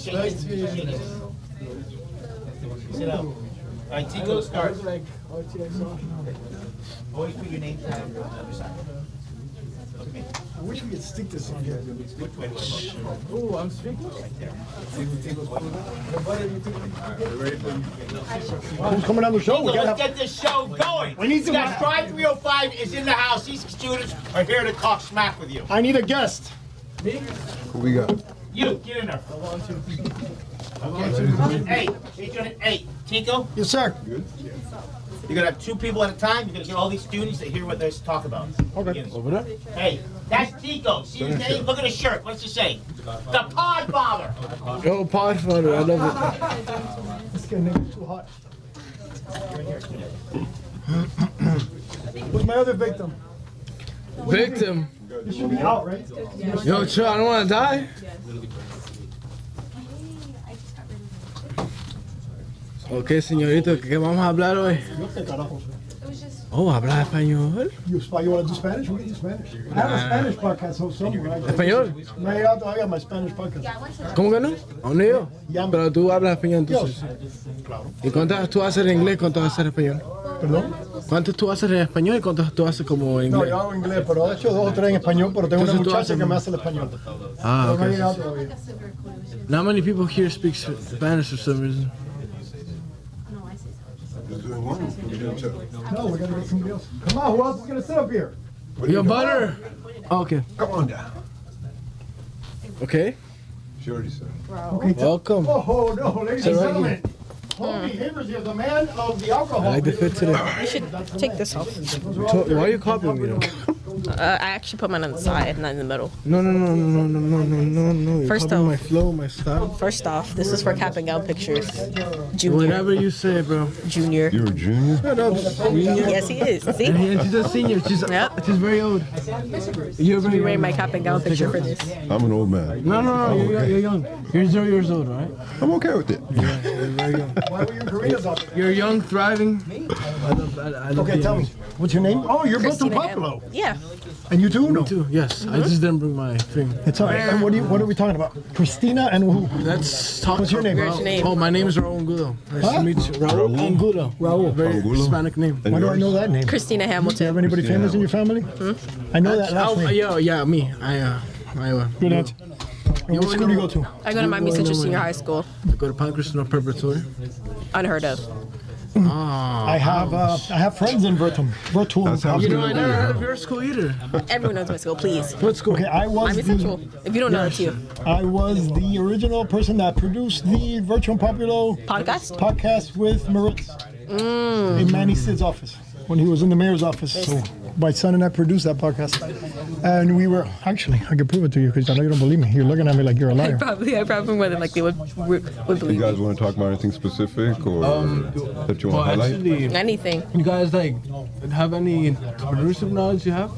Sit down. All right, Tico, start. Always put your name tag on the other side. Okay. I wish we could stick this on here. Oh, I'm speaking. Who's coming on the show? Let's get this show going. We need to. Strive 305 is in the house. These students are here to talk smack with you. I need a guest. Me? Who we got? You, get in there. Okay. Hey, Tico? Yes, sir. Good. You're gonna have 2 people at a time. You're gonna get all these students to hear what they talk about. Okay. Over there? Hey, that's Tico. See his name? Look at his shirt. What's it say? The Podfather. Yo, Podfather, I love It's getting too hot. Who's my other victim? it. Victim. You should be out, right? Yo, chill, I don't want to die. Ok, señorito, ¿qué vamos a hablar hoy? Oh, habla español. You want to do Spanish? We can do Spanish. I have a Spanish podcast host somewhere. ¿Español? No he llegado todavía my Spanish podcast. ¿Cómo que no? ¿Dónde yo? Ya. Pero tú hablas español entonces. Claro. ¿Y cuántas tú haces en inglés, cuántas haces en español? ¿Perdón? ¿Cuántos tú haces en español y cuántos tú haces como en No, inglés? yo hago inglés, pero he hecho 2 o 3 en español, pero tengo una Entonces tú muchacha haces- que me hace el español. Ah, Pero no he okay. llegado todavía. Not many people here speak Spanish for some reason. Just doing one. We didn't check. No, we gotta get somebody else. Come on, who else is gonna sit up here? Yo, butter. Oh, okay. Come on down. Okay. She already said. Okay, Welcome. Oh, no, ladies Sit and right gentlemen. Holy Havers here, the man of the alcohol. I like the fit today. You should take this off. Why are you copying me though? I actually put mine on the side, not in the middle. No. You're First copying off- my flow, my style. First off, this is for cap and gown pictures. Junior. Whatever you say, bro. Junior. You're a junior? Shut up, senior. Yes, he is. See? And she's a senior. She's very old. You're very You're wearing old. my cap and gown picture for this. I'm an old man. No, you're young. You're 0 years old, right? I'm okay with it. You're very young. Why were you in Korea's out there? You're young, thriving. I love Okay, tell me. What's your name? Oh, you're built in Christina Buffalo. M. Yeah. And you too? No. Me too. Yes, I just didn't bring my thing. It's all right. And what are we talking about? Christina and who? Let's talk. What's your name? Where's your name? Oh, my name is Raul Angulo. Nice Huh? to meet you. Raul Angulo. Raul. Very Angulo. Hispanic name. And Why do I yours? know that name? Christina Do you have Hamilton. anybody Christina famous in your family? I know that last name. Yeah, me. I Good answer. And what school do you go to? I go to Miami Central Senior High School. go to Pancras no Preparatory. Unheard of. Ah. I have friends in Vertum. That sounds You good. know, I never heard of your school either. Everyone knows my school, please. What school? Okay, I was Miami Central. If you don't know, it's you. I was the original person that produced the Virtual Popular Podcast? with Moritz in Manny Sid's office when he was in the mayor's office. So my son and I produced that podcast, and we were actually I can prove it to you because I know you don't believe me. You're looking at me like you're a liar. I probably more than likely would You believe guys me. want to talk about anything specific or that you want to highlight? actually, Anything. you guys like have any entrepreneurship knowledge you have?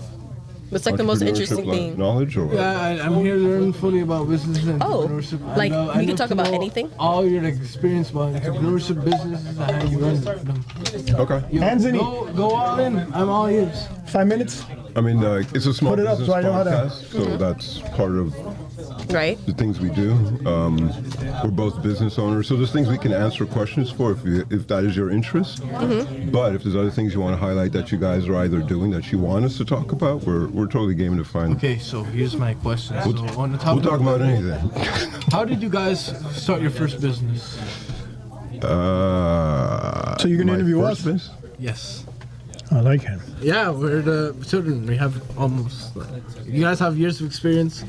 What's like the most interesting Entrepreneurship thing? knowledge or what? Yeah, I'm here to learn fully about business and Oh, entrepreneurship. like, I we can love talk to about know anything? All your like, experience about entrepreneurship, businesses, and how you run them. Okay. Anthony, Go all in. I'm all ears. 5 minutes. I mean, it's a small Put it up business so I know how to- podcast, so that's part of Right? the things we do. We're both business owners, so there's things we can answer questions for if that is your interest. But if there's other things you want to highlight that you guys are either doing that you want us to talk about, we're totally game to find. Okay, so here's my question. So on the We'll topic, talk about anything. how did you guys start your first business? So you're gonna my interview first us? business? Yes. I like him. Yeah, we're the children. We have almost. You guys have years of experience.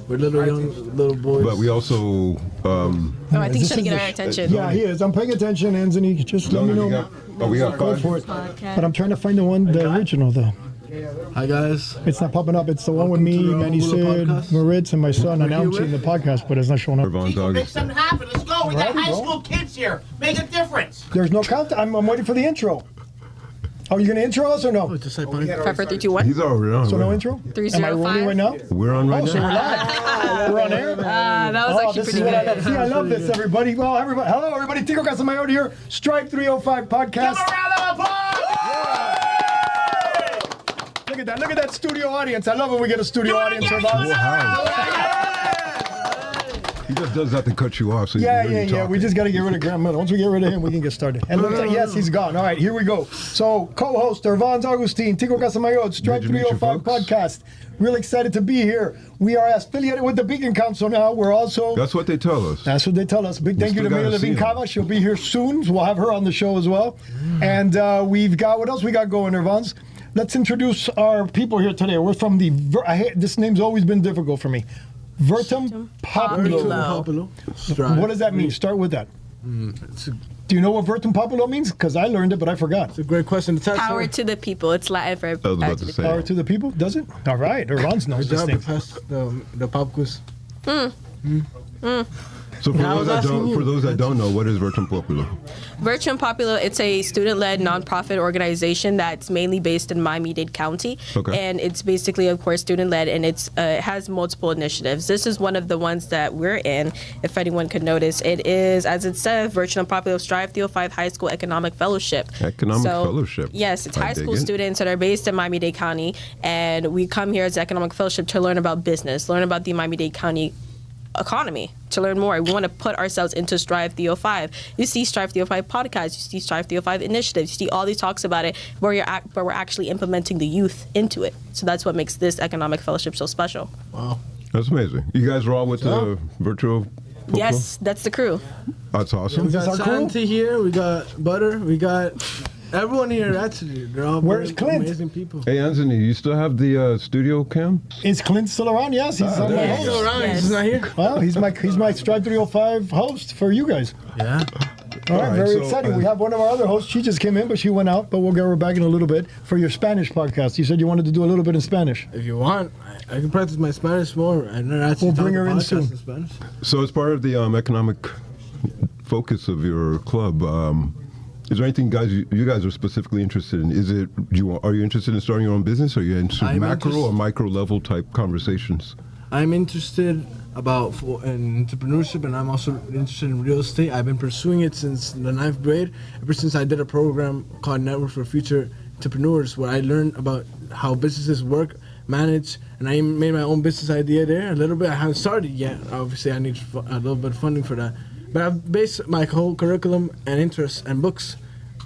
We're little boys. But we also. Oh, I think This he's trying to is get the our attention. Yeah, he is. I'm paying attention, Anthony. Just let me know. we got Go five. for it. But I'm trying to find the original though. Hi guys. It's not popping up. It's the one with me, Welcome to the Manny Angulo Sid, podcast. Moritz, and my son We're here announcing the with- podcast, but it's not showing up. Von Tico, Dog. make something happen. Let's go. We got Alrighty, high bro. school kids here. Make a difference. There's no count. I'm waiting for the intro. Oh, you gonna intro us or no? Just like my, 5, 4, 3, 2, 1. He's already on. So no intro? 3, Am I 0, rolling 5. right now? We're on right Oh, so we're now. live. We're on air. That was Oh, actually this is pretty what I good. love. See, I love this, everybody. Well, everybody, hello, everybody. Tico Casamayor here. Stripe 305 podcast. Give a round of applause. Look at that. Look at that studio audience. I love when we get a studio Do it audience again. of us. He just does that to cut you off. So Yeah, you yeah, hear you yeah. We talking. just got to get rid of Grant Miller. Once we get rid of him, we can get started. And looks like, yes, he's gone. All right, here we go. So, co-host Ervans Agustin, Tico Casamayo, Stripe Good to meet you, 305 folks. podcast. Real excited to be here. We are affiliated with the Beacon Council now. We're also... That's what they tell us. That's what they tell us. Big thank you to still Mayor gotta see Levine him. Cava. She'll be here soon. So we'll have her on the show as well. And we've got, what else we got going, Ervans? Let's introduce our people here today. We're from the, this name's always been difficult for me. Vertum Populo. Populo. Strive. What does that mean? Start with that. It's a, Do you know what Vertum Populo means? Because I learned it, but I forgot. it's a great question to test. Power to the people. It's Latin for I was about to say. Power to the people, does it? All right, Ervans knows Good this job thing. to pass the pop quiz. So for Yeah, I was asking you. those that don't know, what is Virtum Populo? Virtual Popular, it's a student-led nonprofit organization that's mainly based in Miami-Dade County. Okay. And it's basically, of course, student-led, and it has multiple initiatives. This is one of the ones that we're in, if anyone could notice. It is, as it says, Virtual Popular Strive 305 High School Economic Fellowship. Economic Fellowship. Yes, it's I high dig school it. students that are based in Miami-Dade County, and we come here as Economic Fellowship to learn about business, learn about the Miami-Dade County economy, to learn more. We want to put ourselves into Strive 305. You see Strive 305 podcasts, you see Strive 305 initiatives, you see all these talks about it, where we're actually implementing the youth into it. So that's what makes this economic fellowship so special. Wow. That's amazing. You guys are all with the Virtual Populo? Yes, that's the crew. That's awesome. We got our crew? Santi here. We got Butter. We got everyone here. Actually, they're all Where's very Clint? amazing people. Hey, Anthony, you still have the studio cam? Is Clint still around? Yes, he's on my there you He's host. still around. Yes. He's not here. Well, he's my Strive 305 host for you guys. Yeah. All right, All right, very so, exciting. We have one of our other hosts. She just came in, but she went out. But we'll get her back in a little bit for your Spanish podcast. You said you wanted to do a little bit in Spanish. If you want, I can practice my Spanish more. I never actually We'll bring talk her a in podcast soon. Spanish. So as part of the economic focus of your club, is there anything, guys, you guys are specifically interested in? Is it, are you interested in starting your own business? Or are you interested in I'm macro or interested- micro level type conversations? I'm interested in entrepreneurship, and I'm also interested in real estate. I've been pursuing it since the 9th grade, ever since I did a program called Network for Future Entrepreneurs, where I learned about how businesses work, manage, and I made my own business idea there a little bit. I haven't started yet. Obviously, I need a little bit of funding for that. But I've based my whole curriculum and interests and books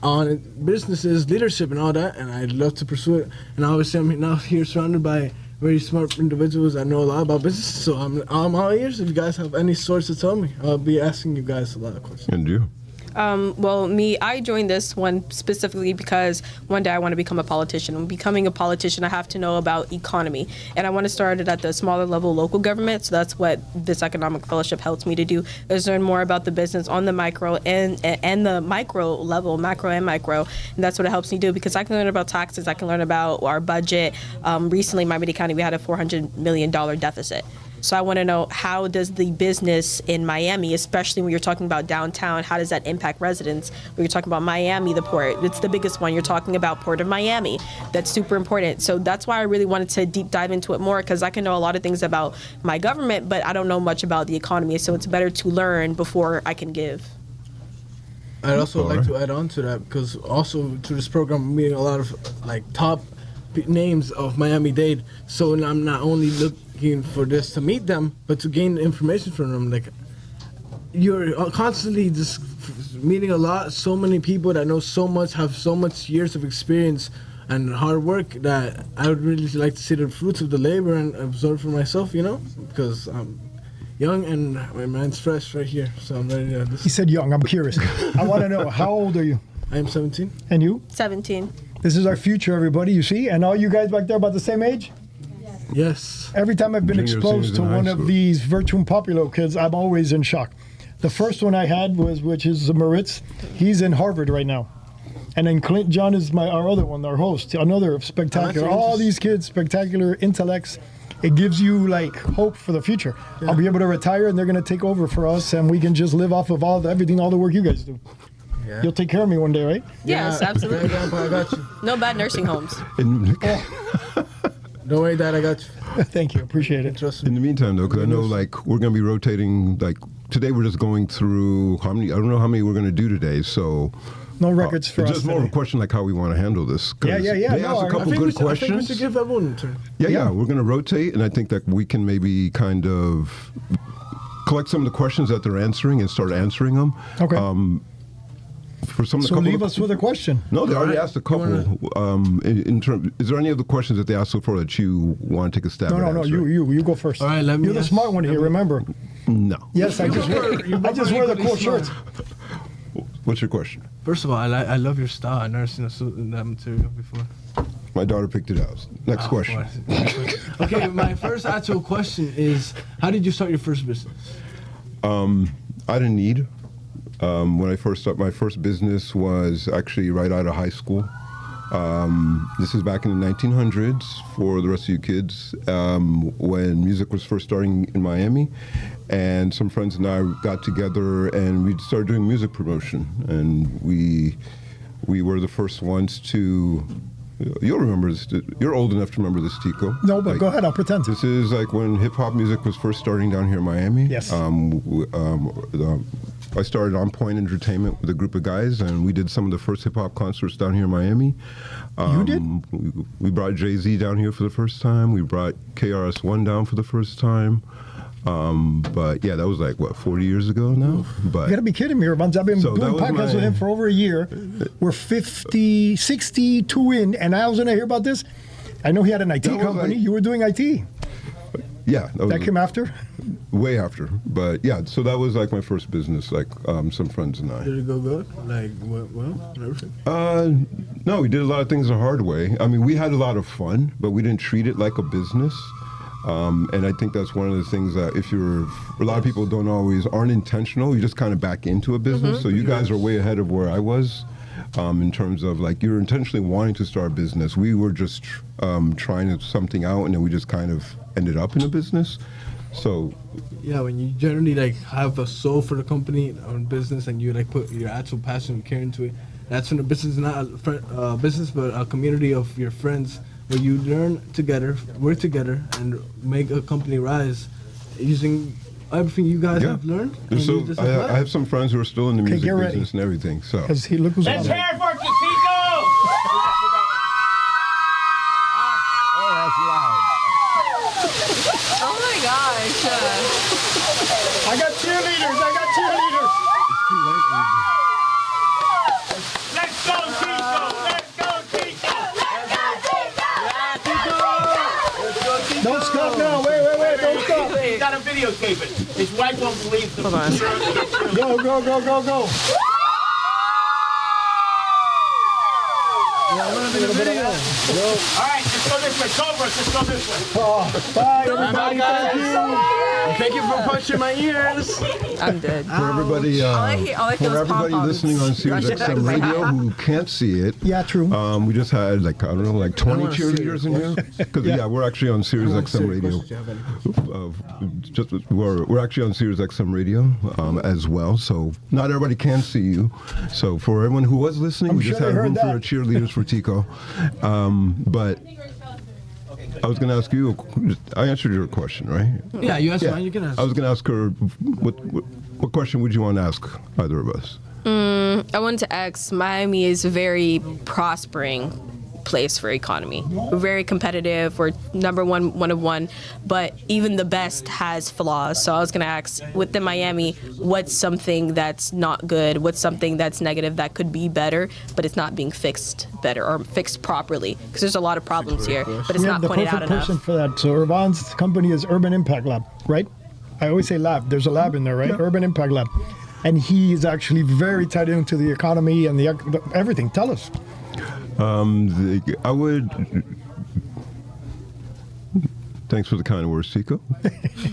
on businesses, leadership, and all that, and I'd love to pursue it. And obviously, I'm now here surrounded by very smart individuals that know a lot about business, so I'm all ears. If you guys have any source to tell me, I'll be asking you guys a lot of questions. And you? Well, I joined this one specifically because one day I want to become a politician. When becoming a politician, I have to know about economy, and I want to start it at the smaller level, local government. So that's what this economic fellowship helps me to do, is learn more about the business on the micro and the micro level, macro and micro. And that's what it helps me do, because I can learn about taxes, I can learn about our budget. Recently, Miami-Dade County, we had a $400 million deficit. So I want to know, how does the business in Miami, especially when you're talking about downtown, how does that impact residents? When you're talking about Miami, the port, it's the biggest one. You're talking about Port of Miami. That's super important. So that's why I really wanted to deep dive into it more, because I can know a lot of things about my government, but I don't know much about the economy. So it's better to learn before I can give. I'd also like Alright. to add on to that, because also through this program, I'm meeting a lot of top names of Miami-Dade. So I'm not only looking for this to meet them, but to gain information from them. Like, you're constantly just meeting so many people that know so much, have so much years of experience and hard work, that I would really like to see the fruits of the labor and absorb for myself, because I'm young and my mind's fresh right here. So I'm ready to He listen. said young. I'm curious. I want to know, how old are you? I am 17. And you? 17. This is our future, everybody, you see? And all you guys back there about the same age? Yes. Every time I've been Junior, exposed seniors to in high one of school. these Virtuum Populo kids, I'm always in shock. The first one I had which is Moritz. He's in Harvard right now. And then Clint John is our other one, our host, another spectacular. That's All these kids, spectacular intellects. It gives you hope for the future. I'll be able to retire, and they're going to take over for us, and we can just live off of all the work you guys do. Yeah. You'll take care of me one day, right? Yes, Yeah, absolutely. Grandpa, I got you. No bad nursing homes. In, Don't worry, Dad, I got you. Thank you, appreciate it. Trust me. in the meantime, though, because I know we're going to be rotating. Today we're just going through how many. I don't know how many we're going to do today. So No records for it's us just more of a today. question how we want to handle this. 'Cause Yeah. They No, asked a I couple good I think we questions. should give everyone a turn. Yeah, we're going to rotate, and I think that we can maybe kind of collect some of the questions that they're answering and start answering them. Okay. For some of the So couple leave of- us with a question. No, they already asked a couple. Is there any other questions that they asked so far that you want to take a stab at? No, answering? you go first. All right, let me You're the ask- smart one here, remember? No. Yes, I just wear the cool shirts. What's your question? First of all, I love your style. I've never seen a suit in that material before. My daughter picked it out. Next question. Okay, my first actual question is, how did you start your first business? I didn't need. When I first started, my first business was actually right out of high school. This is back in the 1900s for the rest of you kids, when music was first starting in Miami. And some friends and I got together and we started doing music promotion. And we were the first ones to, you'll remember this, you're old enough to remember this, Tico. No, but go ahead, I'll pretend. This is like when hip hop music was first starting down here in Miami. Yes. I started On Point Entertainment with a group of guys, and we did some of the first hip hop concerts down here in Miami. You did? We brought Jay-Z down here for the first time. We brought KRS-One down for the first time. But yeah, that was like, what, 40 years ago now? But You gotta be kidding me, Irvans. I've been So doing that was podcasts with my- him for over a year. We're 62 in, and I was gonna hear about this. I know he had an IT That was company. like- You were doing IT. yeah, that That was came after? way after. But yeah, so that was like my first business, like some friends and I. Did it go good? Like, well, everything? No, we did a lot of things the hard way. I mean, we had a lot of fun, but we didn't treat it like a business. And I think that's one of the things that a lot of people aren't intentional. You just kind of back into a business. So you guys are way ahead of where I was in terms of like you're intentionally wanting to start a business. We were just trying something out, and then we just kind of ended up in a business. So Yeah, when you generally like have a soul for the company or business, and you like put your actual passion and care into it, that's when the business is not a business, but a community of your friends where you learn together, work together, and make a company rise using everything you guys have learned. And So use this I as well. have some friends who are still in the music get ready. business and everything. So Because he look who's Let's on. hear it for Tico! Oh my gosh. I got cheerleaders. Let's go, Tico! Let's go, Tico! Don't stop now. Wait. Don't stop. He's got a videotape it. His wife won't believe the Hold on. Go. All right, let's go this way. Cobras, let's go this way. Bye, everybody. Thank you. Thank you for punching my ears. I'm dead. for everybody, All I feel is for everybody pom-poms. listening on Sirius XM Radio who can't see it, Yeah, true. we just had like 20 wanna see cheerleaders in here. Because yeah, we're actually on Sirius XM Radio. We're actually on Sirius XM Radio as well. So not everybody can see you. So for everyone who was listening, I'm we sure just they had room heard for that. our cheerleaders for Tico. But I was going to ask you. I answered your question, right? Yeah, you asked mine, you can ask. I was going to ask her what question would you want to ask either of us? I wanted to ask, Miami is a very prospering place for economy. We're very competitive. We're number one of one, but even the best has flaws. So I was gonna ask, within Miami, what's something that's not good? What's something that's negative that could be better, but it's not being fixed better or fixed properly? Because there's a lot of problems here, but it's We not have the pointed perfect out enough. person for that. So Irvan's company is Urban Impact Lab, right? I always say lab. There's a lab in there, right? Urban Impact Lab. And he is actually very tied into the economy and the everything. Tell us. I would. Thanks for the kind words, Tico.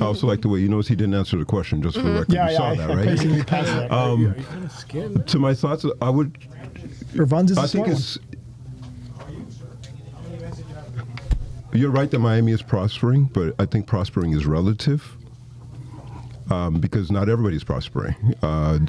I also like the way you notice he didn't answer the question, just for the record. You saw that, I right? basically passed that. You're kind of scared. To my thoughts, I would. Irvan's is a I think smart one. it's. You're right that Miami is prospering, but I think prospering is relative. Because not everybody's prospering.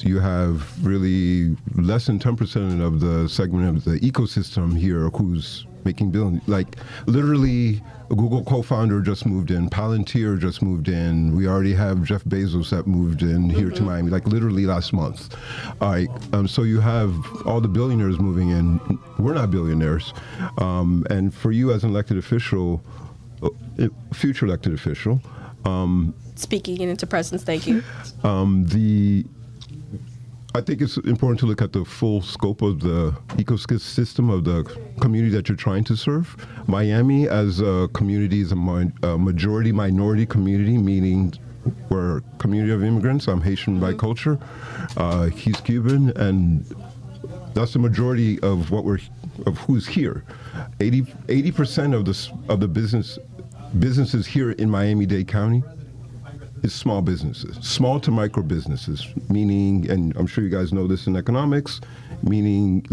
You have really less than 10% of the segment of the ecosystem here who's making billions. Like literally, a Google co-founder just moved in. Palantir just moved in. We already have Jeff Bezos that moved in here to Miami, like literally last month. All right, so you have all the billionaires moving in. We're not billionaires. And for you as an elected official, future elected official, Speaking it into presence, thank you. I think it's important to look at the full scope of the ecosystem of the community that you're trying to serve. Miami as a community is a majority minority community, meaning we're a community of immigrants. I'm Haitian by culture. He's Cuban, and that's the majority of who's here. 80% of the businesses here in Miami-Dade County is small businesses, small to micro businesses, meaning, and I'm sure you guys know this in economics, meaning,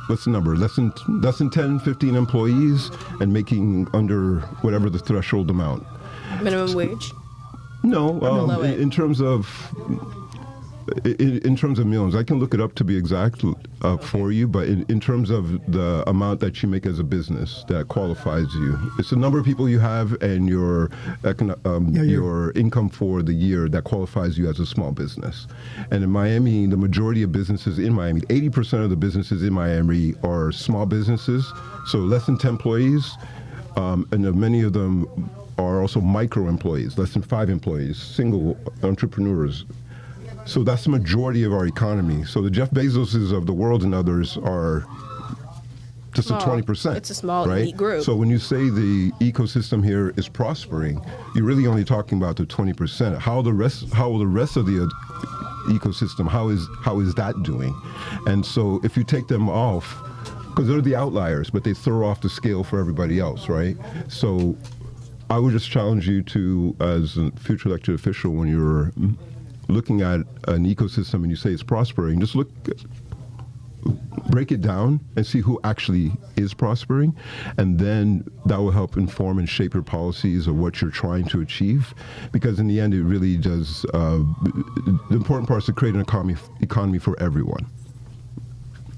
what's the number? Less than 10, 15 employees and making under whatever the threshold amount. Minimum wage? No, below it? in terms of millions, I can look it up to be exact for you, but in terms of the amount that you make as a business that qualifies you, it's the number of people you have and your income for the year that qualifies you as a small business. And in Miami, the majority of businesses in Miami, 80% of the businesses in Miami are small businesses, so less than 10 employees, and many of them are also micro employees, less than 5 employees, single entrepreneurs. So that's the majority of our economy. So the Jeff Bezoses of the world and others are just a 20%. It's a small right? elite group. So when you say the ecosystem here is prospering, you're really only talking about the 20%. How will the rest of the ecosystem, how is that doing? And so if you take them off, because they're the outliers, but they throw off the scale for everybody else, right? So I would just challenge you to, as a future elected official, when you're looking at an ecosystem and you say it's prospering, just break it down and see who actually is prospering, and then that will help inform and shape your policies of what you're trying to achieve, because in the end it really does, the important part is to create an economy for everyone.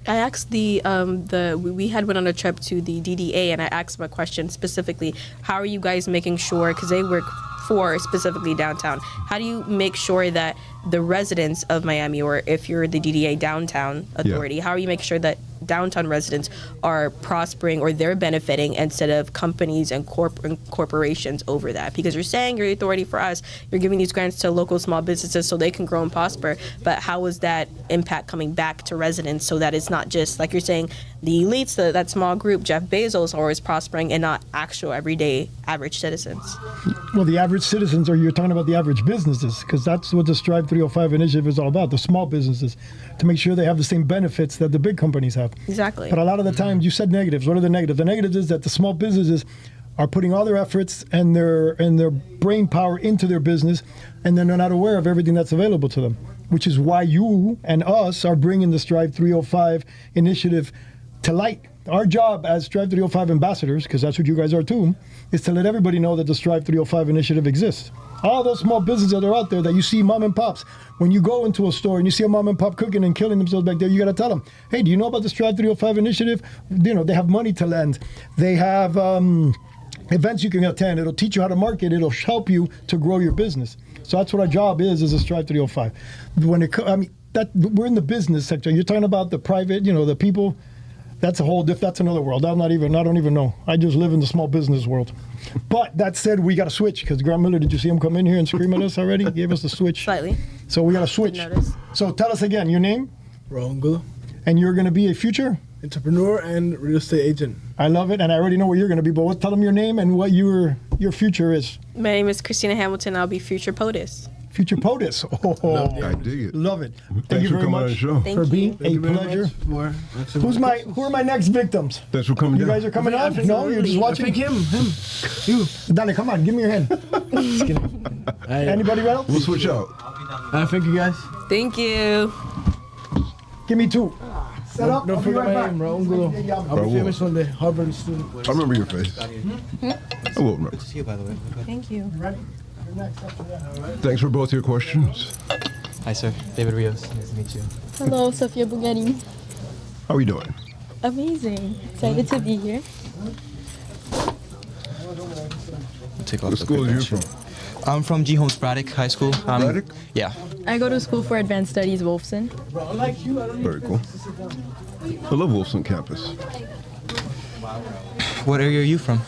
I asked we had went on a trip to the DDA, and I asked them a question specifically, how are you guys making sure, because they work for specifically downtown, how do you make sure that the residents of Miami, or if you're the DDA downtown authority, how are you making sure that downtown residents are prospering or they're benefiting instead of companies and corporations over that? Because you're saying you're the authority for us, you're giving these grants to local small businesses so they can grow and prosper, but how is that impact coming back to residents so that it's not just, like you're saying, the elites, that small group, Jeff Bezos, are always prospering, and not actual everyday average citizens? Well, the average citizens, or you're talking about the average businesses, because that's what the Strive 305 initiative is all about, the small businesses, to make sure they have the same benefits that the big companies have. Exactly. But a lot of the times, you said negatives. What are the negatives? The negatives is that the small businesses are putting all their efforts and their brain power into their business, and then they're not aware of everything that's available to them, which is why you and us are bringing the Strive 305 initiative to light. Our job as Strive 305 ambassadors, because that's what you guys are too, is to let everybody know that the Strive 305 initiative exists. All those small businesses that are out there that you see mom and pops, when you go into a store and you see a mom and pop cooking and killing themselves back there, you got to tell them, hey, do you know about the Strive 305 initiative? You know, they have money to lend. They have events you can attend. It'll teach you how to market. It'll help you to grow your business. So that's what our job is as a Strive 305. We're in the business sector. You're talking about the private, the people. That's that's another world. I don't even know. I just live in the small business world. But that said, we got to switch, because Grant Miller, did you see him come in here and scream at us already? He gave us the switch. Slightly. So we got to switch. Notice. So tell us again, your name? Raul, And you're going to be a future? entrepreneur and real estate agent. I love it, and I already know what you're going to be, but tell them your name and what your future is. My name is Christina Hamilton. I'll be future POTUS. Future POTUS. Oh, I dig it. love it. Thank Thanks you for very coming on the much show. Thank for you. being Thank you a very pleasure. much for Who are my next victims? Thanks for coming You down. guys are coming out? No, you're just watching? I think him. You. Dale, come on, give me your hand. Just kidding. Anybody else? We'll switch out. Thank you guys. Thank you. Give me two. Set up. Don't I'll be forget right my back. name, Raul. I'll Raul. be famous one day. Harvard student. I remember your face. I will remember. See you, by the way. Thank you. Ready? You're next after that. Thanks for both your questions. Hi, sir. David Rios. Nice to meet you. Hello, Sofia Bulgari. How are you doing? Amazing. Excited to be here. Take off What school are you from? I'm from G. Holmes Braddock High School. Braddock? Yeah. I go to school for advanced studies, Wolfson. Very cool. I love Wilson campus. What area are you from?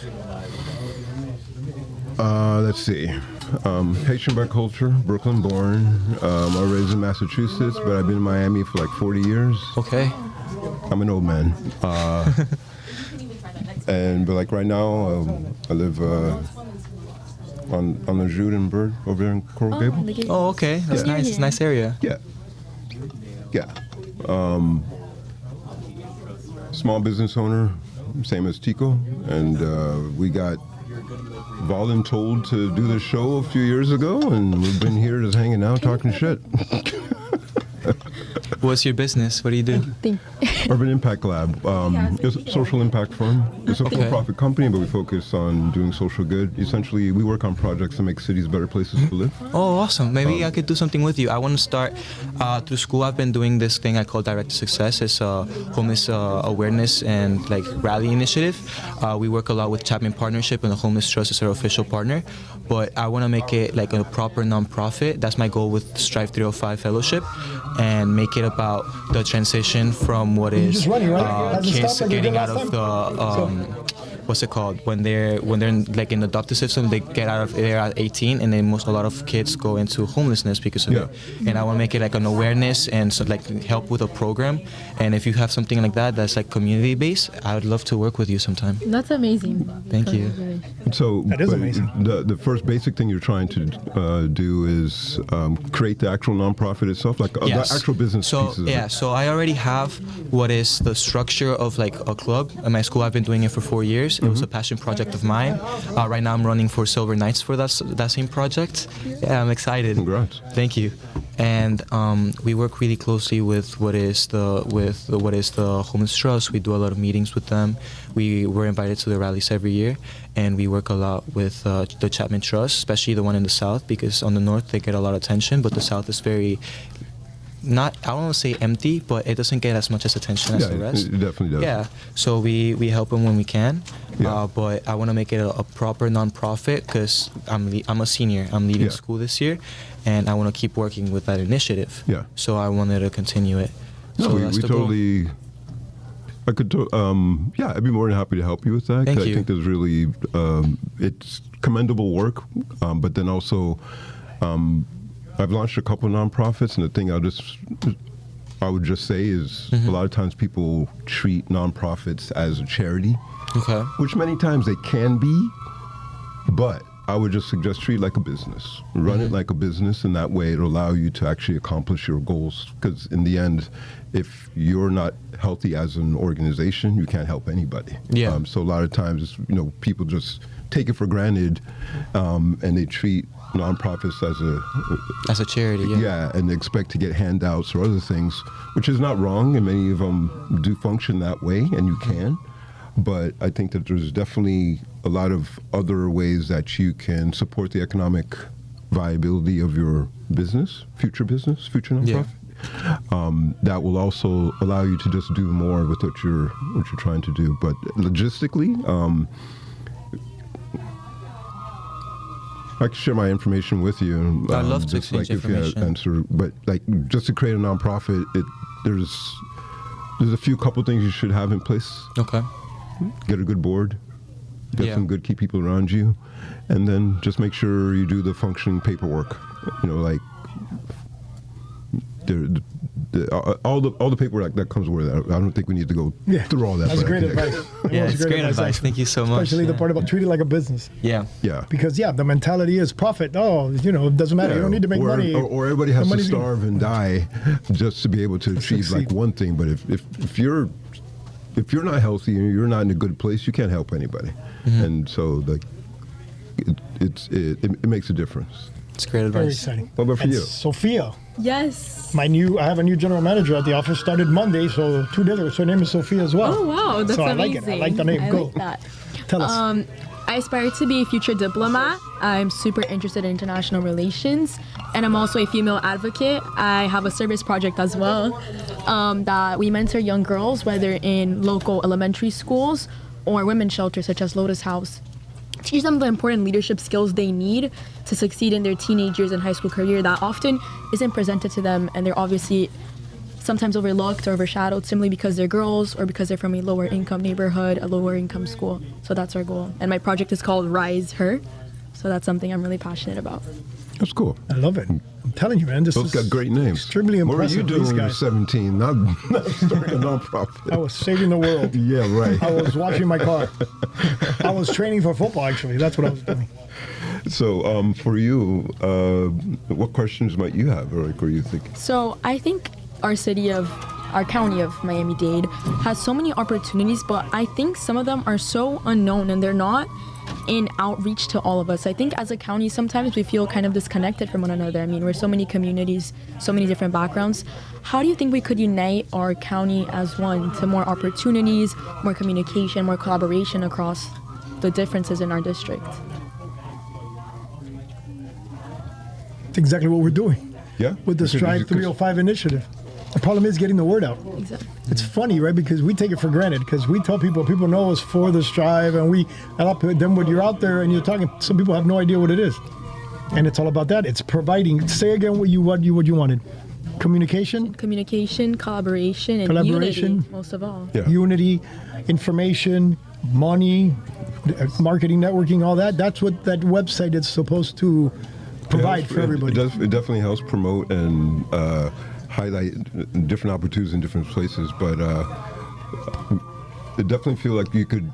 Let's see. Haitian by culture, Brooklyn born. I was raised in Massachusetts, but I've been in Miami for like 40 years. Okay. I'm an old man. But like right now, I live on the Jude and Bird over there in Coral Gables. Oh, okay. That's Yeah. nice. It's a nice area. Yeah. Yeah. Small business owner, same as Tico, and we got voluntold to do the show a few years ago, and we've been here just hanging out, talking shit. What's your business? What do you do? Urban Impact Lab. It's a social impact firm. It's a Okay. for-profit company, but we focus on doing social good. Essentially, we work on projects to make cities better places to live. Oh, awesome. Maybe I could do something with you. I want to start through school. I've been doing this thing I call Direct to Success. It's a homeless awareness and like rally initiative. We work a lot with Chapman Partnership, and the Homeless Trust is our official partner. But I want to make it like a proper nonprofit. That's my goal with Strive 305 Fellowship, and make it about the transition from what You're is just running, right? Hasn't kids stopped like you did getting out last of time? the what's it called when they're like in the adoptive system, they get out of there at 18, and then a lot of kids go into homelessness because of it. And I want to make it like an awareness and so like help with a program. And if you have something like that that's like community based, I would love to work with you sometime. That's amazing. Thank you. So That is but amazing. The first basic thing you're trying to do is create the actual nonprofit itself, like the actual business So pieces. yeah, so I already have what is the structure of like a club. At my school, I've been doing it for 4 years. It was a passion project of mine. Right now, I'm running for Silver Knights for that same project. Yeah, I'm excited. Congrats. Thank you. And we work really closely with what is the Homeless Trust. We do a lot of meetings with them. We're invited to the rallies every year, and we work a lot with the Chapman Trust, especially the one in the South, because on the North they get a lot of attention, but the South is very I don't want to say empty, but it doesn't get as much as attention as the rest. It definitely does. Yeah, so we help them when we can, Yeah. but I want to make it a proper nonprofit because I'm a senior. I'm leaving Yeah. school this year, and I want to keep working with that initiative. Yeah. So I wanted to continue it. No, So we that's the goal. totally. I could. I'd be more than happy to help you with that. 'Cause Thank I you. think there's really it's commendable work, but then also. I've launched a couple of nonprofits, and the thing I would just say is Mm-hmm. a lot of times people treat nonprofits as a charity, Okay. which many times they can be, but I would just suggest treat it like a business. Run it like a business, and that way it'll allow you to actually accomplish your goals. Because in the end, if you're not healthy as an organization, you can't help anybody. Yeah. So a lot of times, people just take it for granted, and they treat nonprofits As a charity, yeah. yeah, and they expect to get handouts or other things, which is not wrong, and many of them do function that way, and you can. But I think that there's definitely a lot of other ways that you can support the economic viability of your future nonprofit. That will also allow you to just do more with what you're trying to do. But logistically, I can share my information with you. I'd love to just exchange if you had information. but like just to create a nonprofit, there's a couple things you should have in place. Okay. Get a good board, get Yeah. some good key people around you, and then just make sure you do the functioning paperwork. Like all the paperwork that comes with that. I don't think we need to go through all that. That's but I great think- advice. Yeah, That was it's great advice. actually. Thank you so much. Especially the Yeah. part about treat it like a business. Yeah. Yeah. Because the mentality is profit. Oh, it doesn't matter. You don't need to make or, money. Or everybody has The to money's gonna- starve and die just to be able to achieve like succeed. one thing. But if you're not healthy and you're not in a good place, you can't help anybody. Mm-hmm. And so it makes a difference. It's great Very advice. exciting. What about for And you? Sophia, Yes. I have a new general manager at the office. Started Monday, so 2 days ago. So her name is Sophia as well. Oh wow, that's so I amazing. like it. I like the name. I Go. like that. Tell us. I aspire to be a future diplomat. I'm super interested in international relations, and I'm also a female advocate. I have a service project as well that we mentor young girls, whether in local elementary schools or women's shelters such as Lotus House. Teach them the important leadership skills they need to succeed in their teenage years and high school career that often isn't presented to them, and they're obviously sometimes overlooked or overshadowed simply because they're girls or because they're from a lower income neighborhood, a lower income school. So that's our goal. And my project is called Rise Her. So that's something I'm really passionate about. That's cool. I love it. I'm telling you, man, this Both is got great names. extremely What were you impressive. doing These when you were guys. 17? Not starting a nonprofit. I was saving the world. Yeah, right. I was washing my car. I was training for football, actually. That's what I was doing. So, for you, what questions might you have, or like, what are you thinking? So I think our county of Miami-Dade has so many opportunities, but I think some of them are so unknown and they're not in outreach to all of us. I think as a county, sometimes we feel kind of disconnected from one another. I mean, we're so many communities, so many different backgrounds. How do you think we could unite our county as one to more opportunities, more communication, more collaboration across the differences in our district? It's exactly what we're doing Yeah? with the Strive 305 initiative. The problem is getting the word out. Exactly. It's funny, right? Because we take it for granted because we tell people know us for the Strive, and then when you're out there and you're talking, some people have no idea what it is. And it's all about that. It's providing. Say again what you wanted. Communication, Communication, collaboration, and Collaboration. unity, most of all. Yeah. unity, information, money, marketing, networking, all that. That's what that website is supposed to provide for everybody. It definitely helps promote and highlight different opportunities in different places, but I definitely feel like you could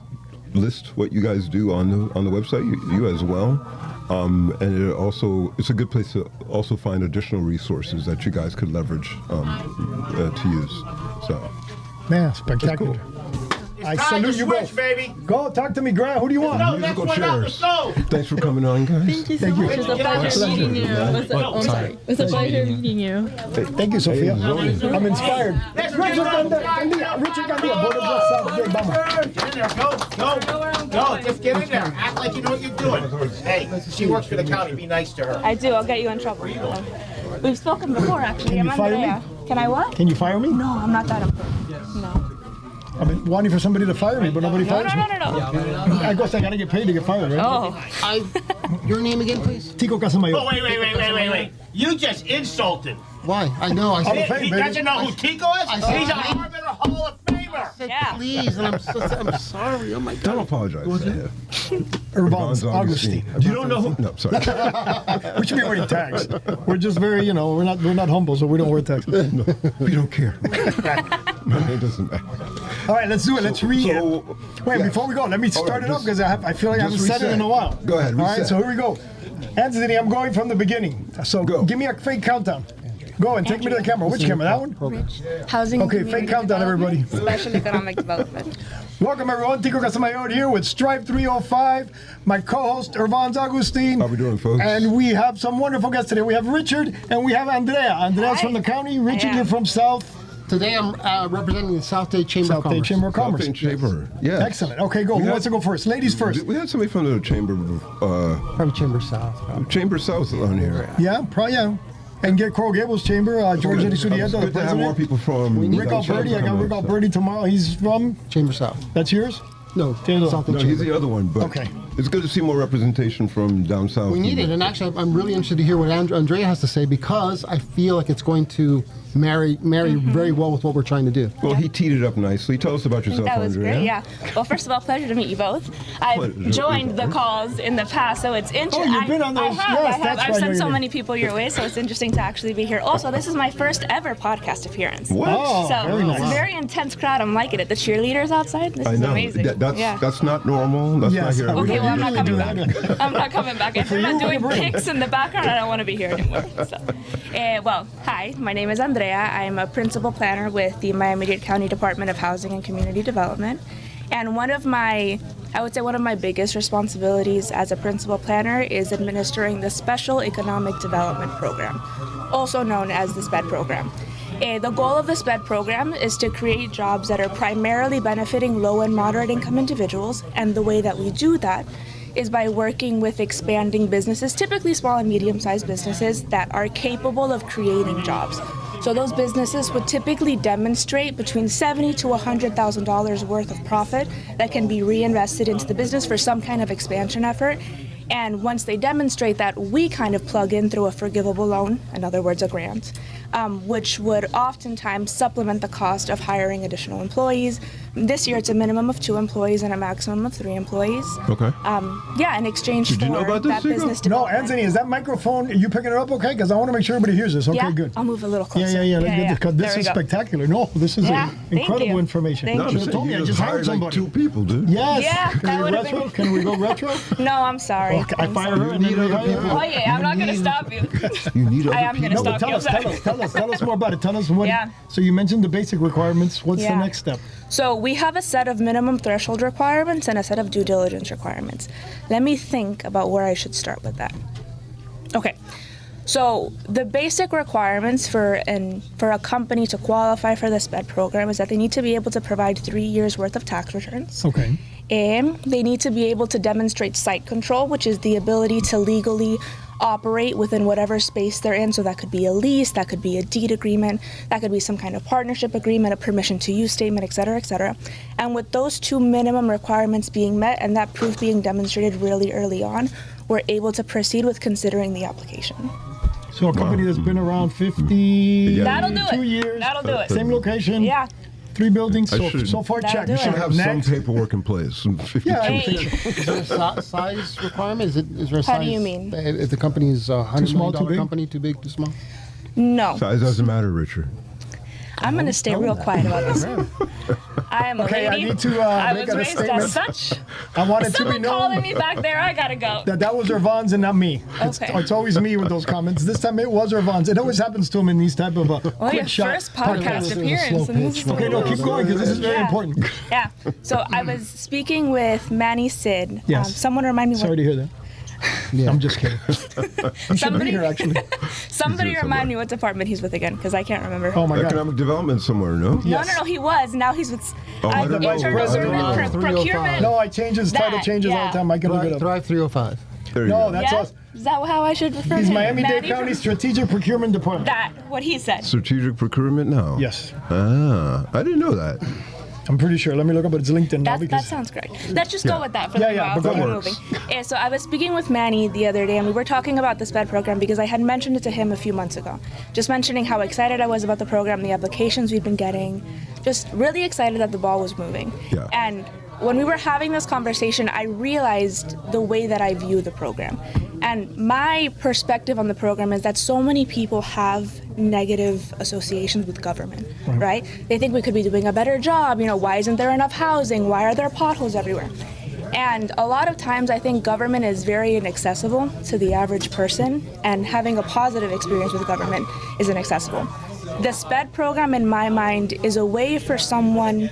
list what you guys do on the website, you as well. And it's a good place to also find additional resources that you guys could leverage to use. So, Man, spectacular. cool. I Time salute to you switch, both. baby. Go talk to me, Grant. Who do you want? No, next musical one out. chairs. Let's go. Thanks for coming on, guys. Thank you so Thank you. much. It's a pleasure meeting you. I'm sorry. It's a pleasure meeting you. Thank you, Sophia. Hey, I'm inspired. Let's Richard get it Gandia, Richard Gandia, Board of Justice, Vamos. Get in there. Go. Just get in there. Act like you know what you're doing. Hey, she works for the county. Be nice to her. I do. I'll get you in trouble. We've spoken before, actually. Can you I'm fire Andrea. Can I what? Can you fire me? No, I'm not that important. No. I've been wanting for somebody to fire me, but nobody No, fires me. no. I guess I gotta get paid to get fired, right? Oh, Your name again, please? Tico Casamayo. Oh, wait. You just insulted. Why? I know. I Hall of said, Fame, He baby. doesn't know who Tico is? I said- He's a Harvard Hall of Famer. yeah. please, and I'm sorry. Oh my God. Don't apologize. Urban's Augustine. You don't know who? No, sorry. We should be wearing tags. We're just very, we're not humble, so we don't wear tags. No, we don't care. It doesn't matter. All right, let's do it. Let's read it. So, Wait, yeah. before we go, let me start right, it up just- because I feel like I haven't just said it in a while. Go ahead, All right, reset. so here we go. Anthony, I'm going from the beginning. So Go. give me a fake countdown. Go and take me to the camera. Which camera? That one? Housing and Okay, community fake countdown, everybody. development, Special economic development. Welcome, everyone. Tico Casamayor here with Strive 305. My co-host, Urban's Augustine. How we doing, folks? And we have some wonderful guests today. We have Richard and we have Andrea. Andrea's Hi. from the county. Richard, am. you're from South Today I'm representing the South Dade Chamber of South Dade Commerce. Chamber of Commerce. South Dade Chamber. Yeah. Excellent. Okay, go. Who We wants to had- go first? Ladies first. We had somebody from the Chamber, From Chamber South. Chamber South on here. Yeah, probably, yeah. And get Coral Gables Chamber, George Eddie It's Surieta, the good to have more president. people from. Rick that Alberti, I got chamber Rick coming, Alberti tomorrow. He's from, Chamber South. that's yours? No, Taylor. South Dade No, he's Chamber. the other one, but Okay. it's good to see more representation from down south. We need it, and actually I'm really interested to hear what Andrea has to say because I feel like it's going to marry very well with what we're trying to do. Well, he teed it up nicely. Tell us about yourself, That was Andrea. great, yeah. Well, first of all, pleasure to meet you both. I've Pleasure. joined the calls in the past, so it's interesting. Oh, you've been on those. I have. Yes, that's I've right, sent you're so here. many people your way, so it's interesting to actually be here. Also, this is my first ever podcast appearance. What? Oh, So very it's a nice. very intense crowd. I'm liking it. The cheerleaders outside. This I is know. amazing. That's not normal. That's Yes, not here. we Okay, well, I'm not usually coming do back. I'm not coming back. If for you're you, not doing we bring. pics in the background, I don't want to be here anymore. So, well, hi, my name is Andrea. I'm a principal planner with the Miami-Dade County Department of Housing and Community Development. And one of my biggest responsibilities as a principal planner is administering the Special Economic Development Program, also known as the SPED program. The goal of the SPED program is to create jobs that are primarily benefiting low and moderate income individuals, and the way that we do that is by working with expanding businesses, typically small and medium-sized businesses that are capable of creating jobs. So those businesses would typically demonstrate between $70,000 to $100,000 worth of profit that can be reinvested into the business for some kind of expansion effort. And once they demonstrate that, we kind of plug in through a forgivable loan, in other words, a grant, which would oftentimes supplement the cost of hiring additional employees, this year it's a minimum of 2 employees and a maximum of 3 employees. Okay. Yeah, in exchange Did for you know about this, that Sigrid? business No, development. Anthony, is that microphone, are you picking it up okay? Because I want to make sure everybody hears this. Okay, Yeah, good. I'll move a little closer. Yeah. Let's get this, 'cause There this we is go. spectacular. No, this is Yeah, thank incredible you. information. Thank No, I'm you. You saying told me you I just just hired hired like somebody. 2 people, dude. Yes. Yeah, Can that we would've retro? been- Can we go retro? No, I'm sorry. Okay, I I'm fire sorry. her and then need we other hire her. people. Oh yeah, I'm not gonna stop you. You need other I am gonna people. No, but stop you. tell us more about it. Tell us what. Yeah. So you mentioned the basic requirements. What's the Yeah. next step? So we have a set of minimum threshold requirements and a set of due diligence requirements. Let me think about where I should start with that. Okay. So the basic requirements for a company to qualify for the SPED program is that they need to be able to provide 3 years worth of tax returns. Okay. And they need to be able to demonstrate site control, which is the ability to legally operate within whatever space they're in. So that could be a lease, that could be a deed agreement, that could be some kind of partnership agreement, a permission to use statement, et cetera, et cetera. And with those 2 minimum requirements being met and that proof being demonstrated really early on, we're able to proceed with considering the application. So a company that's been around 50, That'll do 2 it. years, That'll do it. same location, Yeah. 3 buildings. I So, should- so far, That'll check. do You it. should have some Next. paperwork in place. 52. Yeah, I would Hey. think so. Is there a size requirement? Is there a size? How do you mean? If the company is a $100 small, million too big? company, too big, too small? No. Size doesn't matter, Richard. I'm going to stay real quiet about this. I am a Okay, I lady. need to I make was a raised statement. as such. I want it to be Someone calling known me back there, I gotta go. that was Irvan's and not me. Okay. It's always me with those comments. This time it was Irvan's. It always happens to him in these type of Well, quick your shot first podcast podcasts. appearance. And this is Okay, no, keep going because this is very Yeah. important. Yeah. So I was speaking with Manny Sid. Yes. Someone remind me Sorry what. to hear that. Yeah. I'm just kidding. You should Somebody- be here, actually. Somebody He's here remind somewhere. me what department he's with again, because I can't remember. Oh my God. Economic development somewhere, no? Yes. No, he was. Now he's with I don't know. internal Vice procurement. President. procurement. No, I change his title That, changes all yeah. the time. I can look it up. Thrive 305. There you No, go. that's Yeah? us. Is that how I should refer He's to him? Miami-Dade Manny County from- Strategic Procurement Department. That, what he said. Strategic procurement now? Yes. Ah, I didn't know that. I'm pretty sure. Let me look up his LinkedIn now That because sounds great. Let's just go Yeah. with that for Yeah, the yeah, while. but go We're ahead. moving. And so I was speaking with Manny the other day, and we were talking about the SPED program because I had mentioned it to him a few months ago. Just mentioning how excited I was about the program, the applications we'd been getting, just really excited that the ball was moving. Yeah. And when we were having this conversation, I realized the way that I view the program. And my perspective on the program is that so many people have negative associations with government, right? They think we could be doing a better job. You know, why isn't there enough housing? Why are there potholes everywhere? And a lot of times I think government is very inaccessible to the average person, and having a positive experience with government is inaccessible. The SPED program, in my mind, is a way for someone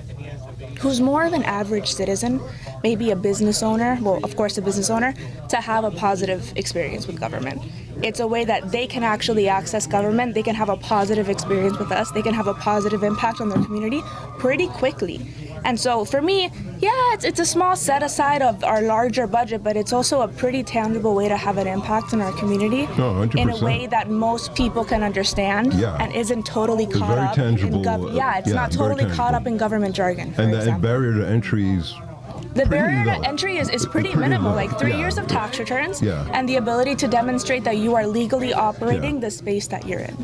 who's more of an average citizen, maybe a business owner, well, of course, a business owner, to have a positive experience with government. It's a way that they can actually access government, they can have a positive experience with us, they can have a positive impact on their community pretty quickly. And so for me, yeah, it's a small set aside of our larger budget, but it's also a pretty tangible way to have an impact in our community Oh, 100%. in a way that most people can understand Yeah. and isn't totally It's caught very up tangible, in yeah, it's yeah, not very totally caught tangible. up in government jargon, for And the example. barrier to entry is The pretty barrier low. to entry is pretty Pretty minimal, low, like 3 yeah. years of tax returns Yeah. and the ability to demonstrate that you are legally operating Yeah. the space that you're in.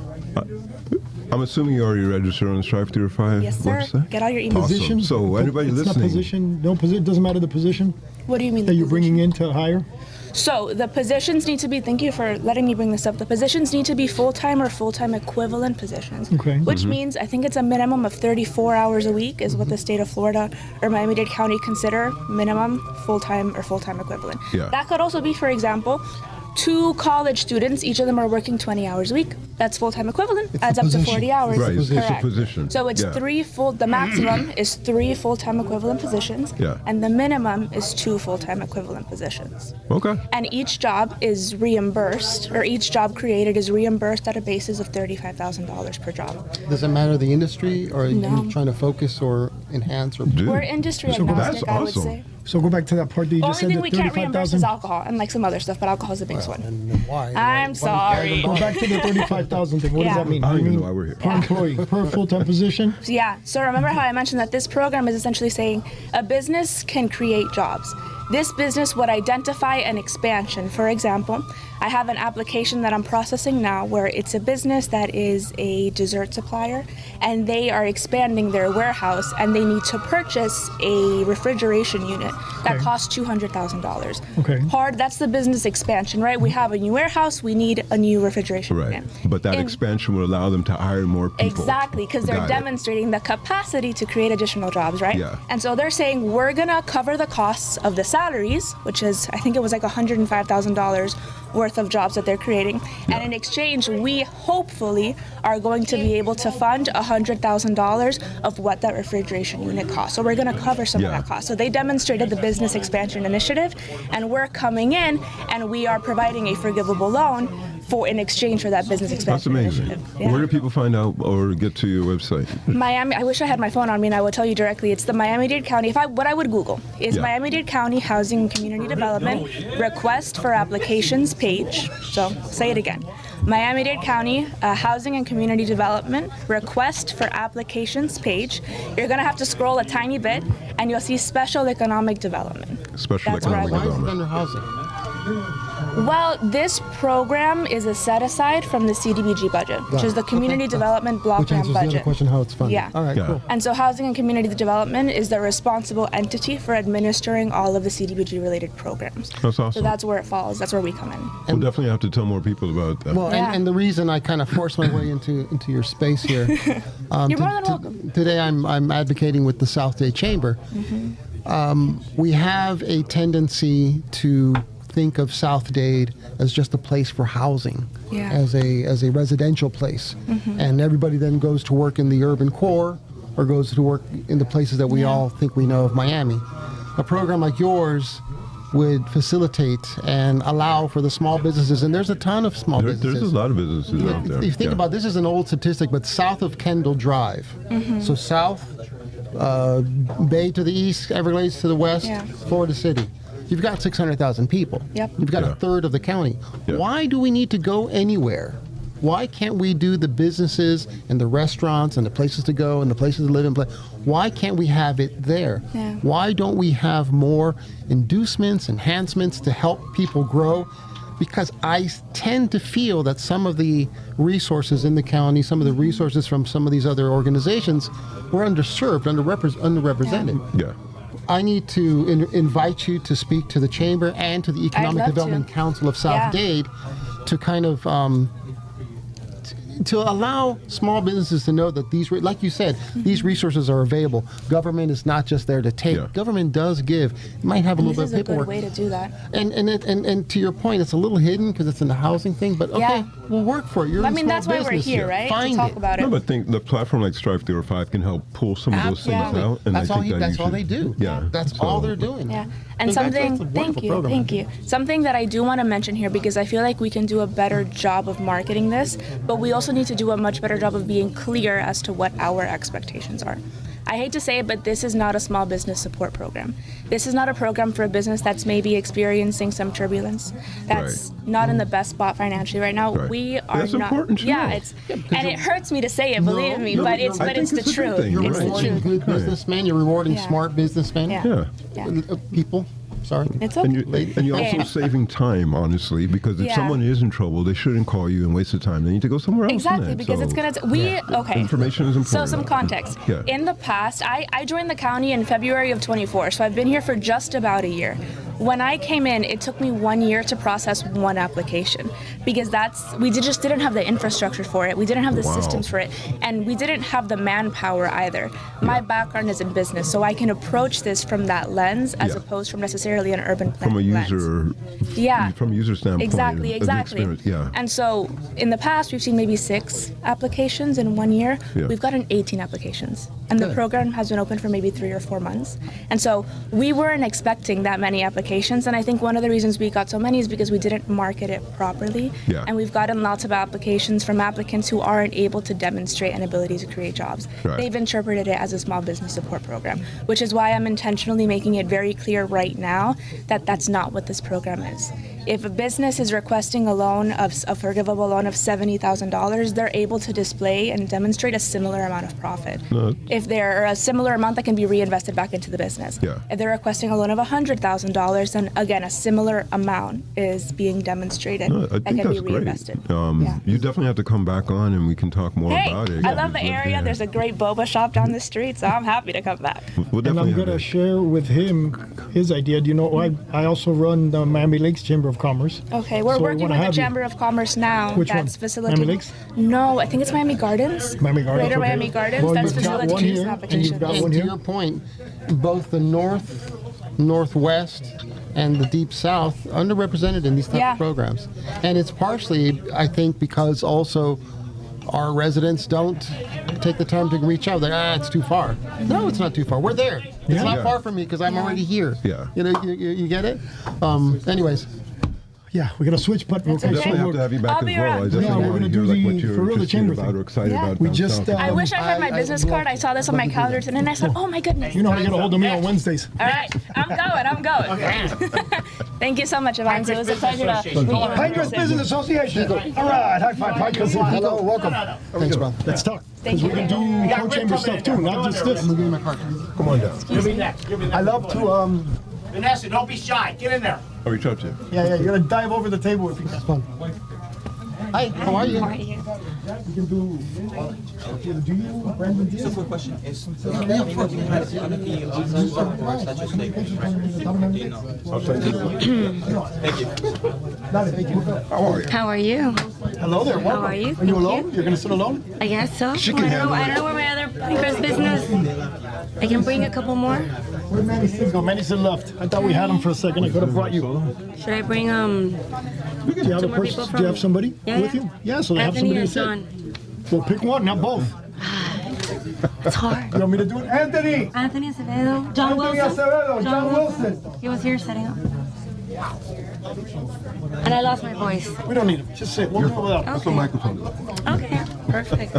I'm assuming you already registered on the Strive 305 Yes, sir. website? Get all your emails. Awesome. position. So anybody it's listening- not position. No position. Doesn't matter the position What do you mean? that the you're position? bringing in to hire. So the positions need to be, thank you for letting me bring this up. The positions need to be full-time or full-time equivalent positions. Okay. Which means I think it's a minimum of 34 hours a week is what the state of Florida or Miami-Dade County consider minimum full-time or full-time equivalent. Yeah. That could also be, for example, 2 college students, each of them are working 20 hours a week. That's full-time equivalent. Adds up to position. 40 hours. Right, it's a Correct. position. So it's Yeah. the maximum is 3 full-time equivalent positions. Yeah. And the minimum is 2 full-time equivalent positions. Okay. And each job is reimbursed, or each job created is reimbursed at a basis of $35,000 per job. Does it matter the industry, or are No. you trying to focus or enhance? Or Dude, We're industry that's agnostic, I would awesome. say. So go back to that part that you Only just said. thing that we can't reimburse 35,000. is alcohol and like some other stuff, but alcohol is the biggest one. And why? I'm sorry. Go back to the 35,000 thing. What Yeah. does that mean? I don't You even mean know why we're here. per employee, per full-time position. So yeah, so remember how I mentioned that this program is essentially saying a business can create jobs. This business would identify an expansion. For example, I have an application that I'm processing now where it's a business that is a dessert supplier, and they are expanding their warehouse, and they need to purchase a refrigeration unit that Okay. costs $200,000. Okay. That's the business expansion, right? We have a new warehouse, we need a new refrigeration Right. unit. But that And- expansion will allow them to hire more people. Exactly, because they're Got it. demonstrating the capacity to create additional jobs, right? Yeah. And so they're saying we're gonna cover the costs of the salaries, which is I think it was like $105,000 worth of jobs that they're creating, and in exchange, we hopefully are going to be able to fund $100,000 of what that refrigeration unit costs. So we're gonna cover some of Yeah. that cost. So they demonstrated the business expansion initiative, and we're coming in and we are providing a forgivable loan in exchange for that business That's expansion amazing. initiative. Yeah. Where do people find out or get to your website? Miami. I wish I had my phone on me and I would tell you directly. It's the Miami-Dade County. What I would Google is Yeah. Miami-Dade County Housing and Community Development request for applications page. So say it again. Miami-Dade County Housing and Community Development request for applications page. You're gonna have to scroll a tiny bit and you'll see special economic development. Special That's where I economic would- Why is it development. under housing? Well, this program is a set aside from the CDBG budget, which Got is it. the Community Okay. Development Block Which Grant answers the budget. other question, how it's funded. Yeah. All right, Yeah. cool. And so Housing and Community Development is the responsible entity for administering all of the CDBG related programs. That's awesome. So that's where it falls. That's where we come in. We'll definitely have to tell more people about that. Well, Yeah. and the reason I kind of forced my way into your space here. You're more than welcome. Today I'm advocating with the South Dade Chamber. We have a tendency to think of South Dade as just a place for housing, Yeah. as a residential place, and everybody then goes to work in the urban core or goes to work in the places that we all think we know of Miami. A program like yours would facilitate and allow for the small businesses, and there's a ton of small businesses. There's a lot of businesses out there. If you think Yeah. about this, is an old statistic, but south of Kendall Drive, so south, Bay to the east, Everglades to the west, Yeah. Florida City. You've got 600,000 people. Yep. You've got Yeah. a third of the county. Yeah. Why do we need to go anywhere? Why can't we do the businesses and the restaurants and the places to go and the places to live and play? Why can't we have it there? Yeah. Why don't we have more inducements, enhancements to help people grow? Because I tend to feel that some of the resources in the county, some of the resources from some of these other organizations were underserved, underrepresented. Yeah. I need to invite you to speak to the Chamber and to the Economic love to. Development Council of South Yeah. Dade to kind of to allow small businesses to know that these, like you said, these resources are available. Government is not just there to take. Yeah. Government does give. It might have a This little is bit a of good paperwork. way to do that. And to your point, it's a little hidden because it's in the housing thing. But okay, Yeah. we'll work for it. You're I in mean, small that's why we're business. here, right? Find to talk it. about it. No, but think the platform like Strive 305 can help pull some of those things Absolutely. out. And That's I all. think that That's you all should- they do. Yeah. That's So- all they're doing. Yeah. And So that's something, a wonderful thank you, program. thank you. Something that I do want to mention here because I feel like we can do a better job of marketing this, but we also need to do a much better job of being clear as to what our expectations are. I hate to say it, but this is not a small business support program. This is not a program for a business that's maybe experiencing some turbulence, that's not in the best spot financially right now. Right. We are That's not. important to yeah, know. it's and it hurts me to say it. Believe me, no, but no, it's I but think it's the it's a good truth. thing. You're It's right. the Rewarding truth. good businessmen. You're rewarding Yeah. smart businessmen. Yeah. Yeah. Yeah. People. Sorry. It's And, okay. you're also Yeah. saving time, honestly, because if Yeah. someone is in trouble, they shouldn't call you and waste the time. They need to go somewhere else. Exactly, innit? because So it's gonna. Okay. Information is So important. some context. Yeah. In the past, I joined the county in February of 24, so I've been here for just about a year. When I came in, it took me 1 year to process one application because we just didn't have the infrastructure for it. We didn't have the Wow. systems for it, and we didn't have the manpower either. My background is in business, so I can approach this from that lens as Yeah. opposed from necessarily an urban From a planning lens. user, Yeah. from a user standpoint, Exactly, of the exactly. experience, yeah. And so in the past, we've seen maybe 6 applications in 1 year. Yeah. We've gotten 18 applications. And the Good. program has been open for maybe 3 or 4 months. And so we weren't expecting that many applications. And I think one of the reasons we got so many is because we didn't market it properly. Yeah. And we've gotten lots of applications from applicants who aren't able to demonstrate an ability to create jobs. Right. They've interpreted it as a small business support program, which is why I'm intentionally making it very clear right now that that's not what this program is. if a business is requesting a forgivable loan of $70,000, they're able to display and demonstrate a similar amount of profit. If they're a similar amount that can be reinvested back into the business. Yeah. If they're requesting a loan of $100,000, then again, a similar amount is being demonstrated I that think can be that's great. reinvested. You definitely have to come back on and we can talk more Hey, about it. I love the area. There's a great boba shop down the street, so I'm happy to come back. We'll And definitely I'm going to have share with him his idea. Do you know, I also run the Miami Lakes Chamber of Commerce. Okay, we're So we working wanna with the have you. Chamber of Commerce now. Which that's one? facilitating. Miami Lakes? No, I think it's Miami Gardens. Miami Gardens. Greater okay. Miami Gardens. Well, That's you've got one facilitating here, this and competition. you've got And one to here. your point, both the north, northwest, and the deep south underrepresented in these type Yeah. of programs. And it's partially, I think, because also our residents don't take the time to reach out. They're, it's too far. No, it's not too far. We're there. It's Yeah. not Yeah. far from me because I'm already here. Yeah. You know, you get it? Anyways. Yeah, we're going to switch, but That's okay, okay. Definitely so have to have you back I'll as be well. around. I definitely Yeah, we're want gonna to do hear like the what for you're real, the interested chamber about thing. or excited Yeah. about. We down just, south. I wish I had my I business would card. love- I saw this on my calendar today, and I said, "Oh my goodness!" you know how to get a hold of me on Wednesdays. All right, I'm going. Thank you so much, Evans. It was a pleasure to meet you. Pinecrest Business Association. All right, high five, Pinecrest. Hello, welcome. Thanks, brother. Let's talk. Thank Because we you. can do co-chamber stuff too, not just this. Give me my card. Come on down. You'll be next. You'll be next. I love to, Vanessa, don't be shy. Get in there. I'll reach out to you. yeah, you're going to dive over the table if you can. Fun. Hi, how are you? We can do, do you, Brandon, do you? Quick question. Is How are you? Hello there, welcome. How are you? Are you Thank alone? you. You're going to sit alone? I guess so. She I can don't handle know. I it. don't know where my other Pinecrest business. I can bring a couple more. Where'd Manny sit go? Manny sit left. I thought we had him for a second. I could have brought you. Should I bring Do you have, Two more people do you have somebody Yeah, with yeah. you? Yeah, so they have Anthony somebody or to sit. John? Well, pick one, not both. It's hard. You want me to do it? Anthony! Anthony Acevedo. John Anthony Wilson. Acevedo, John Wilson. He was here setting up. And I lost my voice. We don't need him. Just sit. We'll do it without. That's what microphone is. Okay, perfect.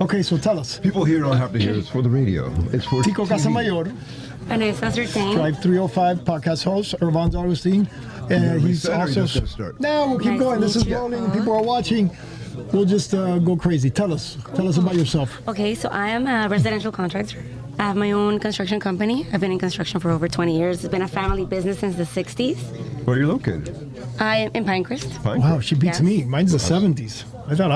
Okay, so tell us. People here don't have to hear. It's for the radio. It's for Tico TV. Casamayor, Vanessa Certain. Drive 305 podcast host, Irvon's Augustine. And we he's said, or you also. just gonna start? No, we'll keep Nice going. to This meet is you. rolling and people are watching. We'll just go crazy. Tell us about yourself. Okay, so I am a residential contractor. I have my own construction company. I've been in construction for over 20 years. It's been a family business since the 60s. Where are you located? I am in Pinecrest. Wow, she beats Yes. me. Mine's the 70s. I thought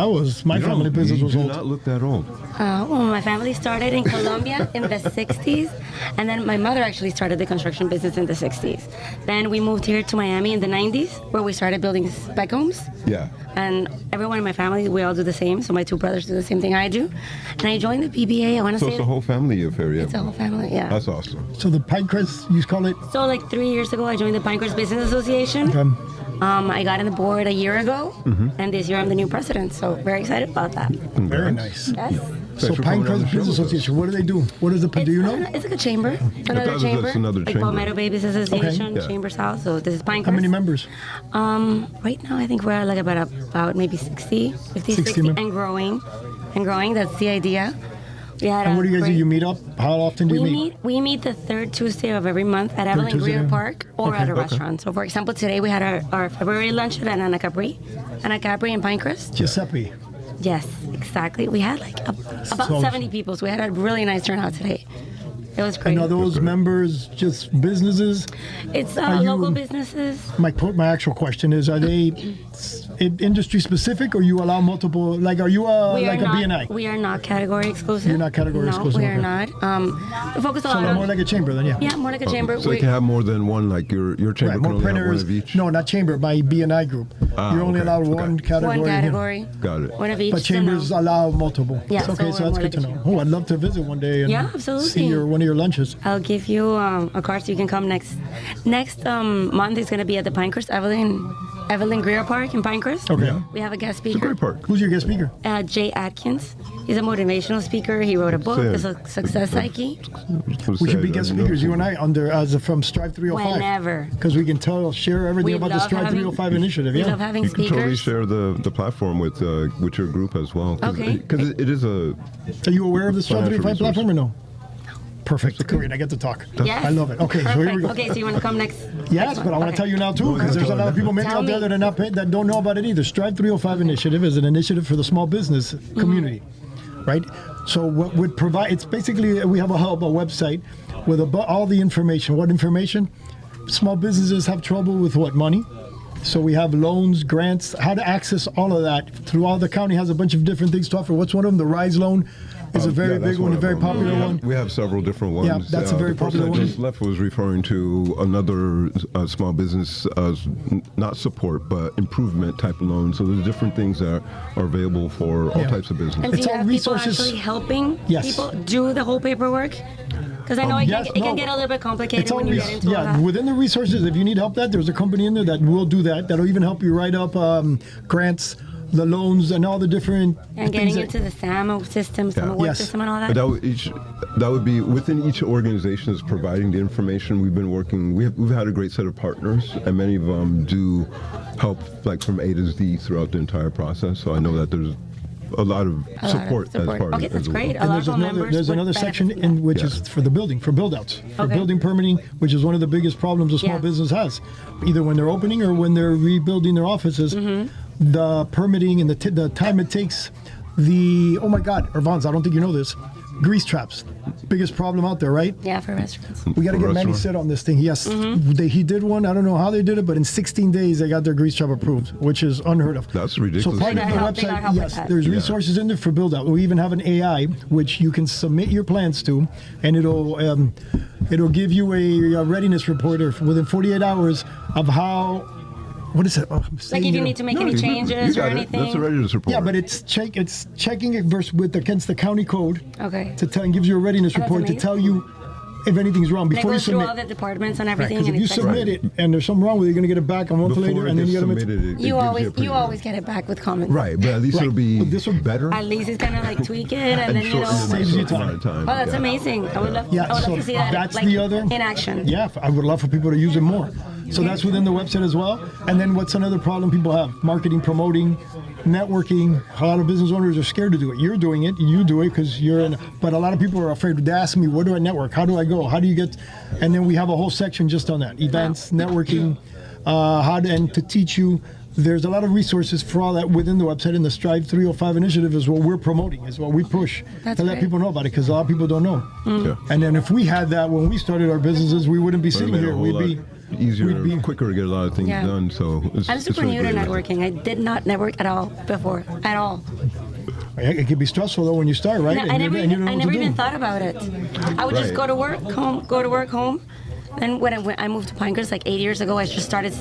my family business was You do old. not look that old. Well, my family started in Colombia in the 60s, and then my mother actually started the construction business in the 60s. Then we moved here to Miami in the 90s, where we started building spec homes. Yeah. And everyone in my family, we all do the same. So my two brothers do the same thing I do. And I joined the PBA, I want to So say it's a whole family affair, yeah. it's a whole family, yeah. That's awesome. So the Pinecrest, you call it? So like 3 years ago, I joined the Pinecrest Business Association. I got on the board a year ago, and this year I'm the new president. So very excited about that. Very nice. Yes. So Thanks for coming on the Pinecrest show Business with us. Association, what do they do? What is the, do you know? It's like a chamber. Another was chamber. just another like chamber. Palmetto Babies Association, Yeah. Chamber South. So this is Pinecrest. How many members? Right now, I think we're like about maybe 60, 50, 60, mem- and growing. And growing, that's the idea. We had And a what do you guys do? great- You meet up? How often do you meet? We meet the third Tuesday of every month at Evelyn Tuesday, Greer yeah. Park or at a restaurant. So, for example, today we had our February lunch at Ana Capri in Pinecrest. Giuseppe. Yes, exactly. We had like about So- 70 people, so we had a really nice turnout today. It was great. And are those members just businesses? It's are you- local businesses. My actual question is, are they industry specific, or you allow multiple? Like, are you like a BNI? We are not category exclusive. You're not category no, exclusive, we are okay. not. We focus a So lot they're on more like a chamber, then, yeah. yeah, more like a chamber. So you can have more than one, like your chamber Right, can more only have one printers. of each? No, not chamber. My BNI group. Ah, You're only okay, allowed okay. one category. one here. category. Got it. One of each. But so chambers no. allow multiple. Yeah, Okay, so so we're that's more good like to a know. chamber. Oh, I'd love to visit one day and Yeah, absolutely. see one of your lunches. I'll give you a card so you can come next month. It's going to be at the Pinecrest Evelyn Greer Park in Pinecrest. Okay. Yeah. We have a guest It's a speaker. great park. Who's your guest speaker? Jay Atkins. He's a motivational speaker. He wrote a book, Say The it. Success Psyche. We should be guest speakers, you and I, from Strive 305. Whenever. Because we can share everything We about the love Strive having- 305 initiative. We Yeah. love having You can totally speakers. share the platform with your group as well. Okay. Because it is a Are you aware of the Strive Financial 305 platform or no? Perfect. Great. I get to talk. Yes. I love it. Okay, so here we Perfect. go. Okay, so you want to come next? Yes, but I want to tell you now too, because there's a lot of people, many Tell out there me. that are not paid, that don't know about it either. Strive 305 initiative is an initiative for the small business community, right? So what would provide? It's basically we have a hub, a website, with all the information. What information? Small businesses have trouble with what? Money. So we have loans, grants, how to access all of that. Throughout the county has a bunch of different things to offer. What's one of them? The Rise Loan is a very big one, a very popular one. We have several different ones. Yeah, that's a very popular The one. person that just left was referring to another small business, not support, but improvement type of loan. So there's different things that are available for all types of business. And do It's you all have people resources. actually helping Yes. people do the whole paperwork? Because I know it can get a little bit complicated when you get into all that. within the resources, if you need help there's a company in there that will do that. That'll even help you write up grants, the loans, and all the different And things getting into the SAMO system, SAMO work Yes. system and all But that. that would be within each organization that's providing the information. We've been working. We've had a great set of partners, and many of them do help, like from A to Z throughout the entire process. So I know that there's a lot of support as part of Okay, it. that's as well. great. A And lot there's of another, members there's would another section benefit from in which Yeah. is for the building, for build-outs, for Okay. building permitting, which is one of the biggest problems a small Yeah. business has, either when they're opening or when they're rebuilding their offices. Mm-hmm. The permitting and the time it takes, oh my God, Irvans, I don't think you know this, grease traps, biggest problem out there, right? Yeah, for restaurants. We got to For get Manny restaurant? set on this thing. Yes, he did one. I don't know how they did it, but in 16 days they got their grease trap approved, which is unheard of. That's ridiculous. So part of They the got help website, with yes, that. there's resources in there for build out. We even have an AI which you can submit your plans to, and it'll give you a readiness report within 48 hours of how. What is it? Oh, I'm Like saying if you here. need to make any You changes or got it. anything. That's a readiness report. Yeah, but it's checking it against the county code Okay. to tell and gives you a readiness Oh, that's report to amazing. tell you if anything's wrong And it before you goes through submit. all the departments and everything. Because and if you it's like- submit it and there's something wrong with it, you're going to get it back a month Before later, it and then gets you got to submitted, it You gives always a preview. get it back with comments. Right, but at least Right. it'll be But this will- better. At least it's gonna like tweak it and then you know. shorten the Saves you amount of time. Oh, that's Yeah. amazing. I would love. Yeah, I would so love to see that. that's like, the other- in action. Yeah, I would love for people to use it more. So that's within the website as well. And then what's another problem people have? Marketing, promoting, networking. A lot of business owners are scared to do it. You're doing it. You do it because you're in. But a lot of people are afraid. They ask me, where do I network? How do I go? How do you get? And then we have a whole section just on that. Events, networking, and to teach you. There's a lot of resources for all that within the website, and the Strive 305 initiative is what we're promoting, is what we push That's to let great. people know about it, because a lot of people don't know. Yeah. And then if we had that when we started our businesses, we wouldn't be But it sitting made it a here. whole We'd lot be easier, we'd be- quicker to get a lot of things Yeah. done. So I'm super really new to great. networking. I did not network at all before, at all. It can be stressful though when you start, right? I never, and you don't even, know I what never to do. even thought about it. I would just Right. go to work, home, go to work, home. Then when I moved to Pinecrest like 8 years ago, I just started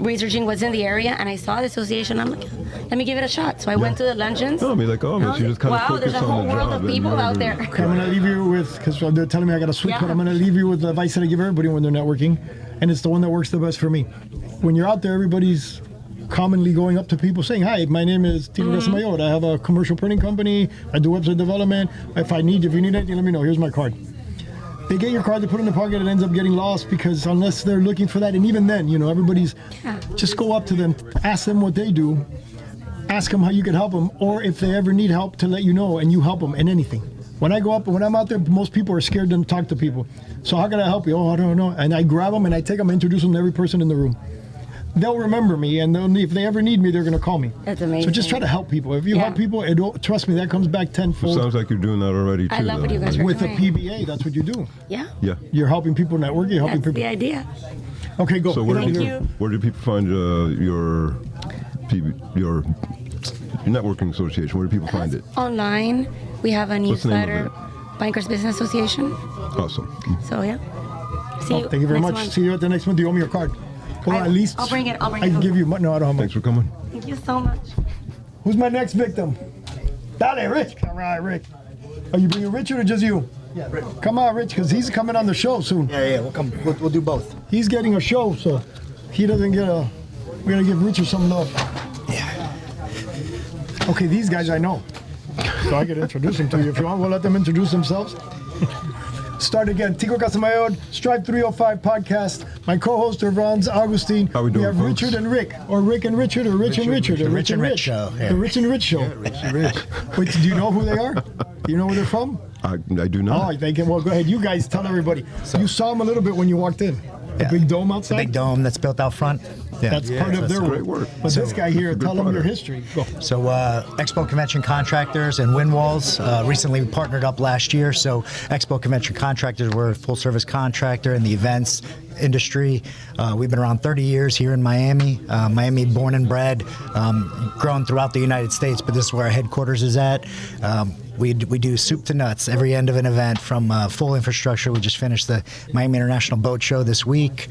researching what's in the area, and I saw the association. I'm like, let me give it a shot. So I went to the luncheons. No, I mean, like, oh, And I but was you like, just kind of wow, focus there's a on whole the world job of and people never- out there. Okay, I'm gonna leave you with, because they're telling me I got a sweet Yeah. cut. I'm gonna leave you with the advice that I give everybody when they're networking, and it's the one that works the best for me. When you're out there, everybody's commonly going up to people saying, "Hi, my name is Tito Gasamayor. I have a commercial printing company. I do website development. If you need anything, let me know. Here's my card." They get your card, they put it in the pocket, it ends up getting lost because unless they're looking for that, and even then, everybody's, just go up to them, ask them what they do, ask them how you can help them, or if they ever need help to let you know, and you help them in anything. When I'm out there, most people are scared to talk to people. So how can I help you? Oh, I don't know. And I grab them and I take them, introduce them to every person in the room. They'll remember me, and if they ever need me, they're going to call me. That's amazing. So just try to help people. If you Yeah. help people, trust me, that comes back tenfold. Sounds like you're doing that already too. I love what though. you guys are With a doing. PBA, that's what you do. Yeah, Yeah. You're helping people network. You're helping that's people. the idea. Okay, go. So where Thank do you. where do people find your networking association? Where do people find it? Online, we have a What's the name of newsletter, Pinecrest Business Association. Awesome. So yeah. See Thank you very next much. month. See you at the next one. Do you owe me your card? Or at least I'll bring it. I'll bring I it. can give you. No, I don't have Thanks much. for coming. Thank you so much. Who's my next victim? Dale, Rich. All right, Rick. Are you bringing Richard or just you? Yeah, Rick. Come on, Rich, because he's coming on the show soon. Yeah, we'll come. We'll do both. He's getting a show, so he doesn't get a. We're gonna give Richard some love. Yeah. Okay, these guys I know, so I can introduce them to you if you want. We'll let them introduce themselves. Start again. Tico Casamayor, Strive 305 podcast. My co-host are Franz Augustine. How we doing, have folks? Richard and Rick, or Rick and Richard, or Rich and Richard, or Rich and Rich. show. Yeah. The Rich and Rich show. Rich and Rich. Wait, do you know who they are? Do you know where they're from? I do not. Oh, thank you. Well, go ahead. You guys tell everybody. You saw him a little bit when you walked in. The big dome outside? The big dome that's built out front. Yeah. That's part of their great work. But this guy here, tell them your product. history. Go. So Expo Convention Contractors and Wind Walls recently partnered up last year. So Expo Convention Contractors, we're a full-service contractor in the events industry. We've been around 30 years here in Miami. Miami born and bred, grown throughout the United States, but this is where our headquarters is at. We do soup to nuts every end of an event, from full infrastructure. We just finished the Miami International Boat Show this week.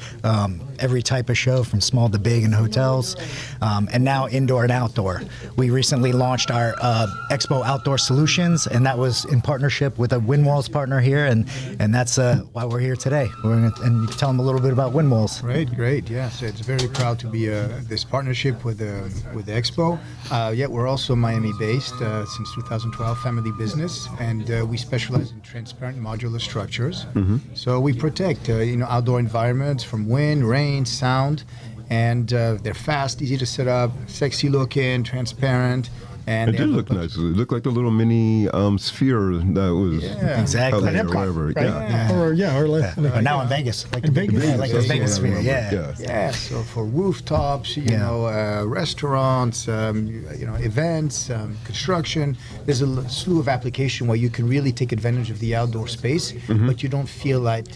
Every type of show from small to big in hotels, and now indoor and outdoor. We recently launched our Expo Outdoor Solutions, and that was in partnership with a Wind Walls partner here, and that's why we're here today. And you can tell them a little bit about Wind Walls. Great. Yes, it's very proud to be this partnership with the Expo. Yet we're also Miami-based since 2012, family business, and we specialize in transparent modular structures. So we protect outdoor environments from wind, rain, sound, and they're fast, easy to set up, sexy looking, transparent. And it did look nice. It looked like the little mini sphere that was Exactly. LA or whatever. Right? Or now in Vegas, like in Vegas, like the Vegas sphere. Yeah. So for rooftops, restaurants, events, construction, there's a slew of application where you can really take advantage of the outdoor space, but you don't feel like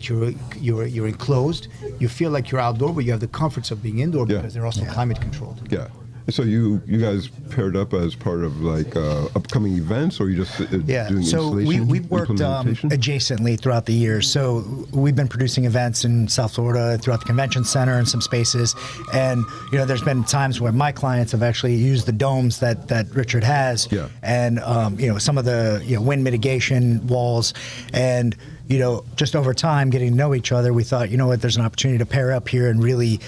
you're enclosed. You feel like you're outdoor, but you have the comforts of being indoor because they're also climate controlled. Yeah. So you guys paired up as part of like upcoming events, or you just doing so installation? we've worked adjacently throughout the years. So we've been producing events in South Florida, throughout the convention center and some spaces. And there's been times where my clients have actually used the domes that Richard has, and some of the wind mitigation walls, and just over time, getting to know each other, we thought, there's an opportunity to pair up here and really,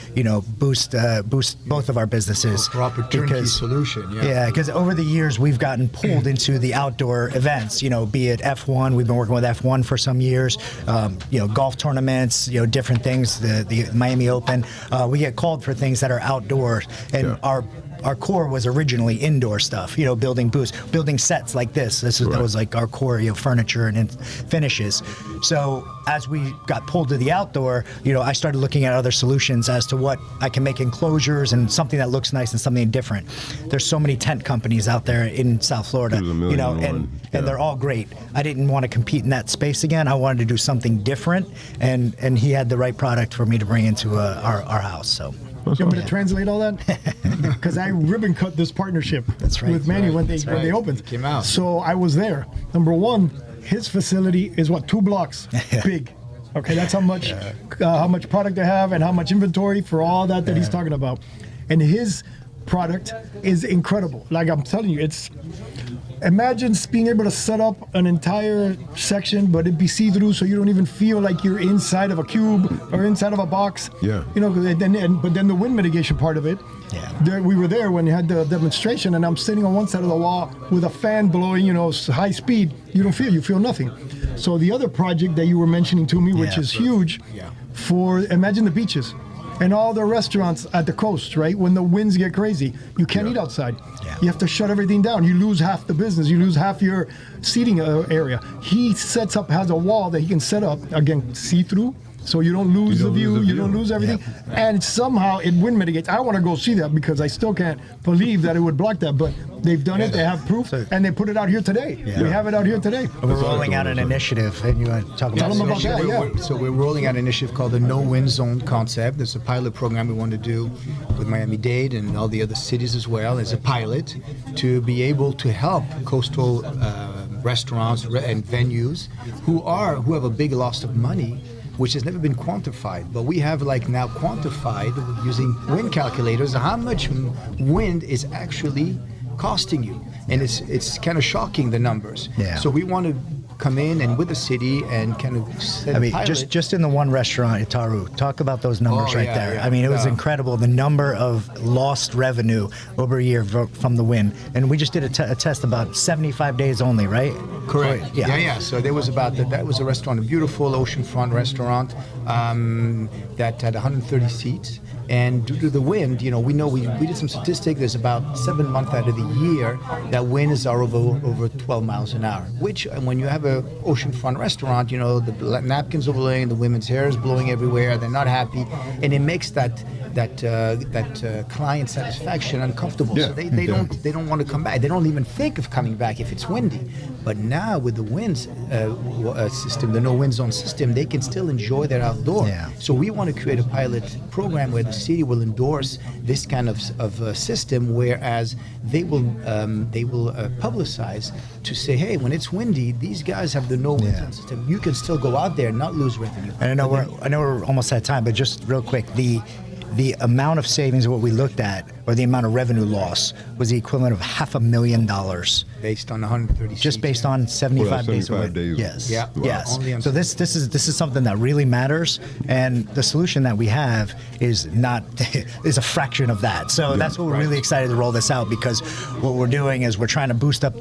boost both of our businesses. Proper turnkey solution. Because over the years, we've gotten pulled into the outdoor events, be it F1. We've been working with F1 for some years, golf tournaments, different things, the Miami Open. We get called for things that are outdoor, and our core was originally indoor stuff, building booths, building sets like this. That was like our core, furniture and finishes. So as we got pulled to the outdoor, I started looking at other solutions as to what I can make enclosures and something that looks nice and something different. There's so many tent companies out there in South Florida, and they're all great. I didn't want to compete in that space again. I wanted to do something different, and he had the right product for me to bring into our house. So. You want me to translate all that? Because I ribbon cut this partnership with Manny when they opened. Came out. So I was there. Number one, his facility is 2 blocks big. Okay, that's how much product they have and how much inventory for all that he's talking about. And his product is incredible. Like I'm telling you, imagine being able to set up an entire section, but it'd be see-through, so you don't even feel like you're inside of a cube or inside of a box. Yeah. But then the wind mitigation part of it. Yeah. We were there when you had the demonstration, and I'm sitting on one side of the wall with a fan blowing, high speed. You feel nothing. So the other project that you were mentioning to me, which is huge, imagine the beaches. And all the restaurants at the coast, right? When the winds get crazy, you can't eat outside. You have to shut everything down. You lose half the business. You lose half your seating area. He has a wall that he can set up, again, see-through, so you don't lose the view, you don't lose everything. And somehow it wind mitigates. I want to go see that because I still can't believe that it would block that, but they've done it, they have proof, and they put it out here today. We have it out here today. We're rolling out an initiative, and you want to talk about that? So we're rolling out an initiative called the No Wind Zone concept. There's a pilot program we want to do with Miami-Dade and all the other cities as well as a pilot to be able to help coastal restaurants and venues who have a big loss of money, which has never been quantified, but we have now quantified using wind calculators how much wind is actually costing you, and it's kind of shocking, the numbers. So we want to come in and with the city and kind of set a pilot. just in the one restaurant, Itaru, talk about those numbers there. It was incredible, the number of lost revenue over a year from the wind. And we just did a test about 75 days only, right? Correct. Yeah. So there was that was a restaurant, a beautiful oceanfront restaurant that had 130 seats. And due to the wind, we know we did some statistics. There's about 7 months out of the year that winds are over 12 miles an hour. Which, when you have a oceanfront restaurant, the napkins are blowing, the women's hair is blowing everywhere. They're not happy, and it makes that client satisfaction uncomfortable. Yeah. So they don't want to come back. They don't even think of coming back if it's windy. But now with the winds system, the no wind zone system, they can still enjoy their outdoor. Yeah. So we want to create a pilot program where the city will endorse this kind of system, whereas they will publicize to say, hey, when it's windy, these guys have the no wind zone system. You can still go out there and not lose revenue. And I know we're almost at time, but just real quick, the amount of savings of what we looked at, or the amount of revenue loss, was the equivalent of $500,000 based on 130 just seats, based on 75 days of 75 work. days. Yes. Yeah. Wow. Yes. Only on So this is something that really matters, and the solution that we have is not is a fraction of that. So that's what we're really excited to roll this out, because what we're doing is we're trying to boost up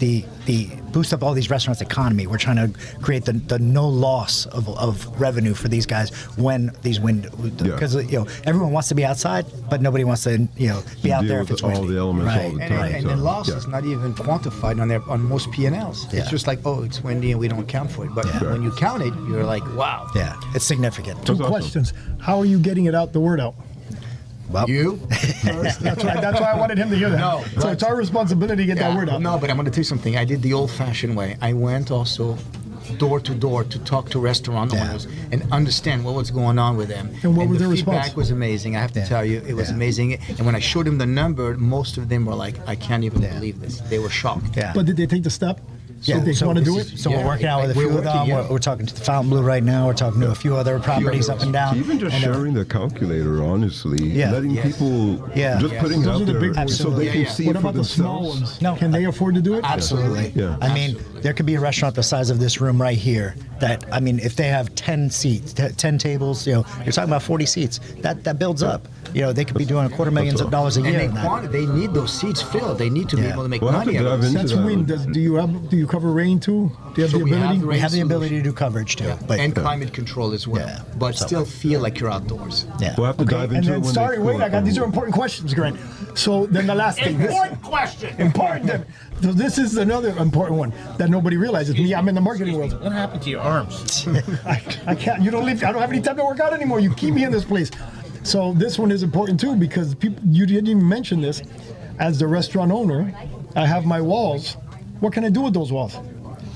boost up all these restaurants' economy. We're trying to create the no loss of revenue for these guys when these wind, because everyone wants to be outside, but nobody wants to be out Deal there if with it's windy. all the elements all the time. And the loss is not even quantified on most P&Ls. Yeah. It's just like, oh, it's windy and we don't count for it. But when you count it, you're like, wow. Yeah, it's significant. Two questions. How are you getting the word out? Well, You? That's why I wanted him to hear that. No, So it's our responsibility to get that word out. No, but I'm going to tell you something. I did the old-fashioned way. I went also door to door to talk to restaurant owners and understand what was going on with them. And what was their the response? feedback was amazing. I have to tell you, it was amazing. And when I showed them the number, most of them were like, I can't even believe this. They were shocked. Yeah. But did they take the step? Yeah, They want to do it? So we're working out with a We're few of them. working, yeah. We're talking to the Fontainebleau right now. We're talking to a few other properties up and down. Even just And, sharing the calculator, honestly, Yeah. letting people, just putting it Those out are the there big so they can see What it for about the small themselves. ones? No. Can they afford to do it? Absolutely. Yeah. I mean, there could be a restaurant the size of this room right here that, I mean, if they have 10 seats, 10 tables, you're talking about 40 seats. That builds up. They could be doing $250,000 a year. And they need those seats filled. They need to be able to make We'll have money to out of dive it. into That's that. wind. Do you cover rain too? Do you have So the we have ability? the We have the rain ability to do coverage too. But and climate control as well. Yeah. But still feel like you're outdoors. yeah. We'll have to dive And into then, it when sorry, they wait, cool I got it. these are important questions, Grant. So then the last thing. Important question. Important. So this is another important one that nobody realizes. Me, I'm in the marketing world. What happened to your arms? I can't. You don't leave. I don't have any time to work out anymore. You keep me in this place. So this one is important too, because people. You didn't even mention this. As the restaurant owner, I have my walls. What can I do with those walls?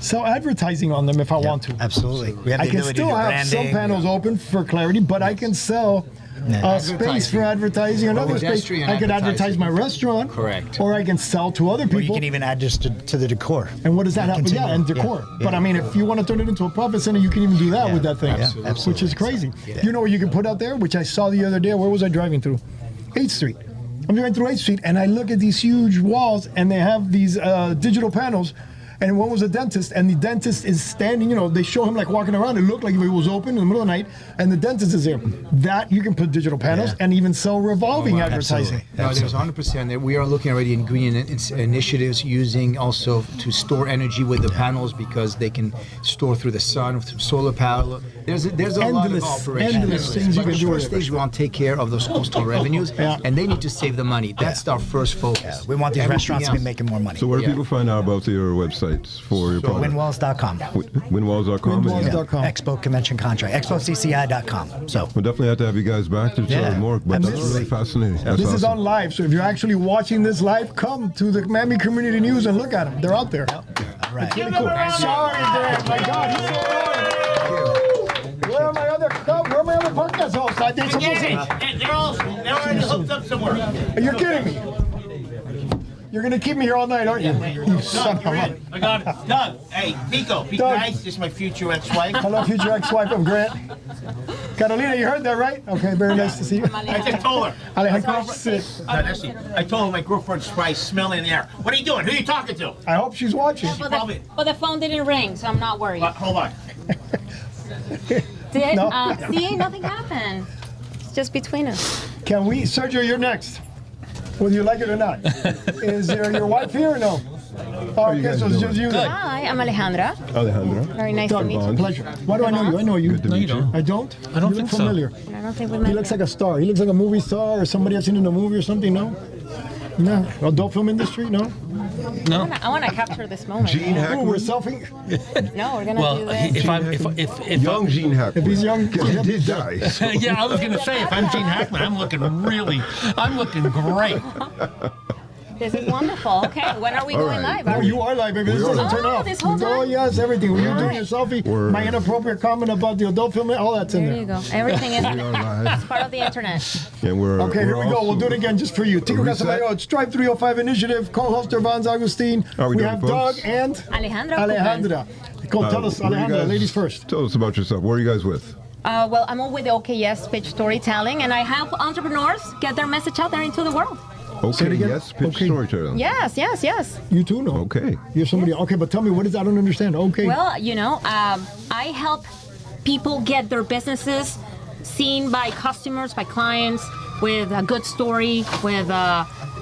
Sell advertising on them if I want to. Absolutely. We have I the can ability to still do have some branding. panels open for clarity, but I can sell space for advertising, another space. Pedestrian I could advertise advertising. my restaurant, Correct. or I can sell to other Or you people. can even add just to the decor. And what does that happen? Continue. Yeah, and decor. Yeah, But yeah. I mean, if you want to turn it into a profit center, you can even do that with that thing, absolutely. which is crazy. You know what you can put out there, which I saw the other day. Where was I driving through? 8th Street. I'm driving through 8th Street, and I look at these huge walls, and they have these digital panels. And one was a dentist, and the dentist is standing, they show him like walking around. It looked like it was open in the middle of the night, and the dentist is there. That you can put digital panels and even sell revolving advertising. No, there's 100%. We are looking already in green initiatives, using also to store energy with the panels, because they can store through the sun, through solar power. There's a lot of Endless operations. things you But can do the with first it. stage, we want to take care of those coastal revenues, and they need to save the money. That's our first focus. We want these Everything restaurants to be else- making more money. So where do people find out about your websites for your product? Winwalls.com. Winwalls.com. Winwalls.com. Expo Convention Contract. ExpoCCI.com. So We'll definitely have to have you guys back to tell us more, but that's absolutely. really fascinating. That's This is awesome. on live, so if you're actually watching this live, come to the Miami Community News and look at them. They're out there. all right. Really cool. Sorry, Dan. My God, he's so annoying. Where are my other podcast hosts? I think They're already hooked up somewhere. You're kidding me. You're gonna keep me here all night, aren't you? You son Doug, of you're a. in. I got it. Doug, hey, Pico, be Doug. nice. This is my future ex-wife. Hello, future ex-wife of Grant. Carolina, you heard that, right? Okay, very nice to see you. I just told her. Alejandro, sit. I told her my girlfriend's probably smelling the air. What are you doing? Who are you talking to? I hope she's watching. Probably. But the phone didn't ring, so I'm not worried. Hold on. Did No. see, nothing happened. It's just between us. Can we, Sergio, you're next. Whether you like it or not. Is your wife here or no? Okay, so it's just you. then. Hi, I'm Alejandra. Alejandra. Very nice to meet you. Pleasure. Why do I know you? I know you. Good to meet you. I don't? I don't You think look so. familiar. I don't think we He met looks yet. like a star. He looks like a movie star or somebody I've seen in a movie or something, no? No. Adult film industry, no? No. I want to capture this moment. Gene Ooh, Hackman. we're selfie. No, we're gonna do Well, this. if Young Gene Hackman. If he's young, he did die. yeah, I was gonna say if I'm Gene Hackman, I'm looking great. This is wonderful. Okay, when are we going right. live? Oh, you are live, baby. This We are doesn't live. turn off. This whole time? Oh, yes, everything. When you're doing Alright. your selfie, We're- my inappropriate comment about the adult film, all that's in There there. you go. Everything is We are live. part of the internet. And we're Okay, here we're we go. We'll also- do it again just for you. Tico Reset. Casamayo, it's Strive 305 Initiative, co-host Vans Agustin. How we doing, have folks? Doug and Alejandra. Alejandra. Go, tell us, where you Alejandra, guys- ladies first. Tell us about yourself. Where are you guys with? Well, I'm with the OKS Pitch Storytelling, and I help entrepreneurs get their message out there into the world. Say it Okay, again. yes, pitch Okay. storytelling. Yes, yes, yes. You too, no? Okay. You're somebody. Okay, but tell me, what is? I don't understand. Okay. Well, I help people get their businesses seen by customers, by clients, with a good story, with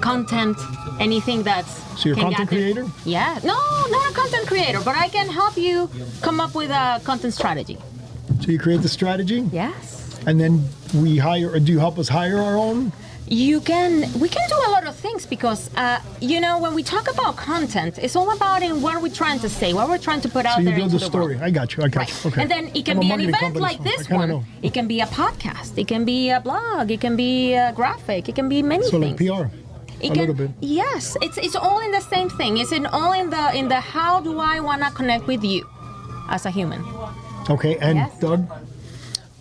content, anything that's. So you're a can content get it- creator? Yeah. No, not a content creator, but I can help you come up with a content strategy. So you create the strategy, Yes. and then we hire. Or do you help us hire our own? We can do a lot of things because, when we talk about content, it's all about in what we're trying to say, what we're trying to put out So you there build into the the story. world. I got you. Right. Okay. And then it can I'm a be an marketing event company, like so this I kinda one. know. It can be a podcast. It can be a blog. It can be a graphic. It can be many So things. like PR. It A little bit. Yes, it's all in the same thing. It's all in the how do I want to connect with you as a human. Okay, and Yes. Doug.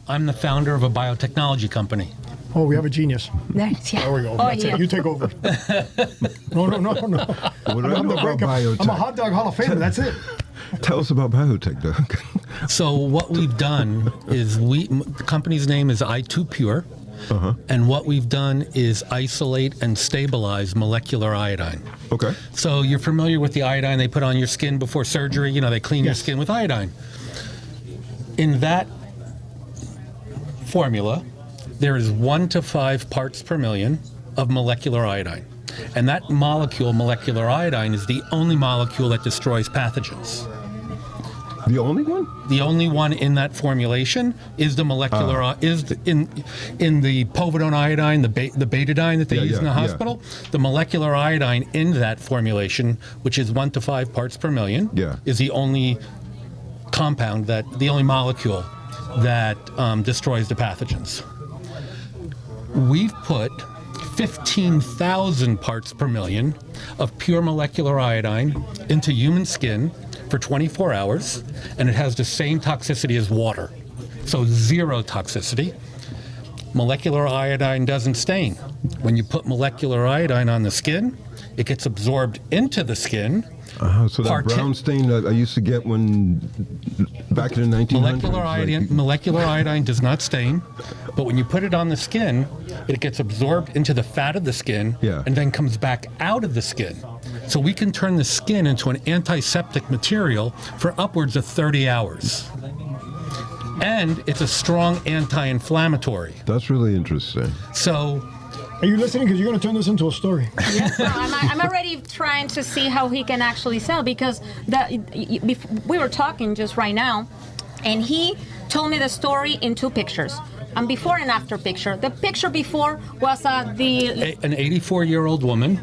I'm the founder of a biotechnology company. Oh, we have a genius. Yeah. There we go. Oh, That's yeah. it. You take over. No. What do I know I'm about biotech? I'm a hot dog Hall of Famer. That's it. Tell us about Biotech, Doug. So what we've done is the company's name is I2Pure, and what we've done is isolate and stabilize molecular iodine. Okay. So you're familiar with the iodine they put on your skin before surgery. They clean your Yes. skin with iodine. In that formula, there is 1 to 5 parts per million of molecular iodine. And that molecule, molecular iodine, is the only molecule that destroys pathogens. The only one? The only one in that formulation is the molecular in the povidone iodine, the betadine that they use in the hospital. The molecular iodine in that formulation, which is 1 to 5 parts per million, is the only compound the only molecule that destroys the pathogens. We've put 15,000 parts per million of pure molecular iodine into human skin for 24 hours, and it has the same toxicity as water. So 0 toxicity. Molecular iodine doesn't stain. When you put molecular iodine on the skin, it gets absorbed into the skin. So that brown stain that I used to get back in the 1900s. Molecular iodine does not stain, but when you put it on the skin, it gets absorbed into the fat of the skin and then comes back out of the skin. So we can turn the skin into an antiseptic material for upwards of 30 hours. And it's a strong anti-inflammatory. That's really interesting. So, are you listening? Because you're going to turn this into a story. Yes, no, I'm already trying to see how he can actually sell because we were talking just right now, and he told me the story in 2 pictures. And before and after picture. The picture before was an 84-year-old woman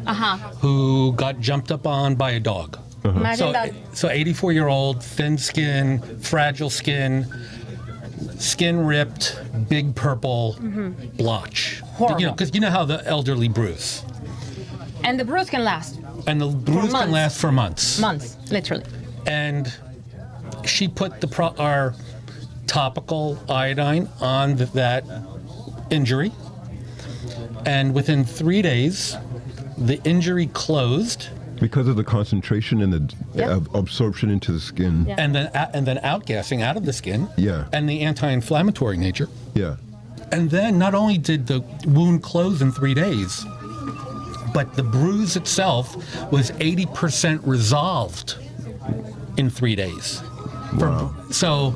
who got jumped up on by a dog. Imagine that. So 84-year-old, thin skin, fragile skin ripped, big purple blotch. Horrible. Because you know how the elderly bruise. And the bruise can last. And the bruise can last for months. Months, literally. And she put our topical iodine on that injury. And within 3 days, the injury closed. Because of the concentration and the absorption into the skin. Yeah. And then outgassing out of the skin. Yeah. And the anti-inflammatory nature. Yeah. And then not only did the wound close in 3 days, but the bruise itself was 80% resolved in 3 days. Wow. So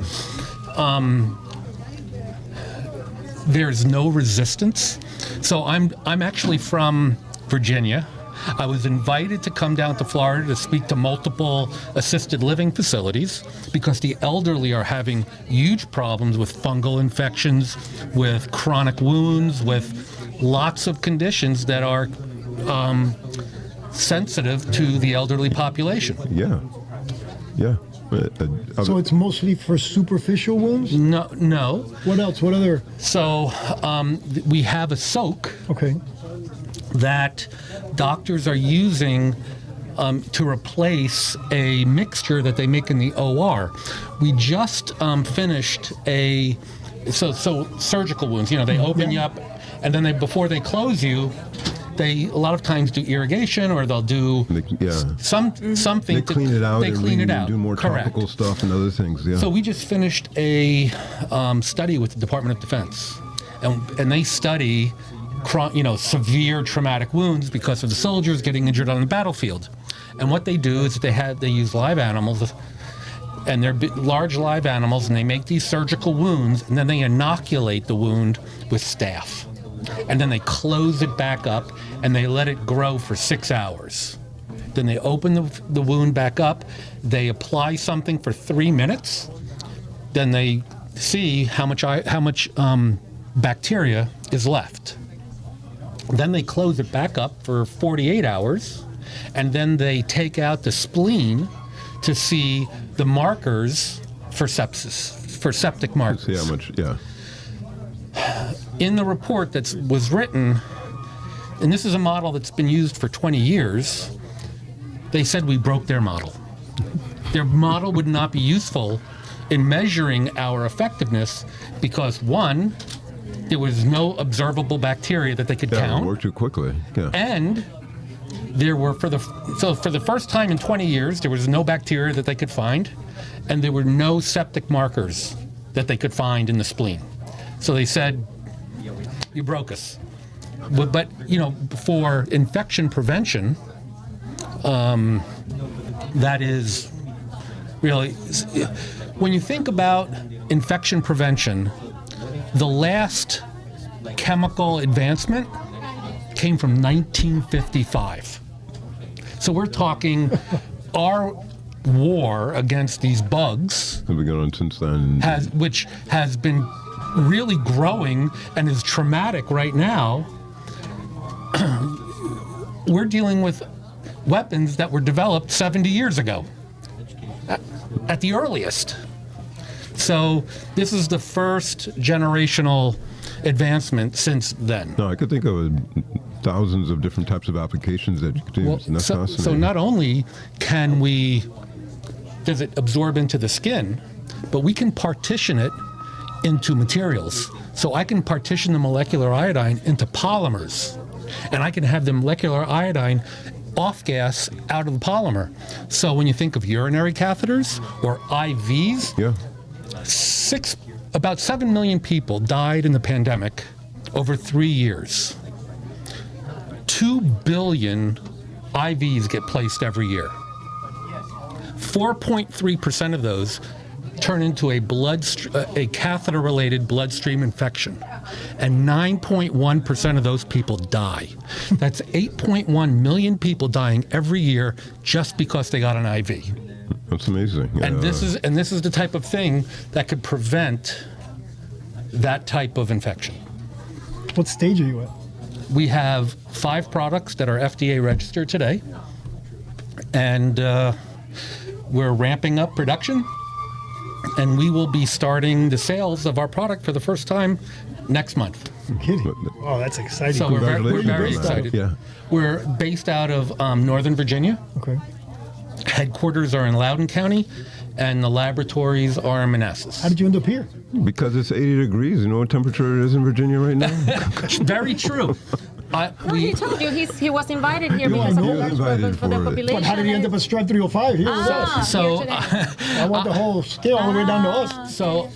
there's no resistance. So I'm actually from Virginia, I was invited to come down to Florida to speak to multiple assisted living facilities because the elderly are having huge problems with fungal infections, with chronic wounds, with lots of conditions that are sensitive to the elderly population. Yeah. So it's mostly for superficial wounds? No. What else? What other? So we have a soak. Okay. That doctors are using to replace a mixture that they make in the OR. We just finished so surgical wounds. They open you up, and then before they close you, they a lot of times do irrigation, or they'll do something. They clean it out. They clean it out. Do more Correct. topical stuff and other things. Yeah. So we just finished a study with the Department of Defense, and they study severe traumatic wounds because of the soldiers getting injured on the battlefield. And what they do is they use live animals, and they're large live animals, and they make these surgical wounds, and then they inoculate the wound with staph. And then they close it back up, and they let it grow for 6 hours. Then they open the wound back up, they apply something for 3 minutes, then they see how much bacteria is left. Then they close it back up for 48 hours, and then they take out the spleen to see the markers for sepsis, for septic markers. See how much, yeah. In the report that was written, and this is a model that's been used for 20 years, they said we broke their model. Their model would not be useful in measuring our effectiveness because, one, there was no observable bacteria that they could count. It worked too quickly. Yeah. And there were, for the first time in 20 years, there was no bacteria that they could find, and there were no septic markers that they could find in the spleen. So they said, you broke us. But for infection prevention, that is really, when you think about infection prevention, the last chemical advancement came from 1955. So we're talking our war against these bugs Have we gone on since then? which has been really growing and is traumatic right now. We're dealing with weapons that were developed 70 years ago at the earliest. So this is the first generational advancement since then. No, I could think of thousands of different types of applications that you could use. And that's fascinating. So not only does it absorb into the skin, but we can partition it into materials. So I can partition the molecular iodine into polymers, and I can have the molecular iodine off gas out of the polymer. So when you think of urinary catheters or IVs, about 7 million people died in the pandemic over 3 years. 2 billion IVs get placed every year. 4.3% of those turn into a catheter-related bloodstream infection, and 9.1% of those people die. That's 8.1 million people dying every year just because they got an IV. That's amazing. And this is the type of thing that could prevent that type of infection. What stage are you at? We have 5 products that are FDA registered today, and we're ramping up production, and we will be starting the sales of our product for the first time next month. I'm kidding. Oh, that's exciting. So we're very excited. Yeah. We're based out of Northern Virginia. Okay. Headquarters are in Loudoun County, and the laboratories are in Manassas. How did you end up here? Because it's 80 degrees. You know what temperature it is in Virginia right now? Very true. He told you he was invited here because of the population. But how did he end up at Strat 305 here with us? So I want the whole scale all the way down to us. So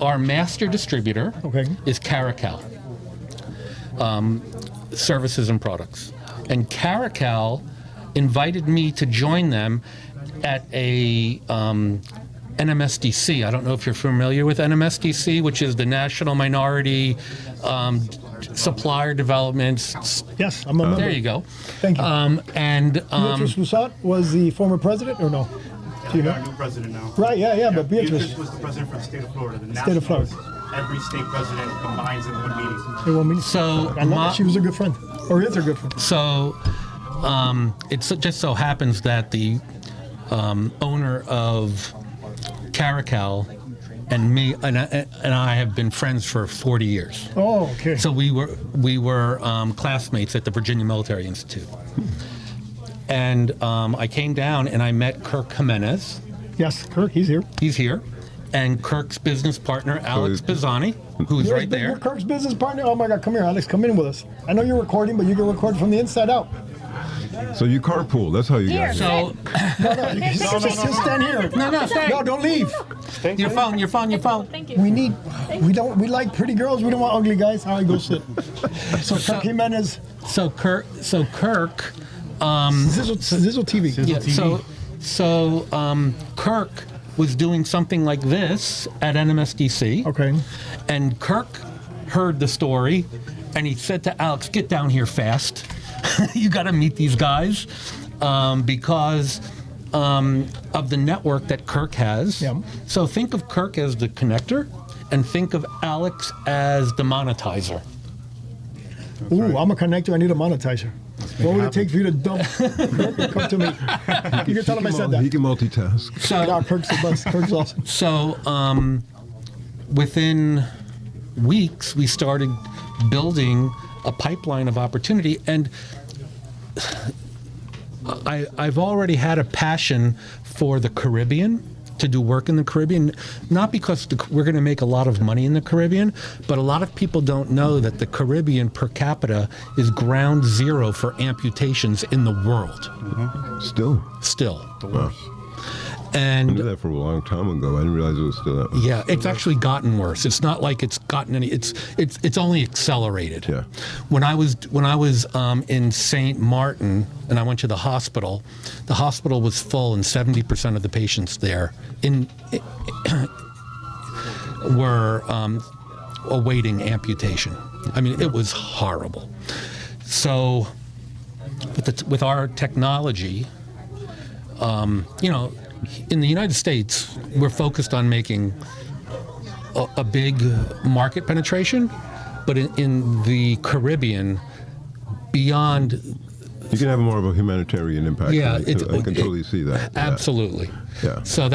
our master distributor is Caracal Services and Products. And Caracal invited me to join them at a NMSDC. I don't know if you're familiar with NMSDC, which is the National Minority supplier developments. Yes, I'm a member. There you go. Thank you. Beatrice Lusat was the former president, or no? Do you know? Our new president now. Right, yeah, but Beatrice was the president for the state of Florida. The State of Florida. Every state president combines in one meeting. They want me. So I love that she was a good friend, or is a good friend. So it just so happens that the owner of Caracal and me and I have been friends for 40 years. Oh, okay. So we were classmates at the Virginia Military Institute, and I came down and I met Kirk Jimenez. Yes, Kirk, he's here. He's here, and Kirk's business partner Alex Pisani, who's right there. You're Kirk's business partner. Oh my God, come here, Alex. Come in with us. I know you're recording, but you can record from the inside out. So you carpool. That's how you guys. So just stand here. No, don't leave. Your phone. Thank you. We like pretty girls. We don't want ugly guys. All right, go sit. So Kirk Jimenez. So Kirk. Zizzle TV. Yeah, so Kirk was doing something like this at NMSDC. Okay. And Kirk heard the story, and he said to Alex, "Get down here fast. You got to meet these guys because of the network that Kirk has." Yeah. So think of Kirk as the connector, and think of Alex as the monetizer. Ooh, I'm a connector. I need a monetizer. What would it take for you to dump Kirk? Come to me. You can tell him I said that. He can multitask. So yeah, Kirk's the best. Kirk's awesome. So within weeks, we started building a pipeline of opportunity, and I've already had a passion for the Caribbean, to do work in the Caribbean, not because we're going to make a lot of money in the Caribbean, but a lot of people don't know that the Caribbean per capita is ground zero for amputations in the world. Mm-hmm. Still. The worst. And I knew that for a long time ago. I didn't realize it was still that way. Yeah, it's actually gotten worse. It's not like it's gotten any. It's only accelerated. Yeah. When I was in St. Martin and I went to the hospital was full, and 70% of the patients there were awaiting amputation. I mean, it was horrible. So, with our technology, in the United States, we're focused on making a big market penetration, but in the Caribbean, beyond... You can have more of a humanitarian impact. Yeah, I can totally see that. Absolutely. Yeah. So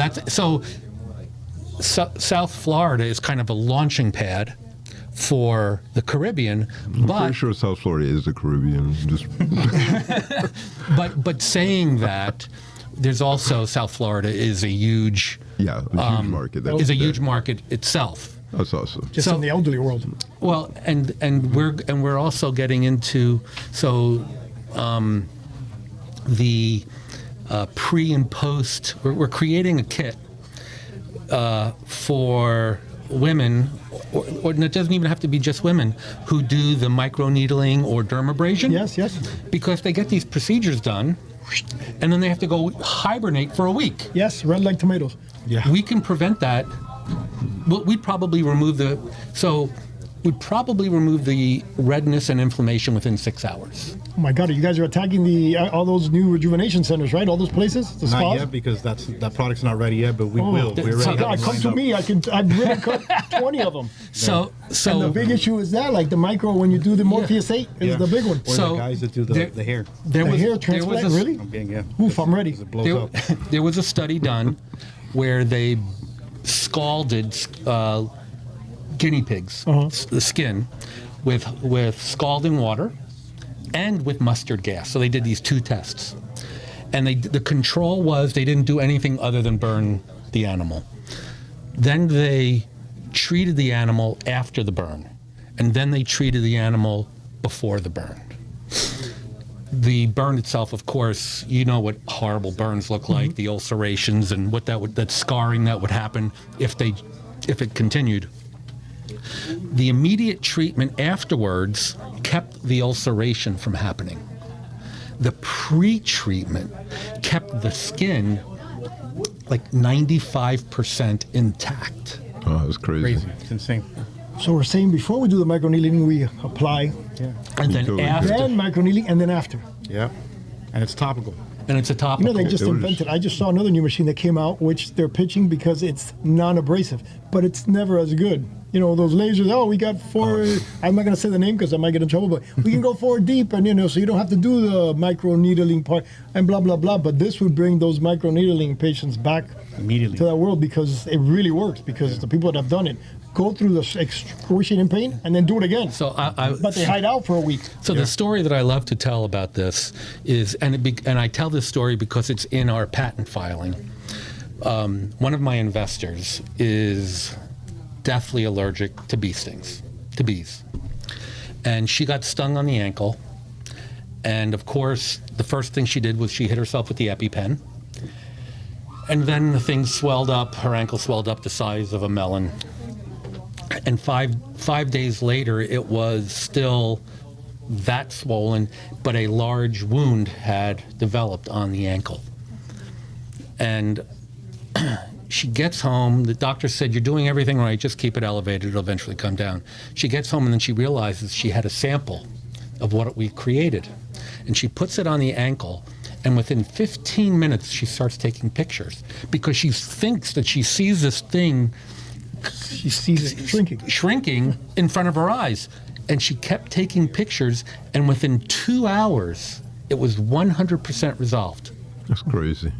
South Florida is kind of a launching pad for the Caribbean, I'm pretty sure South Florida is the Caribbean. Just but saying that, there's also South Florida is a huge huge market. Is a huge market itself. That's awesome. Just in the elderly world. Well, and we're also getting into the pre and post. We're creating a kit for women, or it doesn't even have to be just women, who do the microneedling or dermabrasion. Yes. Because they get these procedures done, and then they have to go hibernate for a week. Yes, red like tomatoes. Yeah. We can prevent that. We'd probably remove the redness and inflammation within 6 hours. Oh my God, you guys are attacking all those new rejuvenation centers, right? All those places, the spas? Not yet, because that product's not ready yet, but we will. We're ready. God, come to me. I've really cut 20 of them. So and the big issue is that, like the micro, when you do the Morpheus 8, is the big one. Or the guys that do the hair. Hair transplant, really? Oof, I'm ready. It blows up. There was a study done where they scalded guinea pigs, the skin, with scalding water and with mustard gas. So they did these two tests, and the control was they didn't do anything other than burn the animal. Then they treated the animal after the burn, and then they treated the animal before the burn. The burn itself, of course, you know what horrible burns look like, the ulcerations and what that scarring that would happen if it continued. The immediate treatment afterwards kept the ulceration from happening. The pre-treatment kept the skin like 95% intact. Oh, that's crazy. It's insane. So we're saying before we do the microneedling, we apply. Yeah. And then after. Then microneedling, and then after. Yeah. And it's topical. And it's a You topical. know, they just invented. I just saw another new machine that came out, which they're pitching because it's non-abrasive, but it's never as good. You know, those lasers. Oh, we got 4. I'm not going to say the name because I might get in trouble, but we can go 4 deep, and so you don't have to do the microneedling part and blah blah blah. But this would bring those microneedling patients back Immediately to that world because it really works. Because the people that have done it go through the excruciating pain and then do it again. So but they hide out for a week. So the story that I love to tell about this is, and I tell this story because it's in our patent filing. One of my investors is deathly allergic to bee stings, to bees, and she got stung on the ankle. And of course, the first thing she did was she hit herself with the EpiPen. And then the thing swelled up. Her ankle swelled up the size of a melon. And five days later, it was still that swollen, but a large wound had developed on the ankle. And she gets home. The doctor said, "You're doing everything right. Just keep it elevated. It'll eventually come down." She gets home, and then she realizes she had a sample of what we created. And she puts it on the ankle. And within 15 minutes, she starts taking pictures because she thinks that she sees this thing. She sees it shrinking in front of her eyes. And she kept taking pictures, and within 2 hours, it was 100% resolved. That's crazy.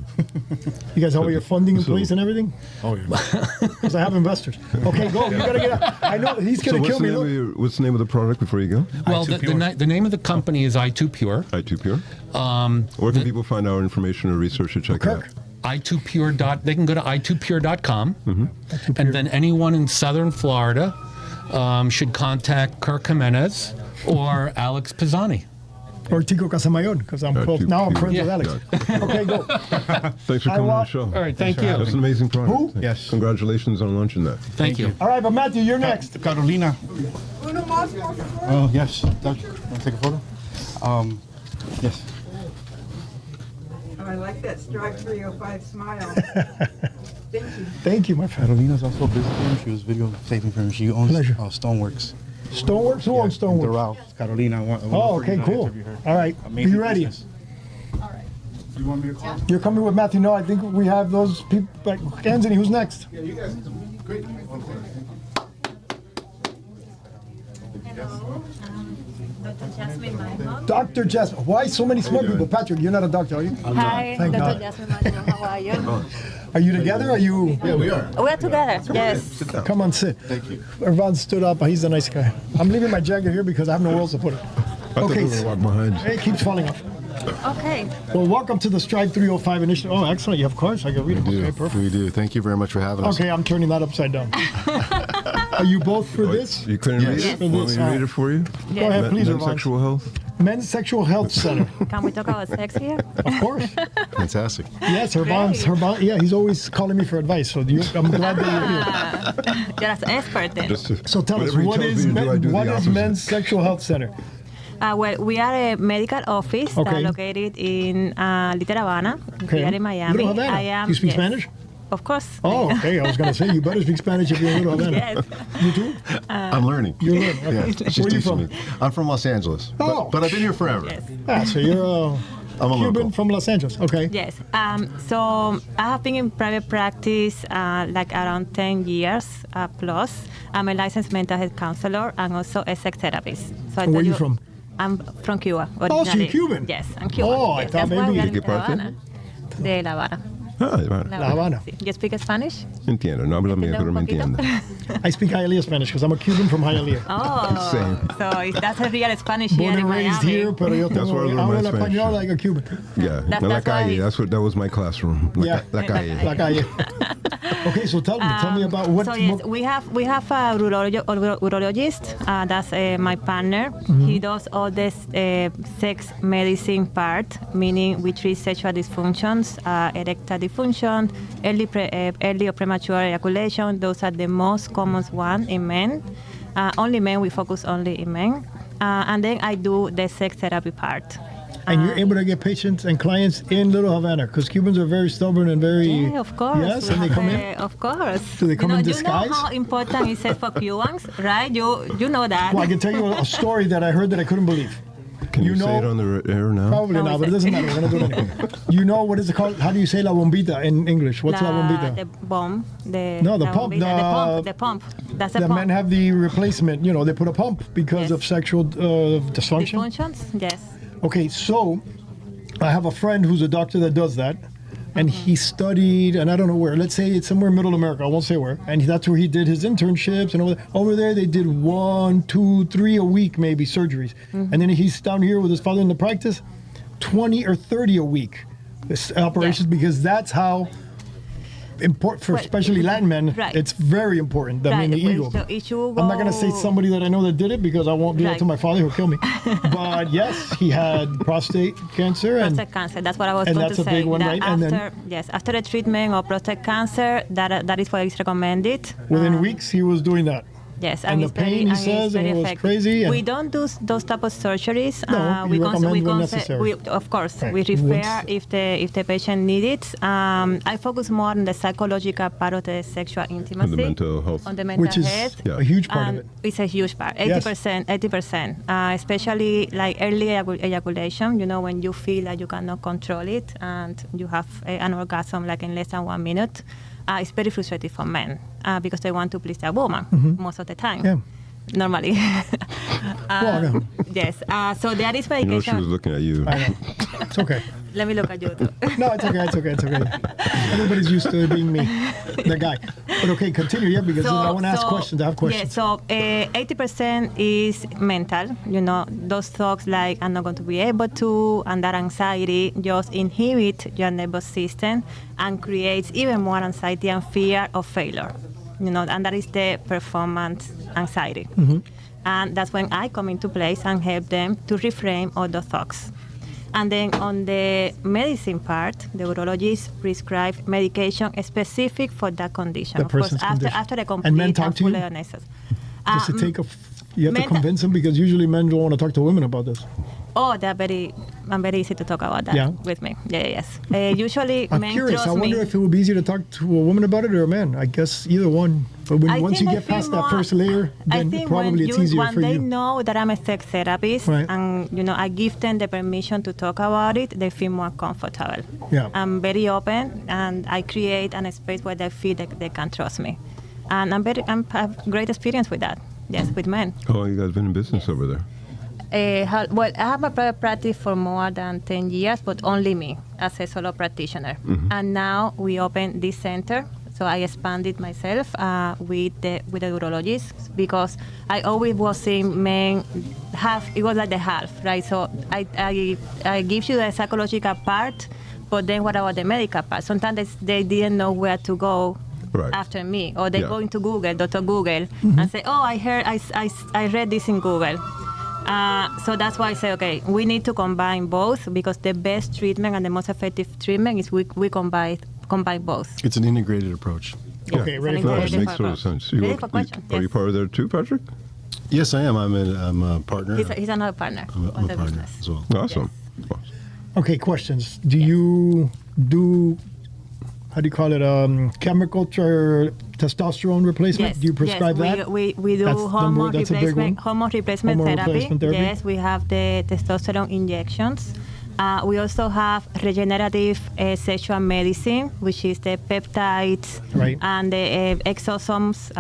You guys have all your funding in place and everything? Oh, yeah. Because I have investors. Okay, go. You got to get out. I know he's going to kill me. Look. What's the name of the product before you go? Well, the name of the company is I2Pure. I2Pure. Where can people find our information or research to check it out? I2Pure. They can go to i2pure.com, Mm-hmm. and then anyone in Southern Florida should contact Kirk Jimenez or Alex Pisani. Or Tico Casamayon, because I'm close. Now I'm friends with Alex. Okay, go. Thanks for coming on the show. All right, thank you. That's an amazing product. Who? Yes. Congratulations on launching that. Thank you. All right, but Matthew, you're next. Carolina. Oh, yes. Doctor, want to take a photo? Yes. I like that Strive 305 smile. Thank you. Thank you, my friend. Carolina's also a businesswoman. She was videotaping for him. She owns Stoneworks. Stoneworks? Who owns Stoneworks? Doral. Carolina. Oh, okay, cool. All right, be ready. You want me to call? You're coming with Matthew. No, I think we have those people. Anthony, who's next? Yeah, you guys. Great. Dr. Jasmine Maimon. Dr. Jasmine. Why so many smart people? Patrick, you're not a doctor, are you? Hi, Thank Dr. God. Jasmine Maimon. How are you? Are you together? Are you? Yeah, we are. We're together, yes. Come on, sit. Thank you. Irvan stood up. He's a nice guy. I'm leaving my jacket here because I have nowhere else to put it. I thought they were gonna walk behind. It keeps falling off. Okay. Well, welcome to the Strive 305 initiative. Oh, excellent. You have cars. I can read them. Okay, perfect. We do. Thank you very much for having us. Okay, I'm turning that upside down. Are you both for this? You couldn't read it? For Want me this, to read it for you? Go ahead, please, Men's Irvan. sexual health? Men's Sexual Health Center. Can we talk about sex here? Of course. Fantastic. Yes, Irvan, yeah, he's always calling me for advice, so I'm glad that you're here. You're an expert then. So tell us, what is Men's Sexual Health Center? Well, we are a medical office located in Little Havana. Okay. We are in Miami. Little Havana. I am, You speak yes. Spanish? Of course. Oh, okay. I was going to say, you better speak Spanish if you're in Little Havana. Yes. You too? I'm learning. You're learning. Okay. Yeah, she's Where are you teaching from? me. I'm from Los Angeles, but I've been here forever. So you're I'm a Cuban local. from Los Angeles. Okay. Yes. So I have been in private practice like around 10 years plus. I'm a licensed mental health counselor and also a sex therapist. So Where are you from? I'm from Cuba. Oh, so you're originally. Cuban? Yes, I'm Cuban. Oh, I Yes, thought that's why maybe- we are ¿De in qué La parte? Habana. De La Habana. Ah, de Habana. La Habana. Sí. You speak Spanish? Entiendo, no habla bien, pero me entiende. I speak Hialeah Spanish because I'm a Cuban from Hialeah. Oh, Same. so that's a real Spanish here Born in and raised Miami. here, pero yo That's where I tengo, learned my hablo Spanish. español like a Cuban. Yeah, That's no, la why calle. he- That was my classroom. Yeah. La calle. La calle. Okay, so tell me about what. So yes, we have a urologist. That's my partner. Mm-hmm. He does all this sex medicine part, meaning we treat sexual dysfunctions, erectile dysfunction, early or premature ejaculation. Those are the most common ones in men. Only men. We focus only in men. And then I do the sex therapy part. And you're able to get patients and clients in Little Havana because Cubans are very stubborn and very. Yeah, of course. Yes, and they come in. Of course. Do they come in disguise? You know how important is it for Cubans, right? You know that. Well, I can tell you a story that I heard that I couldn't believe. Can you say it on the air now? Probably not, but it doesn't matter. We're gonna do it anyway. You know what is it called? How do you say la bombita in English? What's la bombita? The bomb. The pump. The pump. That's a the pump. men have the replacement. You know, they put a pump because of sexual dysfunction. Dysfunctions, yes. Okay, so I have a friend who's a doctor that does that, and he studied, and I don't know where. Let's say it's somewhere in Middle America. I won't say where. And that's where he did his internships. And over there, they did 1, 2, 3 a week, maybe surgeries. And then he's down here with his father in the practice, 20 or 30 a week operations, because that's how important for especially Latin men. Right. It's very important. I mean, the ego. So if you I'm not going to say somebody that I know that did it because I won't do that to my father. He'll kill me. But yes, he had prostate cancer. Prostate cancer. That's what I was and going that's to a say. big one, that right? After, And then yes, after the treatment of prostate cancer, that is what is recommended. within weeks, he was doing that. Yes, and the it's pain, he says, and it was crazy. We don't do those type of surgeries. No, we you recommend when conse- necessary. of course, Right. we refer Once- if the patient needs it. I focus more on the psychological part of the sexual intimacy. On the mental health. On the mental Which is health. a huge part of And it. It's a huge part, Yes. 80%, especially like early ejaculation, when you feel that you cannot control it and you have an orgasm like in less than 1 minute. It's very frustrating for men because they want to please a woman most of the time. Yeah. Normally. no. Yes. So there is You know, she medication. was looking at you. I know. It's okay. Let me look at you too. No, it's okay. It's okay. It's okay. Everybody's used to it being me, the guy. But okay, continue. Yeah, because I want to ask questions. I have questions. Yeah, so 80% is mental. Those thoughts like I'm not going to be able to, and that anxiety just inhibit your nervous system and creates even more anxiety and fear of failure. And that is the performance anxiety. And that's when I come into place and help them to reframe all the thoughts. And then on the medicine part, the urologist prescribe medication specific for that condition. The of course, person's after condition. the complete And men talk to full you? diagnosis. Does it take you have to men- convince them because usually men don't want to talk to women about this. Oh, I'm very easy to talk about that Yeah. with me. Yes. Usually I'm men curious. trust I wonder me. if it would be easier to talk to a woman about it or a man. I guess either one. But once you get past that first layer, I then think probably it's easier when for they you. know that I'm a sex therapist Right. and I give them the permission to talk about it, they feel more comfortable. Yeah. I'm very open and I create a space where they feel that they can trust me. And I have great experience with that. Yes, with men. How long you guys been in business over there? I have a private practice for more than 10 years, but only me as a solo practitioner. And now we open this center. So I expanded myself with the urologist because I always was seeing men it was like the half, right? So I give you the psychological part, but then what about the medical part? Sometimes they didn't know where to go after me, or they go into Google, Dr. Google, and say, oh, I read this in Google. So that's why I say, okay, we need to combine both because the best treatment and the most effective treatment is we combine both. It's an integrated approach. Okay, ready for It questions? makes total sense. Are you part of there too, Patrick? Yes, I am. I'm a partner. He's another partner I'm of the a partner business. as well. Awesome. Okay, questions. Do you do, how do you call it, chemical testosterone replacement? Yes, Do you prescribe yes, that? we do That's hormone that's a big one. replacement Hormone therapy. replacement therapy. Yes, we have the testosterone injections. We also have regenerative sexual medicine, which is the peptides and the exosomes.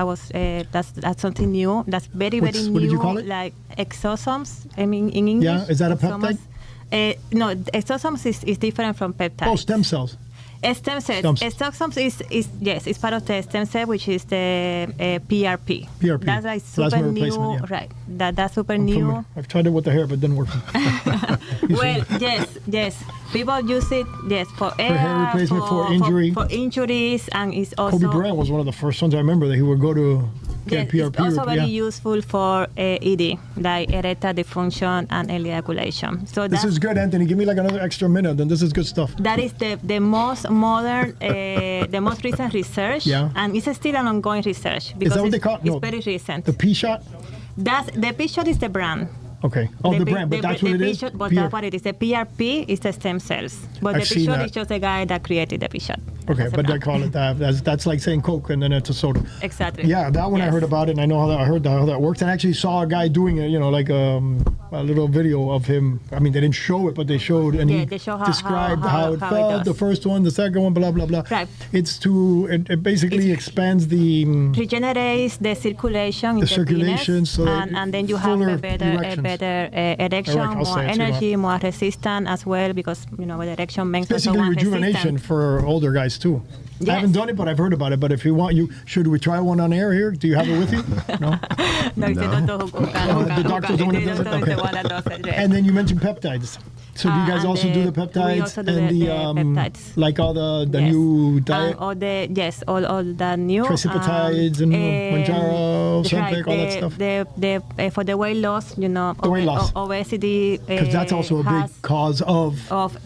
That's something new. That's very new. What did you call it? Like exosomes. I mean, in English. Yeah, is that a peptide? No, exosomes is different from peptides. Oh, stem cells. Stem cells. Exosomes is part of the stem cell, which is the PRP. PRP. That's like super Plasma new, replacement, yeah. right? That's super new. I've tried it with the hair, but it didn't work. Well, yes. People use it, for hair replacement, for injury. for injuries, and it's also Kobe Bryant was one of the first ones I remember that he would go to get PRP. it's also very yeah. useful for ED, like erectile dysfunction and early ejaculation. So This is good, Anthony. Give me like another extra minute, then this is good stuff. that is the most modern, the most recent research, and it's still an ongoing research because that what they call- it's no, very recent. The P shot? The P-shot is the brand. Okay. Oh, the brand, but that's what it is? But that's what it is. The PRP is the stem cells. But I've the seen Pishot that. is just the guy that created the Pishot. Okay, That's but the they call it that. That's like saying Coke and then it's a soda. Exactly. Yeah, that one I heard about it, and I know I heard how that works, and I actually saw a guy doing it, like a little video of him. I mean, they didn't show it, but they showed, and he they show described how it how it felt, does. the first one, the second one, blah, blah, blah. Right. It basically expands the regenerates the circulation, The in circulation, penis, so that and then you have fuller a better erection, I'll more say it too, energy, more resistant as well, because with erection makes us basically more rejuvenation resistant. for older guys too. I Yes. haven't done it, but I've heard about it. But if you want, should we try one on air here? Do you have it with you? No. No, it's the doctor The doctor's the one who does it? the one that does it. Yes. And then you mentioned peptides. So do you guys and also do the peptides we also do and the the peptides. like all the Yes. new diet? And all the new Tricipatides and Manjaro, Ozempic, all that stuff? The for the weight loss, The weight loss. obesity. Because that's also a big cause of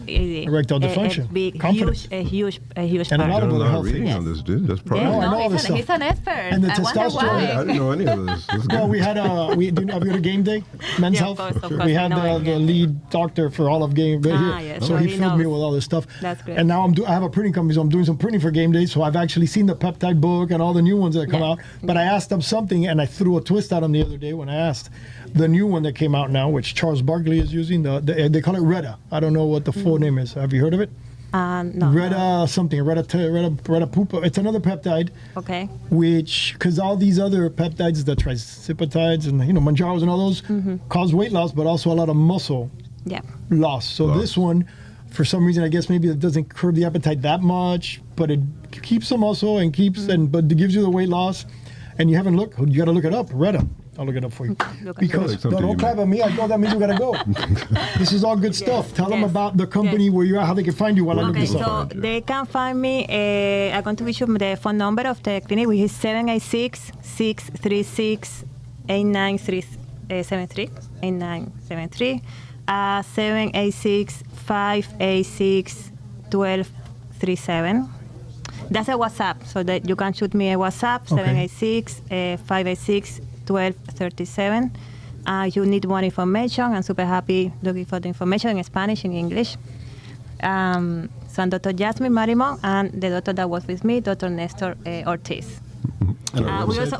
erectile dysfunction. A big, Confidence. a huge And a part. lot of Done a other lot health of reading things. on this, dude. That's part Yeah, of no, it. I know all this stuff. He's an expert. And the I wonder testosterone. why. I didn't know any of this. This is Well, good. we had have you go to game day, Men's Yeah, Health. of course, We had I know it, the lead doctor for all of game day here, yes. so Oh, he he filled me knows. with all this stuff. That's great. And now I have a printing company, so I'm doing some printing for game day. So I've actually seen the peptide book and all the new ones that come out. But I asked them something, and I threw a twist at them the other day when I asked the new one that came out now, which Charles Barkley is using. They call it Retta. I don't know what the full name is. Have you heard of it? No. Retta something. Retta Pupa. It's another peptide. Okay. Which, because all these other peptides, the tricipatides and Manjaros and all those, cause weight loss, but also a lot of muscle Yeah. loss. So this one, for some reason, I guess maybe it doesn't curb the appetite that much, but it keeps the muscle and but it gives you the weight loss. And you haven't looked. You got to look it up. Retta. I'll look it up for you. Because don't clap at me. I know that means you got to go. This is all good stuff. Tell them about the company where you're at, how they can find you while I look Okay, this up. so they can find me. I'm going to give you the phone number of the clinic, which is 786-636-8973. 786-586-1237. That's a WhatsApp, so that you can shoot me a WhatsApp, 786-586-1237. You need more information. I'm super happy looking for the information in Spanish and English. So I'm Dr. Jasmine Marimon, and the doctor that was with me, Dr. Nestor Ortiz. We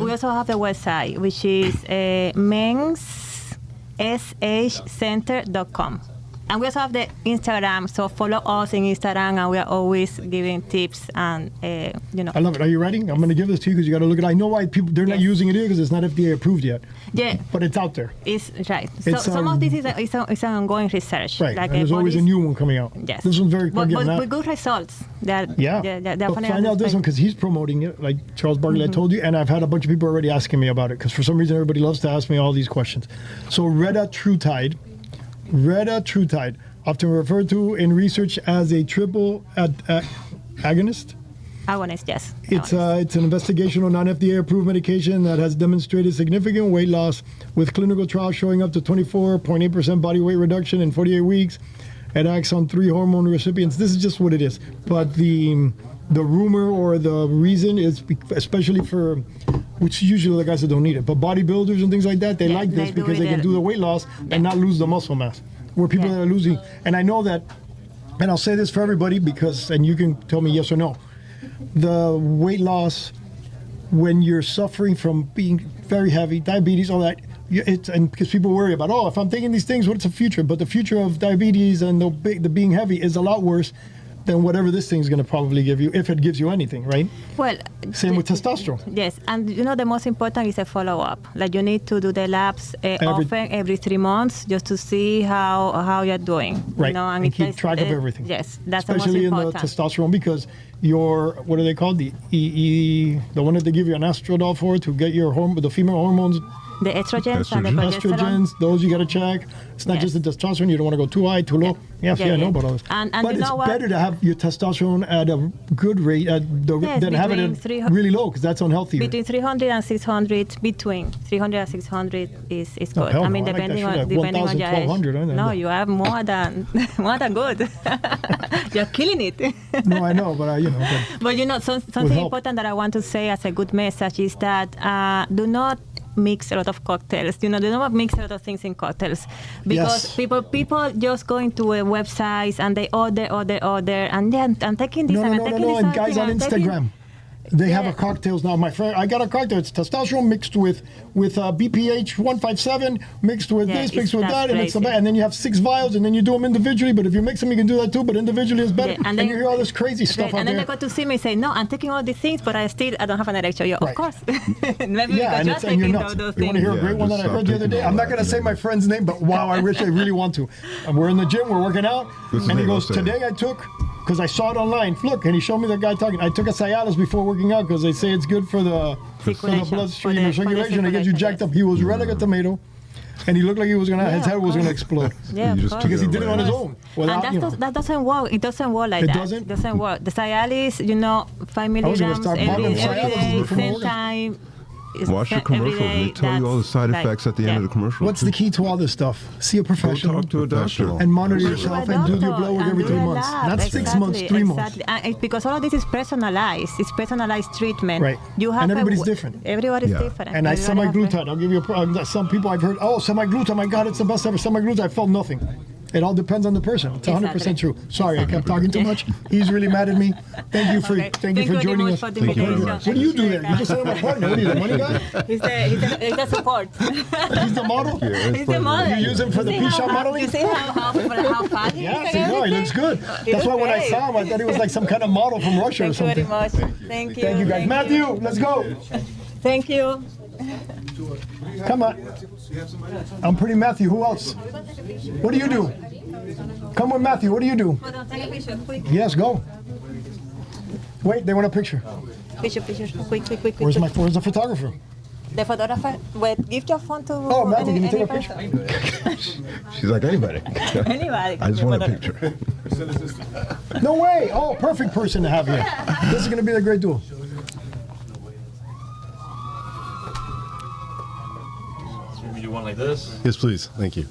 also have the website, which is men'sshcenter.com. And we also have the Instagram, so follow us in Instagram, and we are always giving tips and, I love it. Are you ready? I'm going to give this to you because you got to look at it. I know why they're not using it here because it's not FDA approved yet. Yeah. But it's out there. It's right. So It's, some of this is an ongoing research. Right. Like And there's always a new one coming out. Yes. This one's very but again, with good results. They're But find out this one because he's promoting it, like Charles Barkley I told you, and I've had a bunch of people already asking me about it because for some reason everybody loves to ask me all these questions. So Retta Trutide, often referred to in research as a triple agonist. Agonist, yes. It's an investigational non-FDA approved medication that has demonstrated significant weight loss with clinical trials showing up to 24.8% body weight reduction in 48 weeks. It acts on 3 hormone recipients. This is just what it is. But the rumor or the reason is especially for, which usually the guys that don't need it, but bodybuilders and things like that, they like this because they can do the weight loss and not lose the muscle mass. Where people that are losing, and I know that, and I'll say this for everybody because, and you can tell me yes or no, the weight loss when you're suffering from being very heavy, diabetes, all that, and because people worry about, if I'm taking these things, what's the future? But the future of diabetes and the being heavy is a lot worse than whatever this thing's going to probably give you, if it gives you anything, right? Well, same with testosterone. Yes, and the most important is a follow-up. Like you need to do the labs often, every 3 months, just to see how you're doing. Right, and keep track of everything. Yes, that's especially the most important. in the testosterone because what are they called? The the one that they give you an estradiol for to get your the female hormones. The estrogens and the progesterone. Estrogens, those you got to check. It's not just the testosterone. You don't want to go too high, too low. I know about all this. And but you it's know what? better to have your testosterone at a good rate than have it at really low because that's unhealthy. Between 300 and 600, between 300 and 600 is good. hell I mean, no. depending I like on that. 1,000, your age. 1,200, I know. No, you are more than good. You're killing it. No, I know, but But something important that I want to say as a good message is that do not mix a lot of cocktails. You know, they don't mix a lot of things in cocktails because people just go into a websites and they order, and then I'm taking this and I'm taking this. And guys on Instagram. They have a cocktails now. My friend, I got a cocktail. It's testosterone mixed with BPH 157, mixed with this, mixed with that, and it's and then you have 6 vials, and then you do them individually. But if you mix them, you can do that too. But individually is better. And you hear all this crazy stuff out and then there. they go to see me and say, "No, I'm taking all these things, but I don't have an erection." Yeah, of course. Maybe and because you're you're taking nuts. those You want to hear a great one that I heard the other day? I'm not going to say my friend's name, but wow, I wish I really want to. We're in the gym, we're working out, and he goes, "Today I took." Because I saw it online. Look, and he showed me the guy talking. I took a Cialis before working out because they say it's good for the bloodstream and circulation. It gets you jacked up. He was red like a tomato, and he looked like he was gonna. His head was gonna explode. Yeah, because he did it on his own. Without, and that doesn't work. It doesn't work like that. It doesn't work. The Cialis, 5 milligrams every day, same time. Watch the commercials. They tell you all the side effects at the end of the commercial. What's the key to all this stuff? See a professional. Go talk to a doctor. And monitor yourself and do your blood work every 3 months. Not 6 months, 3 months. It's because all of this is personalized. It's personalized treatment. Right. You have and everybody's different. Everybody's different. And semaglutide. I'll give you some people I've heard, semaglutide, my God, it's the best ever. Semaglutide, I felt nothing. It all depends on the person. It's 100% true. Sorry, I kept talking too much. He's really mad at me. Thank you for joining us. Thank you very much. What do you do there? You just said I'm a partner. What are you, the money guy? He's the support. He's the model? He's the model. You use him for the P-shot modeling? You see how fast he is? He looks good. That's why when I saw him, I thought he was like some kind of model from Russia or something. Thank you very much. Thank you. Thank you guys. Matthew, let's go. Thank you. Come on. I'm pretty Matthew. Who else? What do you do? Come with Matthew. What do you do? Hold on, take a picture, quick. Yes, go. Wait, they want a picture. Picture, quick. Where's the photographer? The photographer. Wait, give your phone to. Oh, Matthew, can you take a person. picture? She's like, anybody. Anybody. I just want a picture. No way. Oh, perfect person to have here. This is going to be a great duel. We do one like this. Yes, please. Thank you.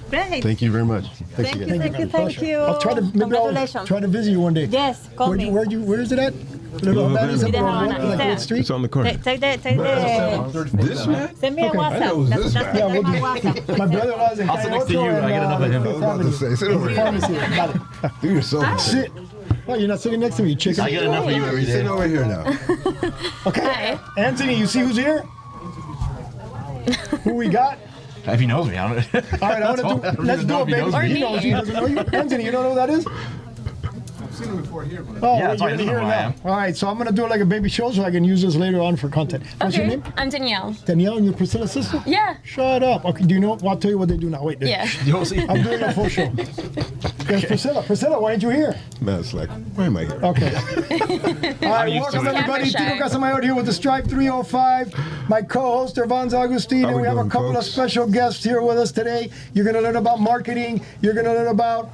Great. Thank you very much. Thank you. I'll try to Congratulations. try to visit you one day. Yes, call me. Where is it at? It's on the corner. Take the. This man? Send me a WhatsApp. Yeah, we'll do. My brother-in-law is in I'll sit next to you. I get enough of him. I was about to say, sit over here. Got it. Do yourself. Sit. Well, you're not sitting next to me, you chicken. I get enough of you every day. Sit over here now. Okay. Anthony, you see who's here? Who we got? If he knows me, I don't. All right, let's do it, baby. He knows you. Doesn't know you. Anthony, you don't know who that is? I've seen him before here, but Oh, Yeah, you're that's why gonna he hear doesn't it know who I now. All right, so I'm gonna do it like a baby show so I can use this later on for content. What's your name? I'm Danielle. Danielle, and you're Priscilla's sister? Yeah. Shut up. Okay, do you know? Well, I'll tell you what they do now. Wait. Yeah. You'll see. I'm doing a full show. There's Priscilla. Priscilla, why aren't you here? Matt's like, why am I here? Okay. All right, used to welcome it. everybody. Camera Tito shy. Casamayor here with the Stripe 305. My co-host, Ervans Agustin, How and we we have a doing, couple folks? of special guests here with us today. You're going to learn about marketing. You're going to learn about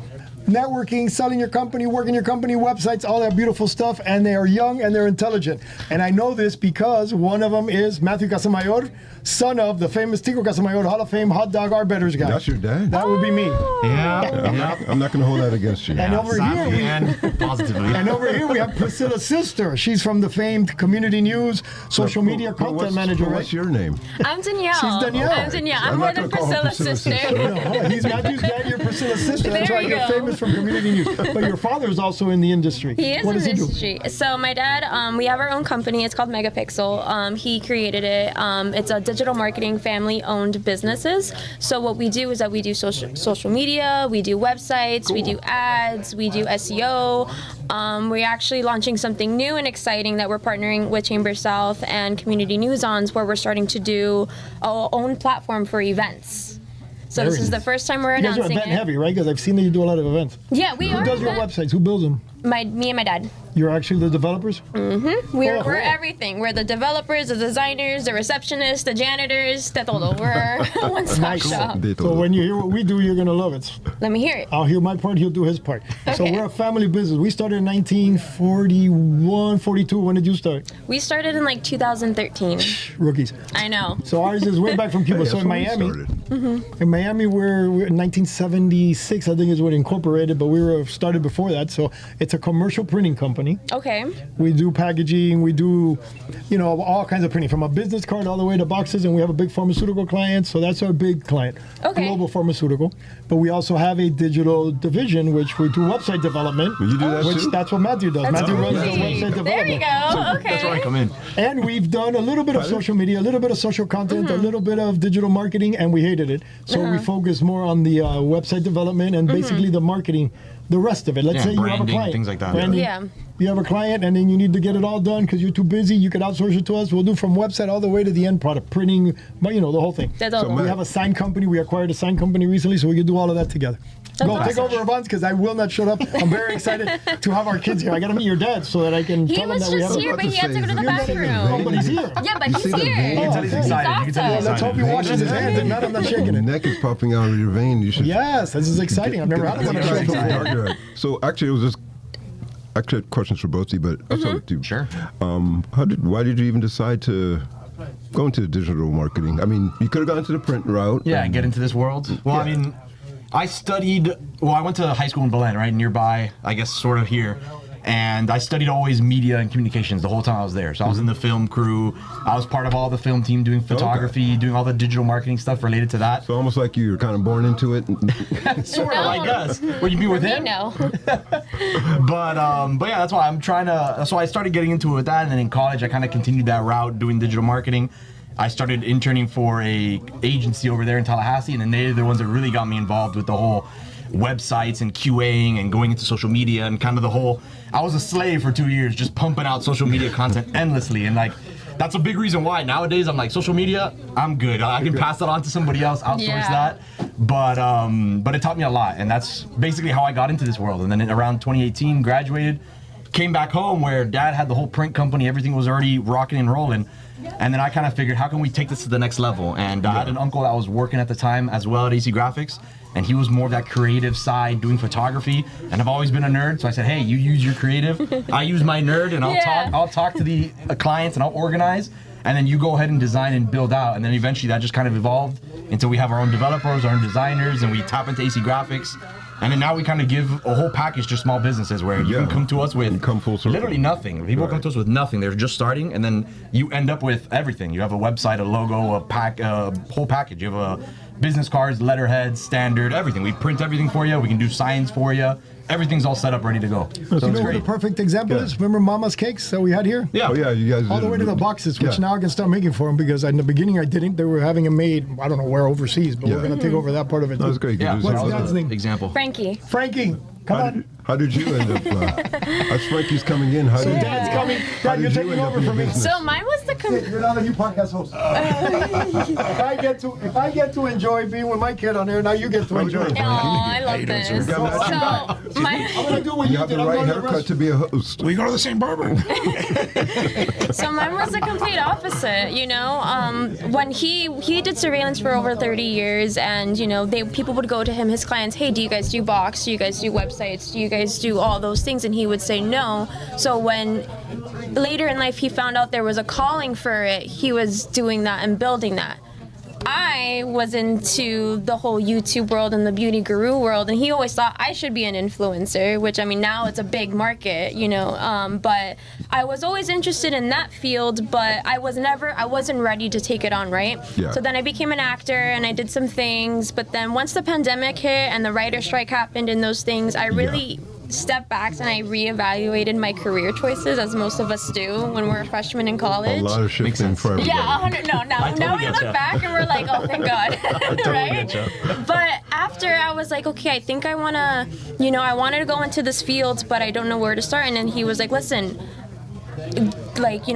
networking, selling your company, working your company websites, all that beautiful stuff. And they are young and they're intelligent. And I know this because one of them is Matthew Casamayor, son of the famous Tico Casamayor, Hall of Fame hot dog Arbetters guy. That's your dad? That would be me. Yeah. I'm not going to hold that against you. And over here, we, And positively. and over here we have Priscilla's sister. She's from the famed Community News, social media content manager, right? What's your name? I'm Danielle. She's Danielle. I'm Danielle. I'm I'm more not than gonna call her Priscilla's Priscilla's sister. No, he's Matthew's dad, you're Priscilla's sister. That's There why you you're go. famous from Community News. But your father is also in the industry. He is What in does he the do? industry. So my dad, we have our own company. It's called Megapixel. He created it. It's a digital marketing family-owned businesses. So what we do is that we do social media, we do websites, we do ads, we do SEO. We're actually launching something new and exciting that we're partnering with Chamber South and Community News on, where we're starting to do our own platform for events. So Very this is the nice. first time we're You guys are announcing event it. heavy, right? Because I've seen that you do a lot of events. Yeah, we Who are. does your event- websites? Who builds them? Me and my dad. You're actually the developers? We're Oh. everything. We're the developers, the designers, the receptionists, the janitors, de todo. We're a one-stop Nice. shop. So when you hear what we do, you're going to love it. Let me hear it. I'll hear my part, he'll do his part. So Okay. we're a family business. We started in 1941, 42. When did you start? We started in like 2013. Rookies. I know. So ours is way back from Cuba. So in Miami, in Miami, we're in 1976, I think is when it incorporated, but we were started before that. So it's a commercial printing company. company. Okay. We do packaging. We do, all kinds of printing, from a business card all the way to boxes. And we have a big pharmaceutical client, so that's our big client, global pharmaceutical. But we also have a digital division, which we do website development. You do that which too? That's what Matthew does. Matthew runs the website development. There you go. Okay. That's where I come in. And we've done a little bit of social media, a little bit of social content, a little bit of digital marketing, and we hated it. So we focus more on the website development and basically the marketing, the rest of it. Let's say you have a branding, client. things like that. Branding. Yeah. You have a client and then you need to get it all done because you're too busy. You can outsource it to us. We'll do from website all the way to the end product, printing, the whole thing. That's all. We have a sign company. We acquired a sign company recently, so we can do all of that together. Go awesome. take over Avance because I will not shut up. I'm very excited to have our kids here. I got to meet your dad so that I can He tell them was that we just have. here, but he had to go to the bathroom. Oh, but he's here. Yeah, but he's You here. can tell he's excited. You can tell he's Let's hope he excited. washes his hands and not I'm not shaking The it. neck is popping out of your vein. You should. Yes, this is exciting. I've never had one of those before. So actually, it was just. Actually, I had questions for both of you, but I'll start with you. Sure. Why did you even decide to go into digital marketing? I mean, you could have gone to the print route. Yeah, and get into this world. Well, I mean, I went to high school in Belen, right nearby, I guess sort of here. And I studied always media and communications the whole time I was there. So I was in the film crew. I was part of all the film team doing photography, doing all the digital marketing stuff related to that. So almost like you were kind of born into it. Sort of, I guess. Would you be with him? No. But yeah, that's why I'm trying to. So I started getting into it with that, and then in college I kind of continued that route, doing digital marketing. I started interning for a agency over there in Tallahassee, and then they're the ones that really got me involved with the whole websites and QAing and going into social media and kind of the whole. I was a slave for 2 years, just pumping out social media content endlessly, and like. That's a big reason why nowadays I'm like social media. I'm good. I can pass that on to somebody else, outsource that. But it taught me a lot, and that's basically how I got into this world. And then around 2018, graduated, came back home where Dad had the whole print company. Everything was already rocking and rolling. And then I kind of figured, how can we take this to the next level? And I had an uncle that was working at the time as well at AC Graphics, and he was more of that creative side, doing photography. And I've always been a nerd, so I said, hey, you use your creative, I use my nerd, and I'll talk to the clients and I'll organize, and then you go ahead and design and build out. And then eventually that just kind of evolved until we have our own developers, our own designers, and we tap into AC Graphics. And then now we kind of give a whole package to small businesses where you can come to us with literally nothing. People come to us with nothing. They're just starting, and then you end up with everything. You have a website, a logo, a whole package. You have a business cards, letterheads, standard, everything. We print everything for you. We can do signs for you. Everything's all set up, ready to go. So You know it's what the great. perfect example is? Remember Mama's Cakes that we had here? Yeah. Oh yeah, you guys. All the way to the boxes, which now I can start making for them because in the beginning I didn't. They were having them made, I don't know where overseas, but we're going to take over that part of it. That's too. great. Yeah. Good What's design. Dad's name? Example. Frankie. Frankie, come on. How did you end up? As Frankie's coming in, how did Dad's coming. how Dad, you're did you taking end up over in for me. business? So mine was the You're now the new podcast host. If I get to enjoy being with my kid on there, now you get to enjoy it. Oh, I love this. So my I'm gonna do what You you have did. the I'm right going to haircut to be a host. We go to the same barber. So mine was the complete opposite, when he did surveillance for over 30 years, and people would go to him, his clients, hey, do you guys do box, do you guys do websites, do you guys do all those things, and he would say no. So when later in life he found out there was a calling for it, he was doing that and building that. I was into the whole YouTube world and the beauty guru world, and he always thought I should be an influencer, which now it's a big market, but I was always interested in that field, but I wasn't ready to take it on, right? Yeah. So then I became an actor and I did some things, but then once the pandemic hit and the writer strike happened and those things, I really stepped back and I reevaluated my career choices, as most of us do when we're freshmen in college. A lot of shifting for everybody. Yeah, 100. No, now we look back and we're like, oh, thank God, right? But after I was like, okay, I think I wanna, I wanted to go into this field, but I don't know where to start. And then he was like, listen,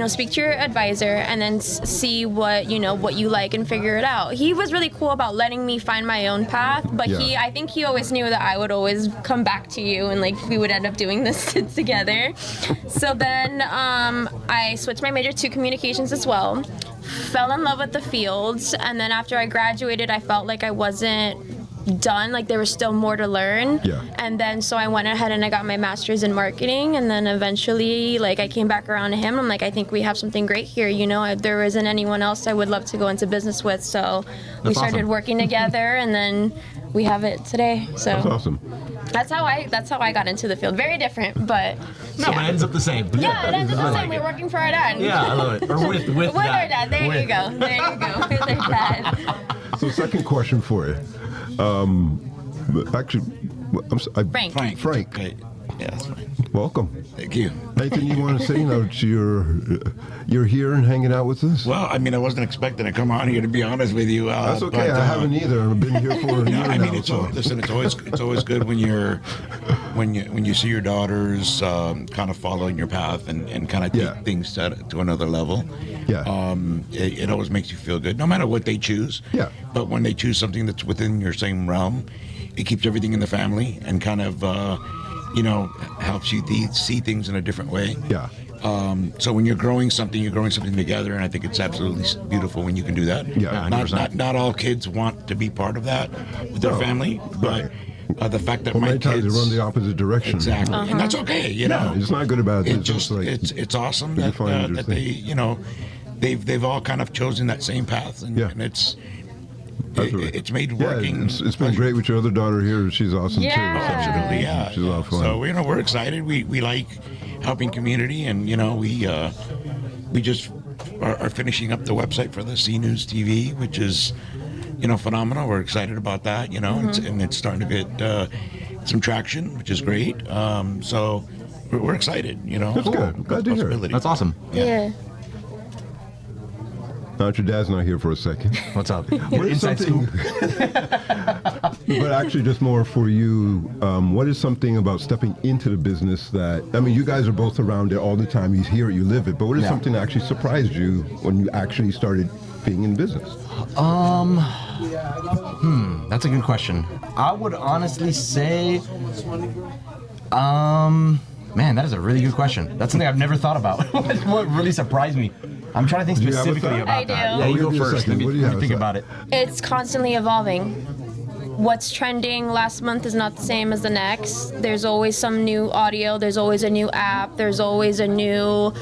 speak to your advisor and then see what you like and figure it out. He was really cool about letting me find my own path, but I think he always knew that I would always come back to you and we would end up doing this together. So then I switched my major to communications as well, fell in love with the fields, and then after I graduated I felt like I wasn't done, there was still more to learn. And then so I went ahead and I got my master's in marketing, and then eventually I came back around to him. I'm like, I think we have something great here, there isn't anyone else I would love to go into business with, so we started working together, and then we have it today. So That's awesome. that's how I got into the field. Very different, but No, but it ends up the same. yeah, it ends up the same. We're working for our dad. Yeah, I love it. Or with with dad. our dad. There you go. There you go. With our dad. So, second question for you. Actually, Frank. Frank. Okay. Yeah, that's fine. Welcome. Thank you. Anything you want to say now that you're here and hanging out with us? Well, I mean, I wasn't expecting to come on here, to be honest with you. That's okay. I haven't either. I've been here for a year I mean, now. listen, it's always good when you see your daughters kind of following your path and kind of take things to another level. Yeah. It always makes you feel good, no matter what they choose. Yeah. But when they choose something that's within your same realm, it keeps everything in the family and kind of helps you see things in a different way. Yeah. So when you're growing something together, and I think it's absolutely beautiful when you can do that. Yeah, not all kids want to be part of that with their family, but the fact that my many times kids they run the opposite direction. Exactly, and that's okay. You know, it's not good about it. It's just like it's awesome that they've all kind of chosen that same path, and it's. It's made working. It's been great with your other daughter here. She's awesome too. Absolutely, yeah. She's a lot of fun. So we're excited. We like helping community, and we just are finishing up the website for the C News TV, which is phenomenal. We're excited about that. And it's starting to get some traction, which is great. So we're excited. That's good. Glad to hear it. That's awesome. Yeah. Now that your dad's not here for a second. What's up? What is Inside something? But actually, just more for you. What is something about stepping into the business that you guys are both around it all the time. You hear it, you live it. But what is something that actually surprised you when you actually started being in business? That's a good question. I would honestly say, man, that is a really good question. That's something I've never thought about. What really surprised me? I'm trying to think specifically about I do. that. Yeah, you go first. Let me think about it. It's constantly evolving. What's trending last month is not the same as the next. There's always some new audio. There's always a new app. There's always a new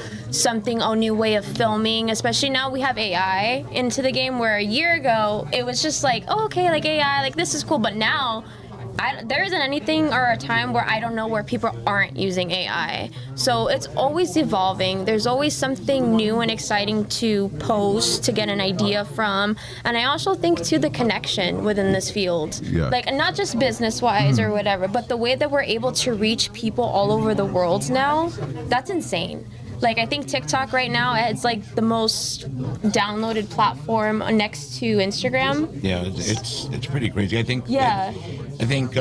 way of filming. Especially now we have AI into the game, where a year ago it was just like, oh, okay, like AI, like this is cool. But now there isn't anything or a time where I don't know where people aren't using AI. So it's always evolving. There's always something new and exciting to post, to get an idea from. And I also think too the connection within this field. Yeah. Like not just business-wise or whatever, but the way that we're able to reach people all over the world now, that's insane. Like I think TikTok right now, it's like the most downloaded platform next to Instagram. Yeah, it's pretty crazy. I think. Yeah. I think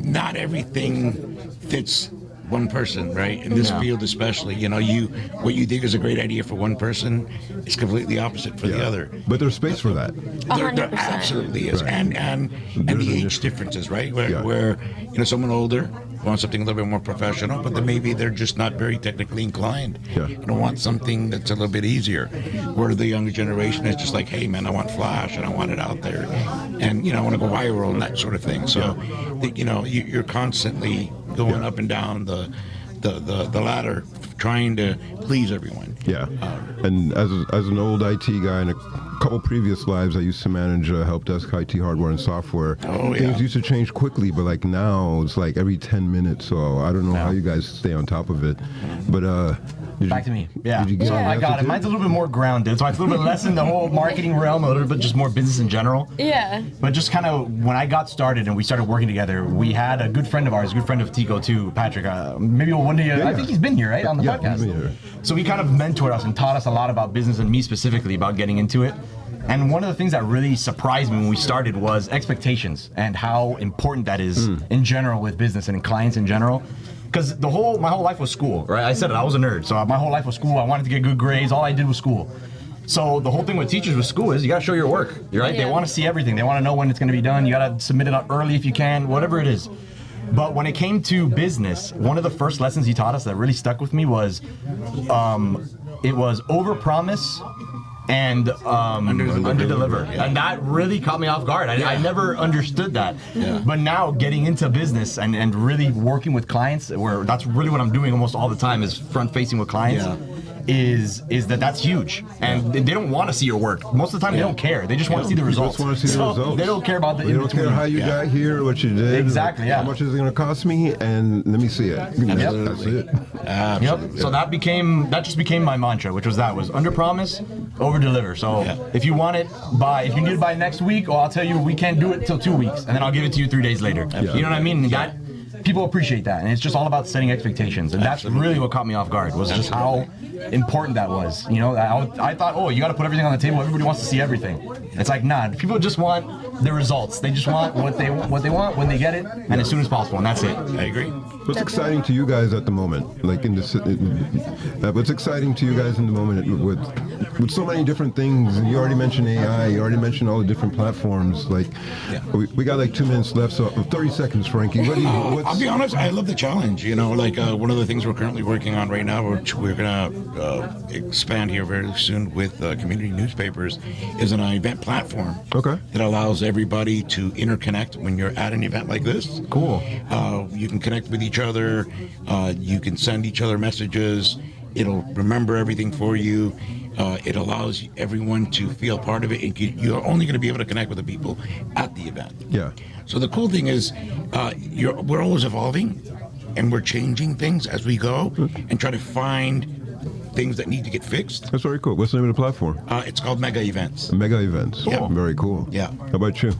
not everything fits one person, right? In this field, especially, what you think is a great idea for one person is completely opposite for the other. But there's space for that. There absolutely is, Right. and the age differences, right? Where someone older wants something a little bit more professional, but then maybe they're just not very technically inclined. Yeah. Want something that's a little bit easier. Where the younger generation is just like, hey man, I want flash and I want it out there, and I want to go viral and that sort of thing. So, you're constantly going up and down the ladder, trying to please everyone. Yeah. And as an old IT guy in a couple previous lives, I used to manage help desk IT hardware and software. Oh, yeah. Things used to change quickly, but like now it's like every 10 minutes. So I don't know how you guys stay on top of it. But Back to me. Yeah. Did you get So the I got answer it. too? Mine's a little bit more grounded. So it's a little bit less in the whole marketing realm, a little bit just more business in general. Yeah. But just kind of when I got started and we started working together, we had a good friend of ours, a good friend of Tico too, Patrick. Maybe one day, I think he's been here, right, on the podcast. he's been here. So he kind of mentored us and taught us a lot about business, and me specifically about getting into it. And one of the things that really surprised me when we started was expectations and how important that is in general with business and in clients in general. Because my whole life was school, right? I said it, I was a nerd. So my whole life was school. I wanted to get good grades. All I did was school. So the whole thing with teachers with school is you got to show your work, right? Yeah. They want to see everything. They want to know when it's going to be done. You got to submit it out early if you can, whatever it is. But when it came to business, one of the first lessons he taught us that really stuck with me was it was overpromise and underdeliver. Yeah. And that really caught me off guard. I never understood that. Yeah. But now getting into business and really working with clients, where that's really what I'm doing almost all the time is front facing with clients. Yeah. is that's huge, and they don't want to see your work. Most of the time, they don't care. They just want to see the results. They just want to see the results. They don't care about the. They don't care how you got here, what you did. Exactly. How much is it going to cost me, and let me see it. That's it. Yep. So that just became my mantra, which was under promise, over deliver. So if you want it if you need it by next week, or I'll tell you we can't do it till 2 weeks, and then I'll give it to you 3 days later. You know what I mean? That people appreciate that, and it's just all about setting expectations, and that's really what caught me off guard, was just how important that was. You know, I thought, oh, you got to put everything on the table. Everybody wants to see everything. It's like, nah, people just want the results. They just want what they want when they get it, and as soon as possible, and that's it. I agree. What's exciting to you guys at the moment? Like what's exciting to you guys in the moment with so many different things? And you already mentioned AI. You already mentioned all the different platforms. Like, we got like 2 minutes left, so 30 seconds, Frankie. I'll be honest. I love the challenge. You know, like one of the things we're currently working on right now, which we're gonna expand here very soon with community newspapers, is an event platform. Okay. That allows everybody to interconnect when you're at an event like this. Cool. You can connect with each other. You can send each other messages. It'll remember everything for you. It allows everyone to feel part of it. And you're only going to be able to connect with the people at the event. Yeah. So the cool thing is, we're always evolving, and we're changing things as we go, and try to find things that need to get fixed. That's very cool. What's the name of the platform? It's called Mega Events. Mega Events. Cool. Very cool. Yeah. How about you?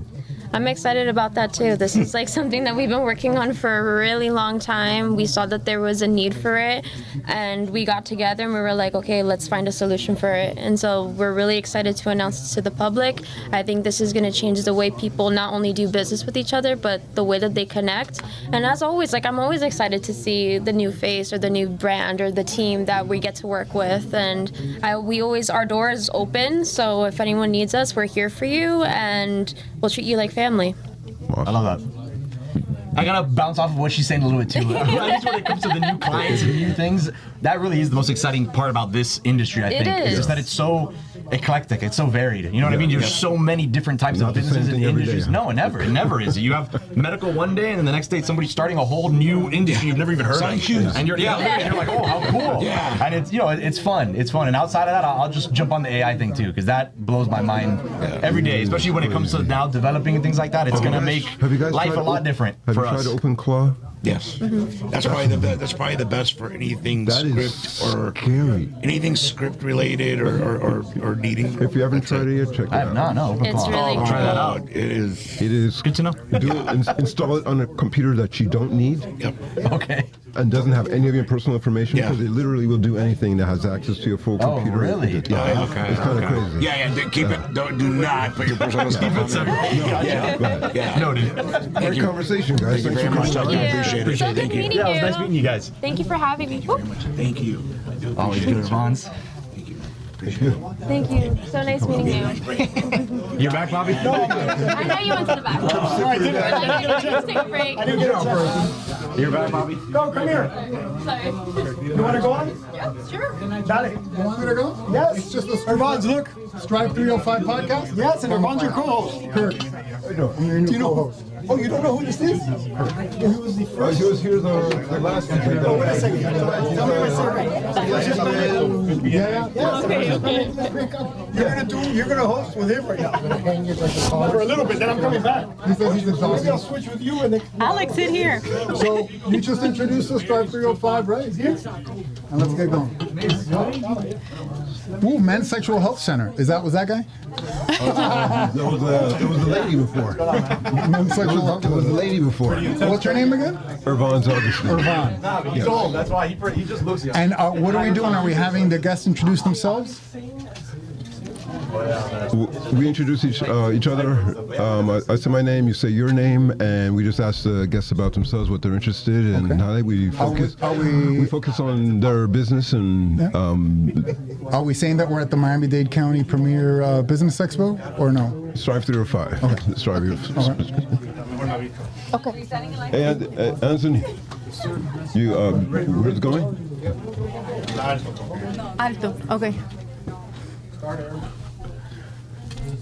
I'm excited about that too. This is like something that we've been working on for a really long time. We saw that there was a need for it, and we got together and we were like, okay, let's find a solution for it. And so we're really excited to announce this to the public. I think this is going to change the way people not only do business with each other, but the way that they connect. And as always, like, I'm always excited to see the new face or the new brand or the team that we get to work with. And our door is open. So if anyone needs us, we're here for you, and we'll treat you like family. I love that. I gotta bounce off of what she's saying a little bit too. At least when it comes to the new clients and new things, that really is the most exciting part about this industry, I think. It's just that it's so eclectic, it's so varied. You know what I mean? There's so many different types of businesses and industries. No, it never is. You have medical one day, and then the next day somebody's starting a whole new industry you've never even heard of. Shoes. And you're like, oh, how cool. Yeah. And it's fun. It's fun. And outside of that, I'll just jump on the AI thing too, because that blows my mind every day, especially when it comes to now developing and things like that. It's gonna make life a lot different for us. Have you tried OpenClaw? Yes. That's probably the best for anything script or anything script related or needing. If you haven't tried it yet, check it out. I have not. No. It's really cool. Try that out. It is good to know. Install it on a computer that you don't need. Yep. Okay. And doesn't have any of your personal information, because it literally will do anything that has access to your full computer. Oh, really? Yeah. Okay. It's kind of crazy. Yeah. Keep it. Do not put your personal stuff on there. Yeah. Noted. Great conversation, guys. Thank you very much. I appreciate it. So good Thank you. meeting you. Yeah, it was nice meeting you guys. Thank you for having me. Thank you. Always good response. Thank you. So nice meeting you. You're back, Bobby? I know you went to the back. No, I didn't. Let's take a break. I didn't get a chance. You're back, Bobby? Go, come here. Sorry. You want to go on? Yeah, sure. Dale. You want me to go? Yes. It's just the Irvan's, look. Strive 305 podcast? Yes, and Irvan's your co-host. Kirk. I'm your new co-host. Oh, you don't know who this is? He was the first. He was here the last time. Oh, wait a second. Tell me my secret. Yeah. You're gonna host with him right now. For a little bit, then I'm coming back. He says he's exhausted. Maybe I'll switch with you and then. Alex, sit here. So you just introduced us, Strive 305, right? Yes. And let's get going. Ooh, Men's Sexual Health Center. Was that guy? There was a lady before. Men's Sexual Health. There was a lady before. What's your name again? Irvan's Augustine. Irvan. Nah, but he's old. That's why he just looks young. And what are we doing? Are we having the guests introduce themselves? We introduce each other. I say my name, you say your name, and we just ask the guests about themselves, what they're interested in, and how we focus. We focus on their business and. Are we saying that we're at the Miami-Dade County Premier Business Expo, or no? Strive 305. Okay. Strive 305. Okay. And Anthony, you where's it going? Alto. Okay.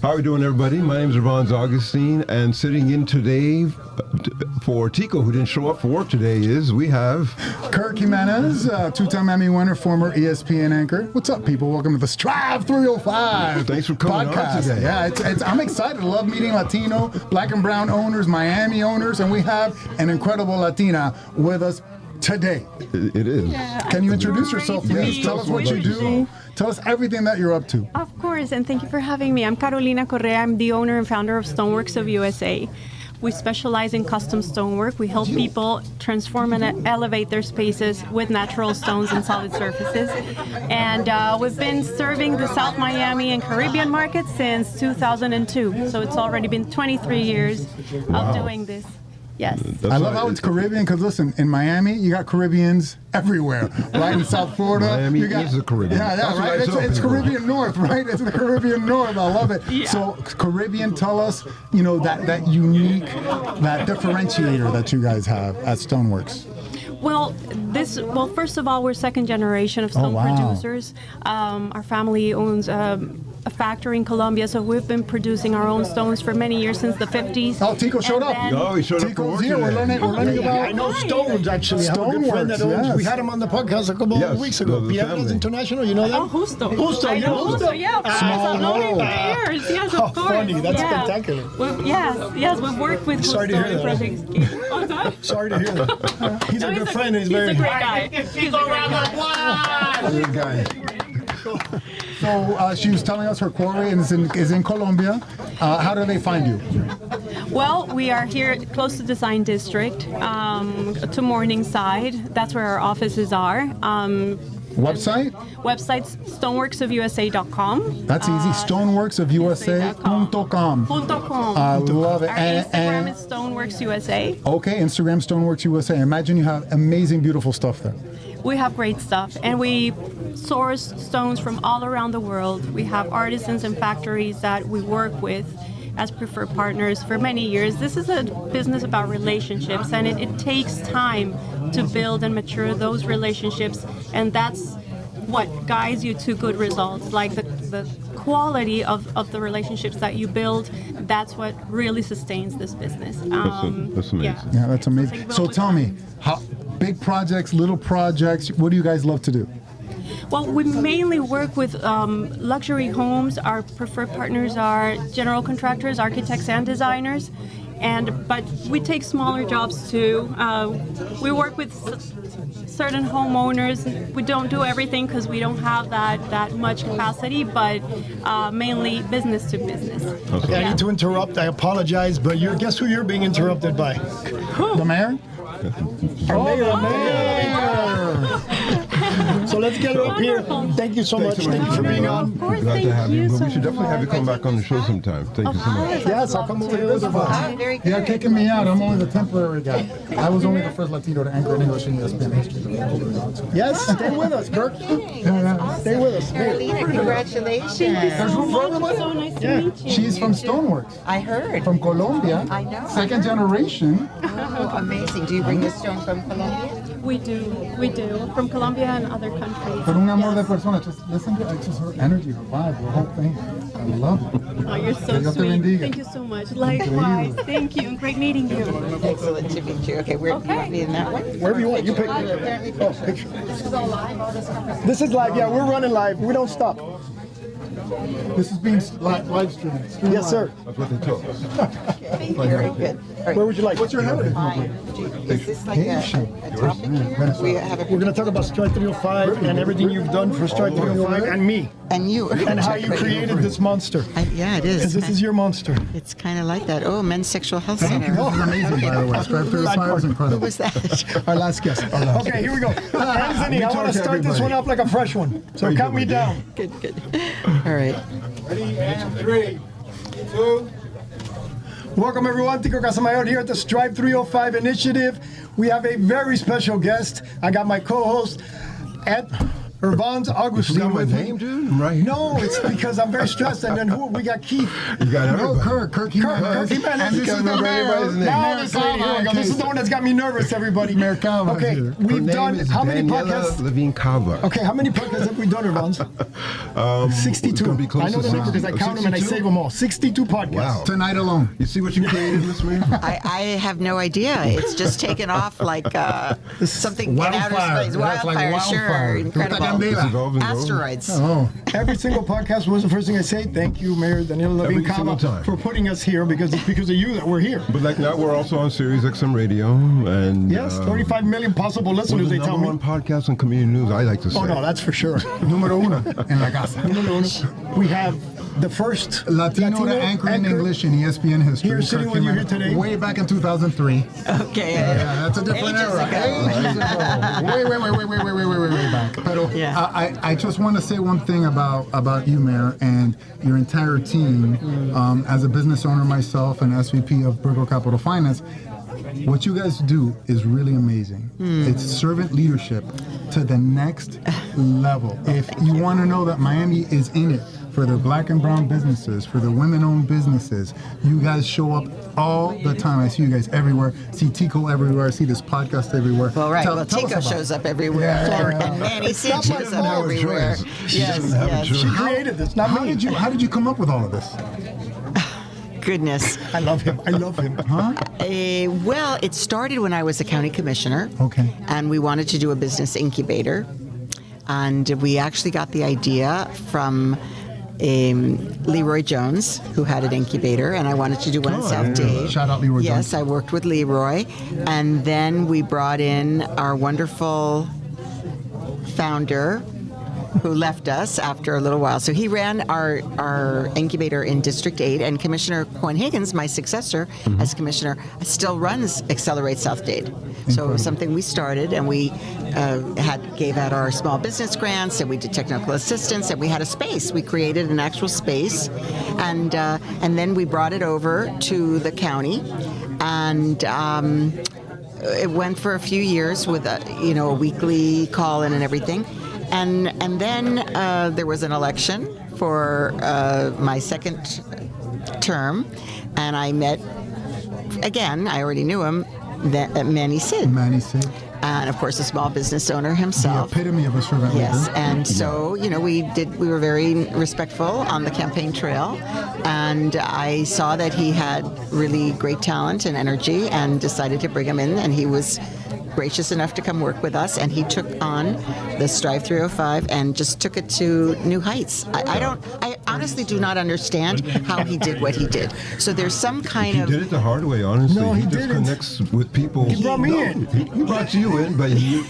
How are we doing, everybody? My name is Ravons Augustine, and sitting in today for Tico, who didn't show up for work today, we have Kirk Jimenez, two-time Emmy winner, former ESPN anchor. What's up, people? Welcome to the Strive 305. Thanks for coming on today. Yeah, I'm excited. I love meeting Latino, black and brown owners, Miami owners, and we have an incredible Latina with us today. It is. Yeah. Can you introduce yourself, please? Tell us what you do. Tell us everything that you're up to. Of course, and thank you for having me. I'm Carolina Correa. I'm the owner and founder of Stoneworks of USA. We specialize in custom stonework. We help people transform and elevate their spaces with natural stones and solid surfaces. And we've been serving the South Miami and Caribbean market since 2002. So it's already been 23 years of doing this. Yes. I love how it's Caribbean because, listen, in Miami, you got Caribbeans everywhere, right? In South Florida, Miami you got, is the Caribbean. Yeah, right. It's Caribbean North, right? It's the Caribbean North. I love it. Yeah. So, Caribbean, tell us, that unique, that differentiator that you guys have at Stoneworks. Well, first of all, we're second generation of stone producers. Our family owns a factory in Colombia, so we've been producing our own stones for many years, since the 50s. Oh, Tico showed up. Oh, he showed up for work here. We're learning about. I know Stones, actually. I have a good friend that owns. We had him on the podcast a couple of weeks ago. Biotech International, you know them? Oh, Justo. Justo, you know Justo? Yeah, of course. I've known him for years. Yes, of course. Funny. That's spectacular. Yes, we've worked with Justo Sorry to hear projects. Oh, sorry? Sorry to hear that. He's a good friend. He's very. He's a great guy. He's a great guy. Good guy. So she was telling us her quarry is in Colombia. How do they find you? Well, we are here close to Design District, to Morningside. That's where our offices are. Website? Website's stoneworksofusa.com. That's easy. Stoneworksofusa.com. I love it. Our Instagram is Stoneworks USA. Okay, Instagram Stoneworks USA. Imagine you have amazing, beautiful stuff there. We have great stuff, and we source stones from all around the world. We have artisans and factories that we work with as preferred partners for many years. This is a business about relationships, and it takes time to build and mature those relationships, and that's what guides you to good results. Like the quality of the relationships that you build, that's what really sustains this business. That's amazing. Yeah, that's amazing. So tell me, how big projects, little projects, what do you guys love to do? Well, we mainly work with luxury homes. Our preferred partners are general contractors, architects, and designers. But we take smaller jobs too. We work with certain homeowners. We don't do everything because we don't have that much capacity, but mainly business to business. Okay, I need to interrupt. I apologize, but guess who you're being interrupted by? The mayor? Our mayor. So let's get her up here. Thank you so much. Thank you for being on. Glad to have you. But we should definitely have you come back on the show sometime. Thank you so much. Yes, I'll come over here with They're kicking me out. I'm only the temporary guy. I was only the first Latino to anchor in English in ESPN history. Yes, stay with us, Kirk. Stay with us. Carolina, congratulations. There's room for everybody? So nice to meet you. She's from Stoneworks. I heard. From Colombia. I know. Second generation. Oh, amazing. Do you bring the stone from Colombia? We do. From Colombia and other countries. Con un amor de persona. Just listen to her energy, her vibe, the whole thing. I love it. Oh, you're so Que Dios te sweet. bendiga. Thank you so much. Likewise. Thank you. Great meeting you. Excellent to meet you. Okay, where do you want me in that one? Wherever you want. You pick. Oh, picture. This is live. Yeah, we're running live. We don't stop. This is being live streamed. Yes, sir. That's what they told us. Thank you. Very good. All right. Where would you like? What's your heritage? Is this like a topic here? We have a We're going to talk about Strike 305 and everything you've done for Strike 305 and me. And you. And how you created this monster. Yeah, it is. Because this is your monster. It's kind of like that. Oh, Men's Sexual Health Thank Center. you. This is amazing, by the way. Strive 305 was incredible. Who was that? Our last guest. Okay, here we go. Anthony, I want to start this one off like a fresh one. So count me down. Good. All right. Ready? And 3, 2. Welcome everyone, Tico Casamayor here at the Strive 305 Initiative. We have a very special guest. I got my co-host, Irvan's Augustine You forgot my with name, me. dude? I'm right here. No, it's because I'm very stressed. And then who? We got Keith. You got everybody. Kirk Jimenez. Jimenez. And this is the remember mayor. anybody's name. Now this lady, here we go. This is the one that's got me nervous, everybody. Mayor Cava Okay, here. we've Her name done, is how many Daniela podcasts? Levine Cava. Okay, how many podcasts have we done, Irvan's? 62. It's gonna be close I know to the number 60. because I count them and I 62? save them all. 62 podcasts. Wow. Tonight alone. You see what you created, Miss Mayor? I have no idea. It's just taken off like something in outer Wildfire. space. That's like Wildfire, wildfire. sure. Incredible. It's evolving, though. Asteroids. Oh. Every single podcast was the first thing I say. Thank you, Mayor Daniela Levine Every single Cava, time. for putting us here because it's because of you that we're here. But like now, we're also on Sirius XM Radio, and Yes, 35 million possible we're listeners, the they tell number me. one podcast on community news. I like to say. Oh, no, that's for sure. Número uno en la casa. We have the first Latino to anchor in English in ESPN history. Here sitting Kirk with you here Jimenez. today. Way back in 2003. Okay. Yeah, that's a different Ages era. ago. Ages ago. Way back. Pero I just want to say one thing about you, Mayor, and your entire team. As a business owner myself and SVP of Burgo Capital Finance, what you guys do is really amazing. It's servant leadership to the next level. If you want to know that Miami is in it for the black and brown businesses, for the women-owned businesses, you guys show up all the time. I see you guys everywhere. See Tico everywhere. I see this podcast everywhere. Well, right. Tell Tico us about shows it. up everywhere, and Manny Sid shows up everywhere. Yes. She created this, not How me. did you come up with all of this? Goodness. I love him. Huh? Well, it started when I was a county commissioner. Okay. And we wanted to do a business incubator. And we actually got the idea from Leroy Jones, who had an incubator, and I wanted to do one in South Dade. Shout out Leroy Jones. Yes, I worked with Leroy. And then we brought in our wonderful founder, who left us after a little while. So he ran our incubator in District 8, and Commissioner Quan Higgins, my successor as commissioner, still runs Accelerate South Dade. So it was something we started, and we gave out our small business grants, and we did technical assistance, and we had a space. We created an actual space, and then we brought it over to the county, and it went for a few years with a weekly call-in and everything. And then there was an election for my second term, and I met, again, I already knew him, Manny Sid. Manny Sid. And of course, a small business owner himself. The epitome of a servant leader. Yes, and so we were very respectful on the campaign trail, and I saw that he had really great talent and energy, and decided to bring him in, and he was gracious enough to come work with us, and he took on the Strive 305 and just took it to new heights. I honestly do not understand how he did what he did. So there's some kind of... He did it the hard way, honestly. No, he just didn't. connects with people. He brought me in. He brought you in, but he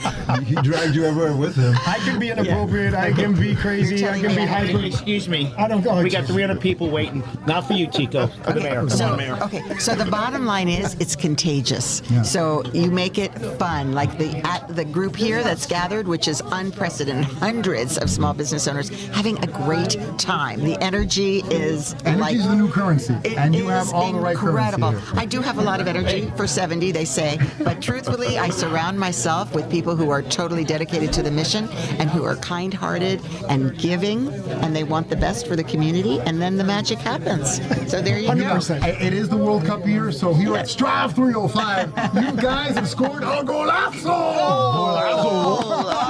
dragged you everywhere with him. I can be inappropriate. I can be crazy. I can be hyper. Excuse me. I don't go. We got 300 people waiting. Not for you, Tico. For the mayor. Come on, Mayor. Okay, so the bottom line is it's contagious. So you make it fun. Like the group here that's gathered, which is unprecedented, hundreds of small business owners having a great time. The energy is Energy is the new currency, and you have all the right currency incredible. here. I do have a lot of energy for 70, they say, but truthfully, I surround myself with people who are totally dedicated to the mission and who are kind-hearted and giving, and they want the best for the community, and then the magic happens. So there you go. 100%. It is the World Cup year, so here at Strive 305, you guys have scored a golazo! All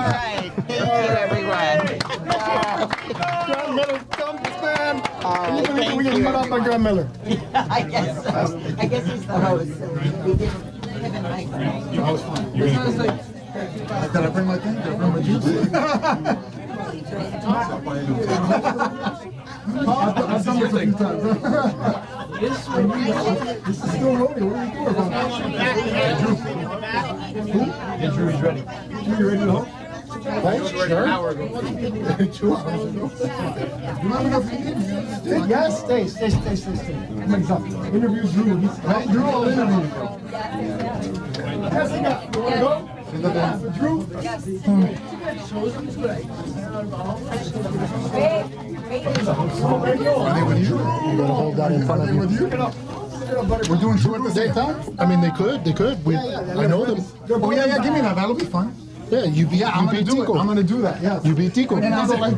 right. Thank you, everyone. Graham Miller, thumbs, man. Thank We get you, cut off by Graham Miller. I guess so. I guess he's the host. We give him and Mike. Did I bring my thing? Did I bring my juice? I've done this a few times. This is still rolling. What are you doing about it? Drew. Drew's ready. Drew, you ready to host? Right? Sure. 2 hours ago. You have enough meetings? Yes, stay. Interview Drew. Right? Drew, I'll interview you. Jessica, you want to go? Drew? Yes. You gotta hold that in front of you. We're doing 2 at the same time? I mean, they could. I know them. Oh, yeah, give me that. That'll be fun. Yeah, I'm gonna do it. I'm gonna do that. Yeah, You beat Tico. And I was like,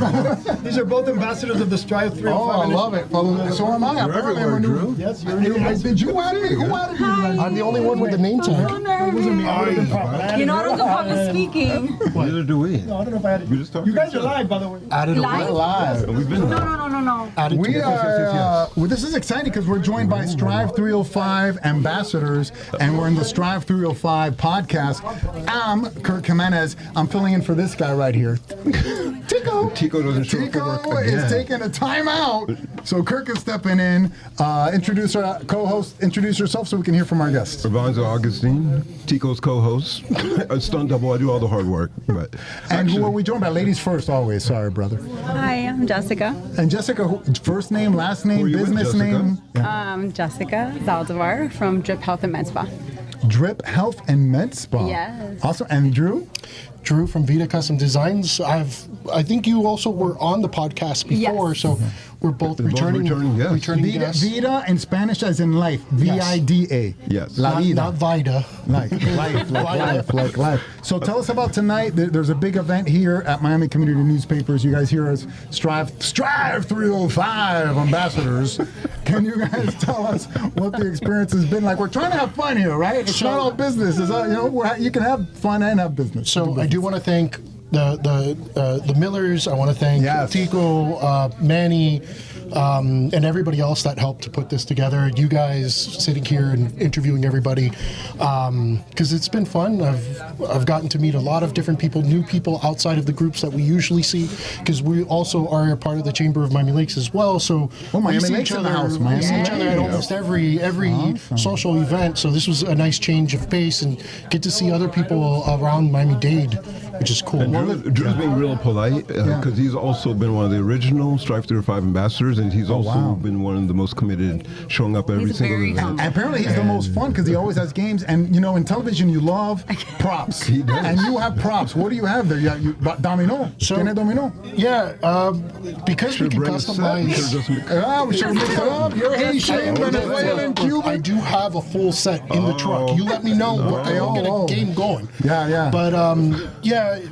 These are both ambassadors of the Strive 305. oh, I love it. So am I. You're everywhere, Drew. Yes, you're everywhere. Did you add me? Who added me? I'm the only one with the name tag. It wasn't me. I would have been popular. You know, I don't know public speaking. Neither do we. No, I don't know if I had it. We just talked. You guys are live, by the way. Added Live? live. We've been No. We are. Well, this is exciting because we're joined by Strive 305 ambassadors, and we're in the Strive 305 podcast. I'm Kirk Jimenez. I'm filling in for this guy right here. Tico doesn't show up for work Tico again. is taking a timeout, so Kirk is stepping in. Introduce our co-host. Introduce yourself so we can hear from our guests. Ravanza Augustine, Tico's co-host. A stunt double. I do all the hard work. But And who are we joined by? Ladies first, always. Sorry, brother. Hi, I'm Jessica. And Jessica, first name, last name, business name. Jessica Zaldivar from Drip Health and Med Spa. Drip Health and Med Spa. Yes. Awesome. And Drew? Drew from Vita Custom Designs. I think you also were on the podcast before, so we're both returning Vida, guests. Vida in Spanish as in life. V-I-D-A. Yes. La vida. Not Vida. Like life. So tell us about tonight. There's a big event here at Miami Community Newspapers. You guys hear us Strive 305 ambassadors. Can you guys tell us what the experience has been like? We're trying to have fun here, right? It's not all business. It's all, you can have fun and have business. So I do want to thank the Millers. I want to thank Tico, Manny, and everybody else that helped to put this together. You guys sitting here and interviewing everybody, because it's been fun. I've gotten to meet a lot of different people, new people outside of the groups that we usually see, because we also are a part of the Chamber of Miami Lakes as well. So Miami we see Lakes each in the other, house, we man. see each other at Yeah. almost every social event. So this was a nice change of pace and get to see other people around Miami-Dade, which is cool. And Drew's being real polite because he's also been one of the original Strive 305 ambassadors, and he's also been one of the most committed, showing up every single event. And apparently he's the most fun because he always has games. And in television you love props. He does. And you have props. What do you have there? You domino. ¿Tiene domino? Yeah, because we can customize. We should mix it up. You're Haitian, Venezuelan, Cuban. I do have a full set in the truck. You let me know what I'll get a game going. Yeah. But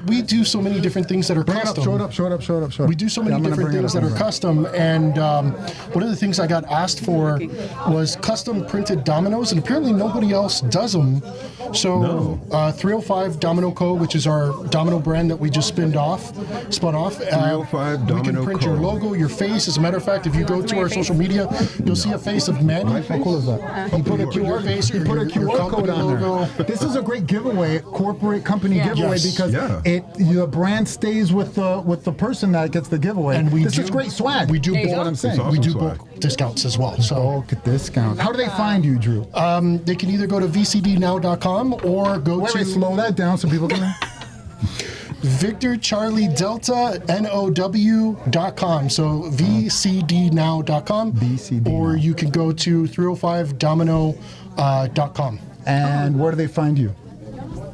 we do so many different things that are custom. Show it up. We do so many different things that are custom, and one of the things I got asked for was custom printed dominoes, and apparently nobody else does them. So 305 Domino Co., which is our domino brand that we just spun off. 305 Domino We can print Co. your logo, your face. As a matter of fact, if you go to our social media, you'll see a face of Manny. How cool is that? You put a QR face. You put a QR code on there. This is a great giveaway, corporate company giveaway, because the brand stays with the person that gets the giveaway. And this is great swag. We do That's bulk, what I'm saying. we do bulk discounts as well. So bulk discount. How do they find you, Drew? They can either go to vcdnow.com or go to. Wait, slow that down so people can. Victor Charlie Delta NOW.com. So VCDnow.com. Or you can go to 305domino.com. And where do they find you?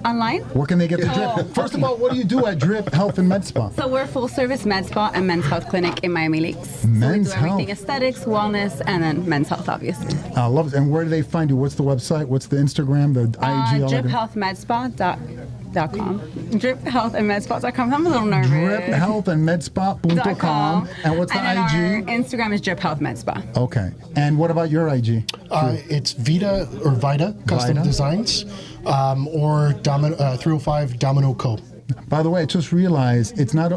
Online? Where can they get the drip? First of all, what do you do at Drip Health and Med Spa? So we're full service med spa and men's health clinic in Miami Lakes. Men's so we do everything health. aesthetics, wellness, and then men's health, obviously. I love it. And where do they find you? What's the website? What's the Instagram? The IG? all that? DripHealthMedSpa.com. DripHealthAndMedSpa.com. I'm a little nervous. DripHealthAndMedSpa.com. And what's the and IG? Our Instagram is Drip Health Med Spa. Okay. And what about your IG? It's Vita Custom Vida? Designs or 305 Domino Co. By the way, I just realized it's not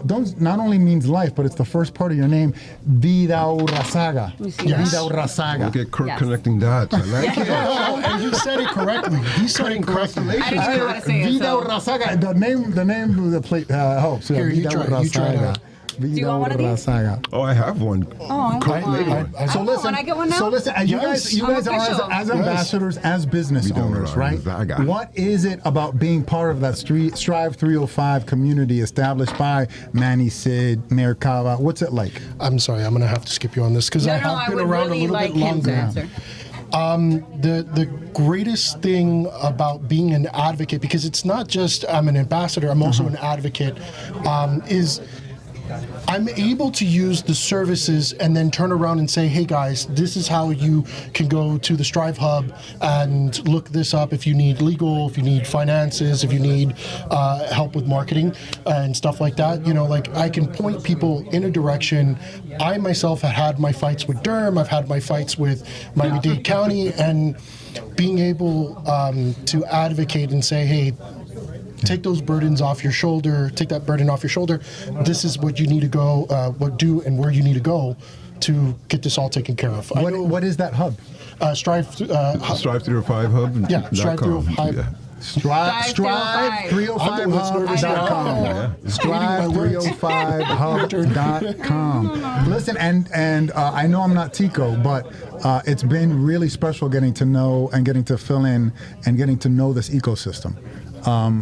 only means life, but it's the first part of your name, Vida Urrasaga. Yes. Vida Urrasaga. Look at Kirk connecting dots. I like it. And you said it correctly. He said it correctly. Vida Urrasaga. The name of the plate helps. Here, you Vida try Urrasaga. it. Vida want one of these? Urrasaga. Oh, I have one. Oh, Kirk made one. So listen, Can I get one now? So listen, you guys I'm are official. as ambassadors, as business owners, right? What is it about being part of that Strive 305 community established by Manny, Sid, Mayor Cava? What's it like? I'm sorry, I'm going to have to skip you on this because I have been around a little bit longer. The greatest thing about being an advocate, because it's not just I'm an ambassador, I'm also an advocate, is I'm able to use the services and then turn around and say, hey guys, this is how you can go to the Strive Hub and look this up if you need legal, if you need finances, if you need help with marketing and stuff like that. You know, like I can point people in a direction. I myself have had my fights with Durham, I've had my fights with Miami-Dade County, and being able to advocate and say, hey, take those burdens off your shoulder, take that burden off your shoulder. This is what you need to go, do and where you need to go to get this all taken care of. What is that hub? Strive 305 Hub? Yeah, Strive 305. Yeah. Strive305hub.com. Strive305hub.com. Listen, and I know I'm not Tico, but it's been really special getting to know and getting to fill in and getting to know this ecosystem.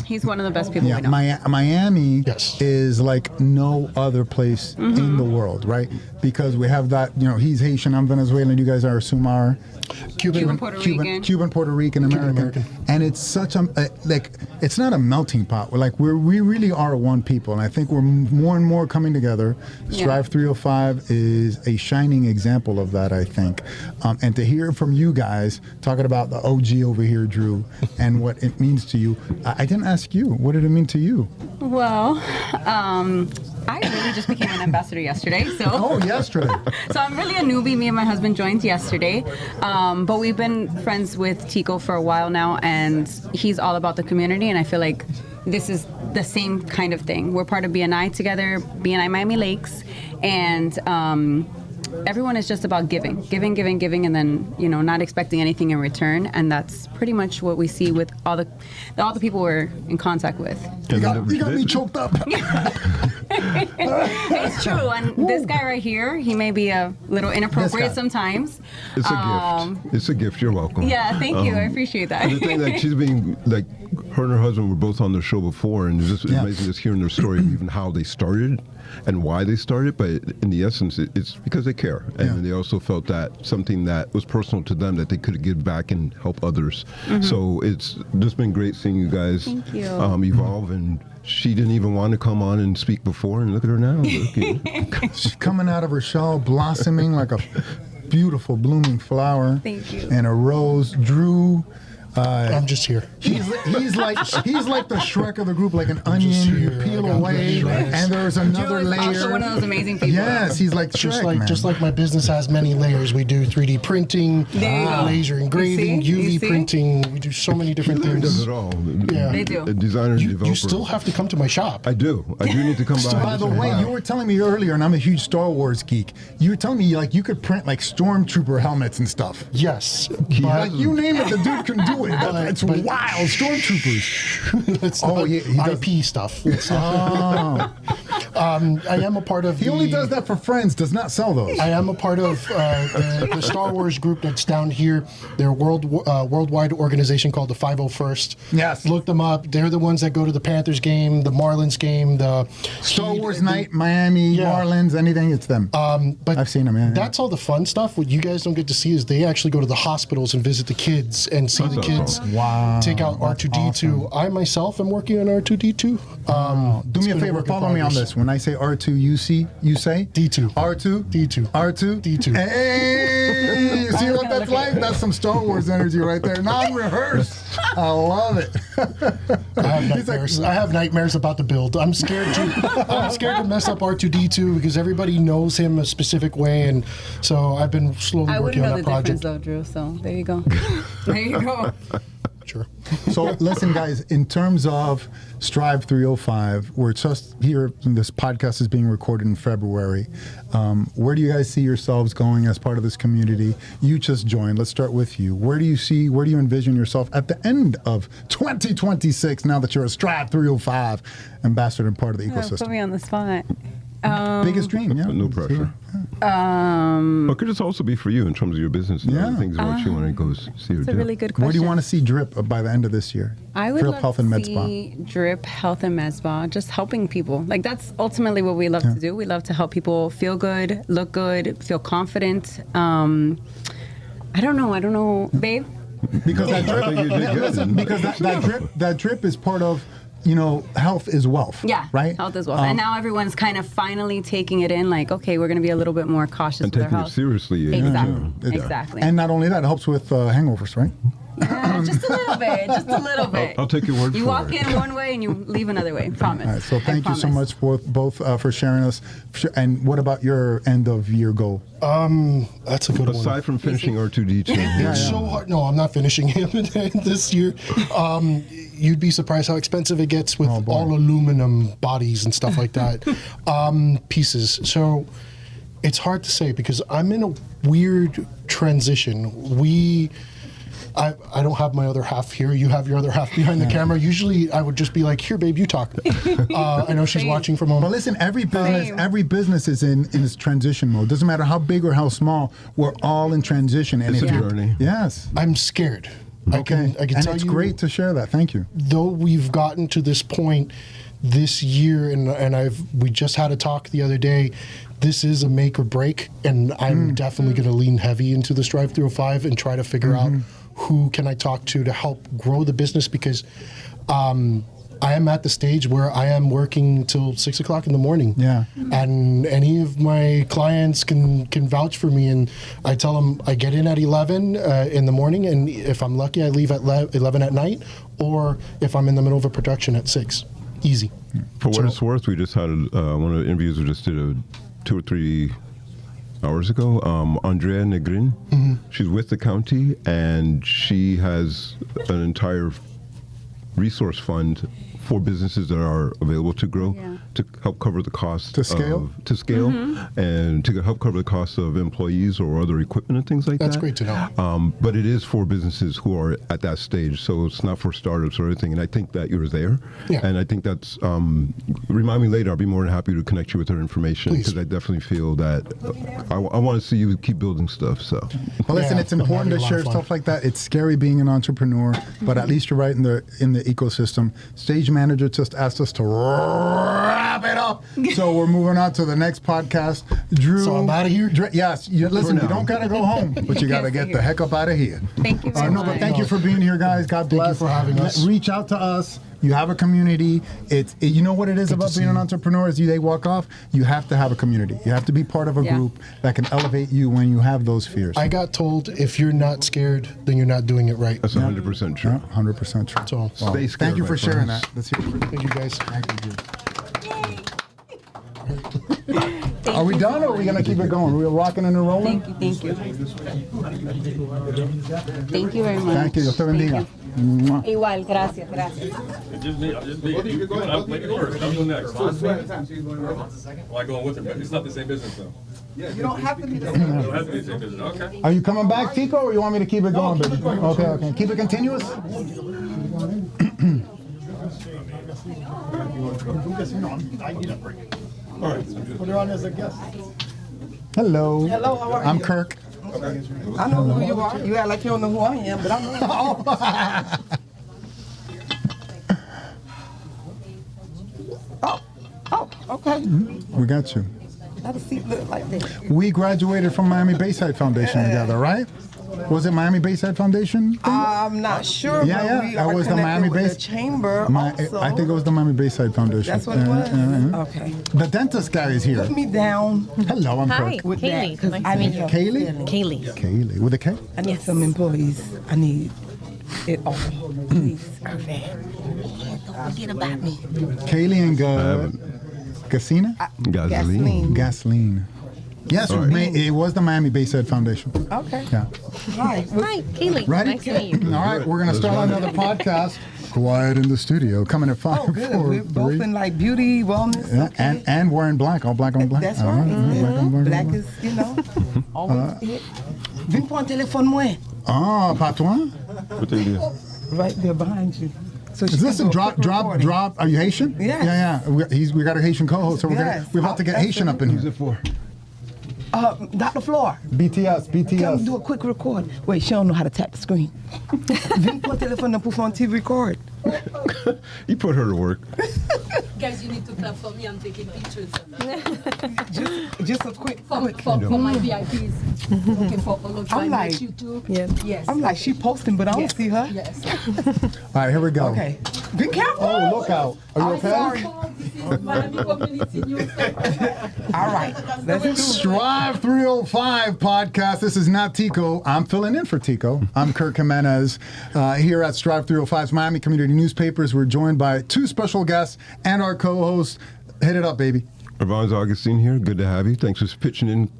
He's one of the best people yeah, we know. Miami is like no other place in the world, right? Because we have that, you know, he's Haitian, I'm Venezuelan, you guys are Sumar. Cuban, Puerto Rican, American. And it's such a, like, it's not a melting pot. We're like, we really are one people. And I think we're more and more coming together. Strive 305 is a shining example of that, I think. And to hear from you guys talking about the OG over here, Drew, and what it means to you. I didn't ask you. What did it mean to you? Well, I really just became an ambassador yesterday. So. Oh, yesterday. So I'm really a newbie. Me and my husband joined yesterday. But we've been friends with Tico for a while now, and he's all about the community, and I feel like this is the same kind of thing. We're part of BNI together, BNI Miami Lakes, and everyone is just about giving, and then, you know, not expecting anything in return, and that's pretty much what we see with all the people we're in contact with. You got me choked up. It's true, and this guy right here, he may be a little inappropriate sometimes. It's a gift. It's a gift. You're welcome. Yeah, thank you. I appreciate that. And the thing that she's being, like, her and her husband were both on the show before, and it's just amazing just hearing their story, even how they started and why they started. But in the essence, it's because they care, and they also felt that something that was personal to them that they could give back and help others. So it's just been great seeing you guys evolve. And she didn't even want to come on and speak before, and look at her now. She's coming out of her shell, blossoming like a beautiful blooming flower. Thank you. And a rose. Drew. I'm just here. He's like the Shrek of the group, like an onion. You peel away, and there's another layer. Also one of those amazing people. Yes, he's like Shrek, just like my business has many layers. We do 3D printing, laser engraving, UV printing. We do so many different things. He does it all. Yeah, they do. A designer and developer. You still have to come to my shop. I do need to come by. By the way, you were telling me earlier, and I'm a huge Star Wars geek. You were telling me like you could print like stormtrooper helmets and stuff. Yes, like you name it, the dude can do it. It's wild, stormtroopers. It's IP stuff. I am a part of. He only does that for friends. Does not sell those. I am a part of the Star Wars group that's down here. They're a worldwide organization called the 501st. Yes, look them up. They're the ones that go to the Panthers game, the Marlins game, the Star Wars night, Miami Marlins, anything. It's them. But I've seen them. Yeah, that's all the fun stuff. What you guys don't get to see is they actually go to the hospitals and visit the kids and see the kids. Wow. Take out R2D2. Awesome. I myself am working on R2D2. Do me a favor, follow me on this. When I say R2, you say D2. R2, D2. R2, D2. Hey, see what that's like? That's some Star Wars energy right there. Non-rehearsed. I love it. I have nightmares. I have nightmares about the build. I'm scared to mess up R2D2 because everybody knows him a specific way, and so I've been slowly working on that project. I wouldn't know the difference though, Drew. So there you go. There you go. Sure. So listen, guys, in terms of Strive 305, we're just here, this podcast is being recorded in February. Where do you guys see yourselves going as part of this community? You just joined. Let's start with you. Where do you envision yourself at the end of 2026 now that you're a Strive 305 ambassador and part of the ecosystem? Put me on the spot. Biggest dream, yeah. No pressure. But could this also be for you in terms of your business and other things what you want to go see or do? That's a really good question. Where do you want to see Drip by the end of this year? I would Drip love Health to and Med see Spa. Drip Health and Med Spa, just helping people. Like that's ultimately what we love to do. We love to help people feel good, look good, feel confident. I don't know, babe. Because that drip, that drip is part of health is wealth. Yeah, right. Health is wealth, and now everyone's kind of finally taking it in. Like, okay, we're going to be a little bit more cautious And with our taking it health. seriously. Exactly. Exactly. And not only that, it helps with hangovers, right? Just a little bit. Just a little bit. I'll take your word You for walk it. in one way and you leave another way. Promise. All right, so thank I you so promise. much for both for sharing us. And what about your end of year goal? That's a good one. Aside from finishing R2D2. It's so hard. No, I'm not finishing him this year. You'd be surprised how expensive it gets with all aluminum bodies and stuff like that. Pieces. So it's hard to say because I'm in a weird transition. I don't have my other half here. You have your other half behind the camera. Usually I would just be like, here, babe, you talk. I know she's watching from home. But listen, every business is in its transition mode. Doesn't matter how big or how small, we're all in transition. And It's if a you're- journey. Yes. I'm scared. Okay. I can and tell it's you, great to share that. Thank you. Though we've gotten to this point this year, and we just had a talk the other day. This is a make or break, and I'm definitely going to lean heavy into the Strive 305 and try to figure out who can I talk to help grow the business because I am at the stage where I am working till 6 o'clock in the morning. Yeah. And any of my clients can vouch for me. And I tell them I get in at 11 in the morning. And if I'm lucky, I leave at 11 at night. Or if I'm in the middle of a production at 6. Easy. For what it's worth, we just had one of the interviews we just did 2 or 3 hours ago. Andrea Negrin, she's with the county, and she has an entire resource fund for businesses that are available to grow to help cover the cost To scale? and to help cover the cost of employees or other equipment and things like That's that. great to know. But it is for businesses who are at that stage, so it's not for startups or anything. And I think that you're there, and I think that's. Remind me later. I'll be more than happy to connect you with her information because I definitely feel that I want to see you keep building stuff. So, But listen, it's important to share stuff like that. It's scary being an entrepreneur, but at least you're right in the ecosystem. Stage manager just asked us to wrap it up, so we're moving on to the next podcast. Drew, So I'm out of here? Yes, listen, you don't gotta go home, but you gotta get the heck up out of here. Thank you very No, but much. thank you for being here, guys. God bless. Thank you for having us. Reach out to us. You have a community. You know what it is about being an entrepreneur is they walk off. You have to have a community. You have to be part of a group that can elevate you when you have those fears. I got told if you're not scared, then you're not doing it right. that's 100% true. 100% true. That's all. Well, Stay scared, thank you my for sharing friends. that. Let's hear it for you. Thank you, guys. Are we done or are we going to keep it going? We're rocking and rolling? Thank you. Thank you very much. Thank you. Dios te bendiga. Mwah. Igual, gracias, gracias. Just me. You're going. I'm maybe first. I'm going next. Well, I go with her, but it's not the same business though. You don't have to be the It don't have to be the same business. Okay. Are you coming back, Tico, or you want me to keep it going, baby? Okay. Keep it continuous? All right. Put her on as a guest. Hello. Hello, how are I'm you? Kirk. I know who you are. You act like you don't know who I am, but I know. Oh, okay. We got you. How the seat look like this? We graduated from Miami Bayside Foundation together, right? Was it Miami Bayside Foundation? thing? I'm not sure, but we That are was the Miami connected with the Bayside chamber also. I think it was the Miami Bayside Foundation. That's what it was? Okay. The dentist guy is here. Put me down. Hello, I'm Hi, Kirk. with Kaylee. that, 'cause I need help. Kaylee? Kaylee. With a K? I need some employees. I need it all. Please. Don't forget about me. Kaylee and Gassina? Gasoline. Yes, All right. it was the Miami Bayside Foundation. Okay. Yeah. Hi. Hi, Kaylee. Ready? Nice to meet you. All right, we're going to start another podcast. Quiet in the studio. Coming at 5, Oh, good. 4, We're both 3. in like beauty, wellness. Yeah, Okay. and wearing black, all black on black. That's All right. Black on black. Black is, you know, always it. Viens pour un téléphone, moi. Ah, pas toi? Right there behind you. So Is this a drop? Are you Haitian? Yes. Yeah. We got a Haitian co-host, so Yes. we're about to get That's Haitian it. up in here. Who's it for? Dr. Floor. BTS. Come do a quick record. Wait, she don't know how to tap the screen. Viens pour un téléphone pour faire un petit record. You put her to work. Guys, you need to clap for me. I'm taking pictures. Just a quick. For my VIPs. Okay, for all of I'm my like, YouTube. yeah. Yes. I'm like, she posting, but I don't see her. Yes. All right, here we go. Okay. Be careful. Oh, look out. Are you okay? Sorry. All right. Let's do it. Strive 305 podcast. This is not Tico. I'm filling in for Tico. I'm Kirk Jimenez here at Strive 305's Miami Community Newspapers. We're joined by two special guests and our co-host. Hit it up, baby. Yvonne's Augustine here. Good to have you. Thanks for pitching in.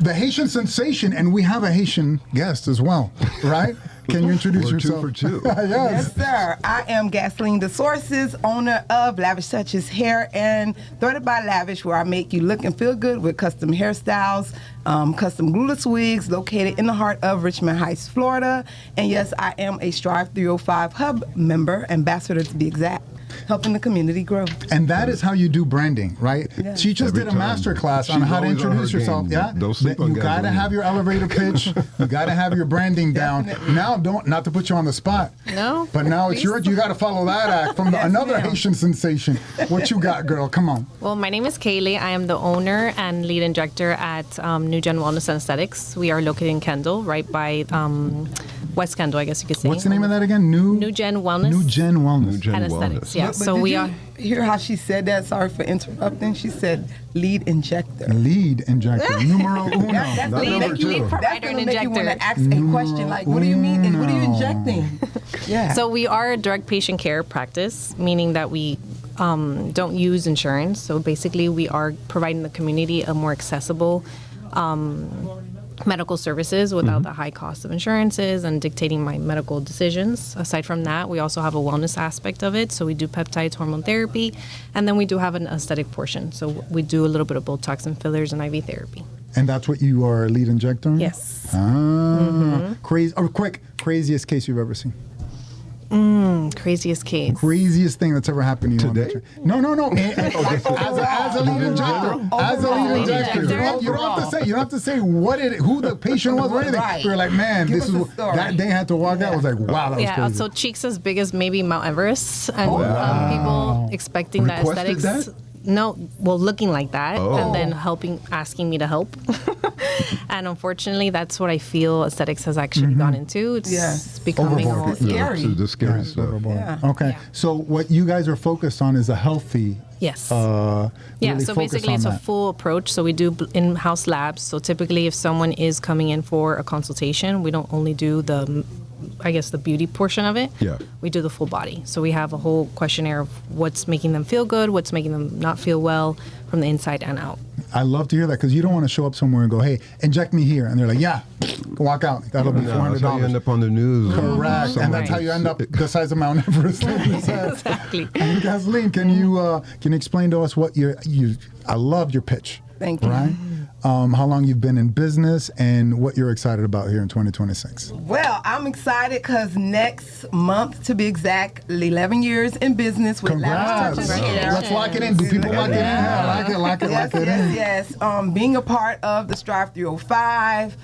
The Haitian sensation, and we have a Haitian guest as well, right? Can you introduce yourself? 2 for 2. Yes. Yes, sir. I am Gasoline the Sources, owner of Lavish Touches Hair and Threaded by Lavish, where I make you look and feel good with custom hairstyles, custom glueless wigs, located in the heart of Richmond Heights, Florida. And yes, I am a Strive 305 Hub member, ambassador to be exact, helping the community grow. And that is how you do branding, right? Yes. She just Every did a time. master class on She's how to always on her introduce yourself. game. Yeah, Don't sleep on you gotta Gasoline. have your elevator pitch. You gotta have your branding down. Now, not to put you on the spot. No. But now it's yours. You gotta follow that act from another ma'am. Haitian sensation. What you got, girl? Come on. Well, my name is Kaylee. I am the owner and lead injector at New Gen Wellness and Aesthetics. We are located in Kendall, right by West Kendall, I guess you could say. What's the name of that again? New Gen Wellness. New Gen Wellness. New Gen and Wellness. Aesthetics. Yeah. But So did we you are. hear how she said that? Sorry for interrupting. She said lead injector. Lead injector. Numero uno. That's Not gonna number make you, two. that's gonna make you want to ask a question like, what do you mean and what are you injecting? Yeah. So we are a direct patient care practice, meaning that we don't use insurance. So basically, we are providing the community a more accessible medical services without the high cost of insurances and dictating my medical decisions. Aside from that, we also have a wellness aspect of it. So we do peptides, hormone therapy, and then we do have an aesthetic portion. So we do a little bit of Botox and fillers and IV therapy. And that's what you are lead injector on? Yes. Crazy. Oh, quick. Craziest case you've ever seen. Craziest case. Craziest thing that's ever happened to you Today? No. As a lead injector. As a lead injector. You don't have to say who the patient was or anything. Right. You're like, man, Give this us is a story. that day I had to walk out. I was like, wow, that was Yeah, crazy. so cheeks as big as maybe Mount Everest, and Wow. people expecting that Requested aesthetics. that? No, well, looking like that, Oh. and then asking me to help. And unfortunately, that's what I feel aesthetics has actually gone into. It's Yes. becoming Overboard. more. It's scary. So the scary stuff. Yeah. Okay, so what you guys are focused on is a healthy. Yes. Yeah, really so focus basically on it's a that. full approach. So we do in-house labs. So typically if someone is coming in for a consultation, we don't only do the beauty portion of it. Yeah. We do the full body. So we have a whole questionnaire of what's making them feel good, what's making them not feel well from the inside and out. I love to hear that because you don't want to show up somewhere and go, hey, inject me here. And they're like, yeah, walk out. That'll be No, that's how you end $400. up on the news. Correct. And that's how you end up the size of Mount Everest. Like you said. Exactly. And Gasoline, can you explain to us what I loved your pitch. Thank you. Right? How long you've been in business and what you're excited about here in 2026. Well, I'm excited because next month, to be exact, 11 years in business with Congrats. Lavish Touches Hair. Let's lock it in. Do people lock it in? I like it. Yes. Being a part of the Strive 305,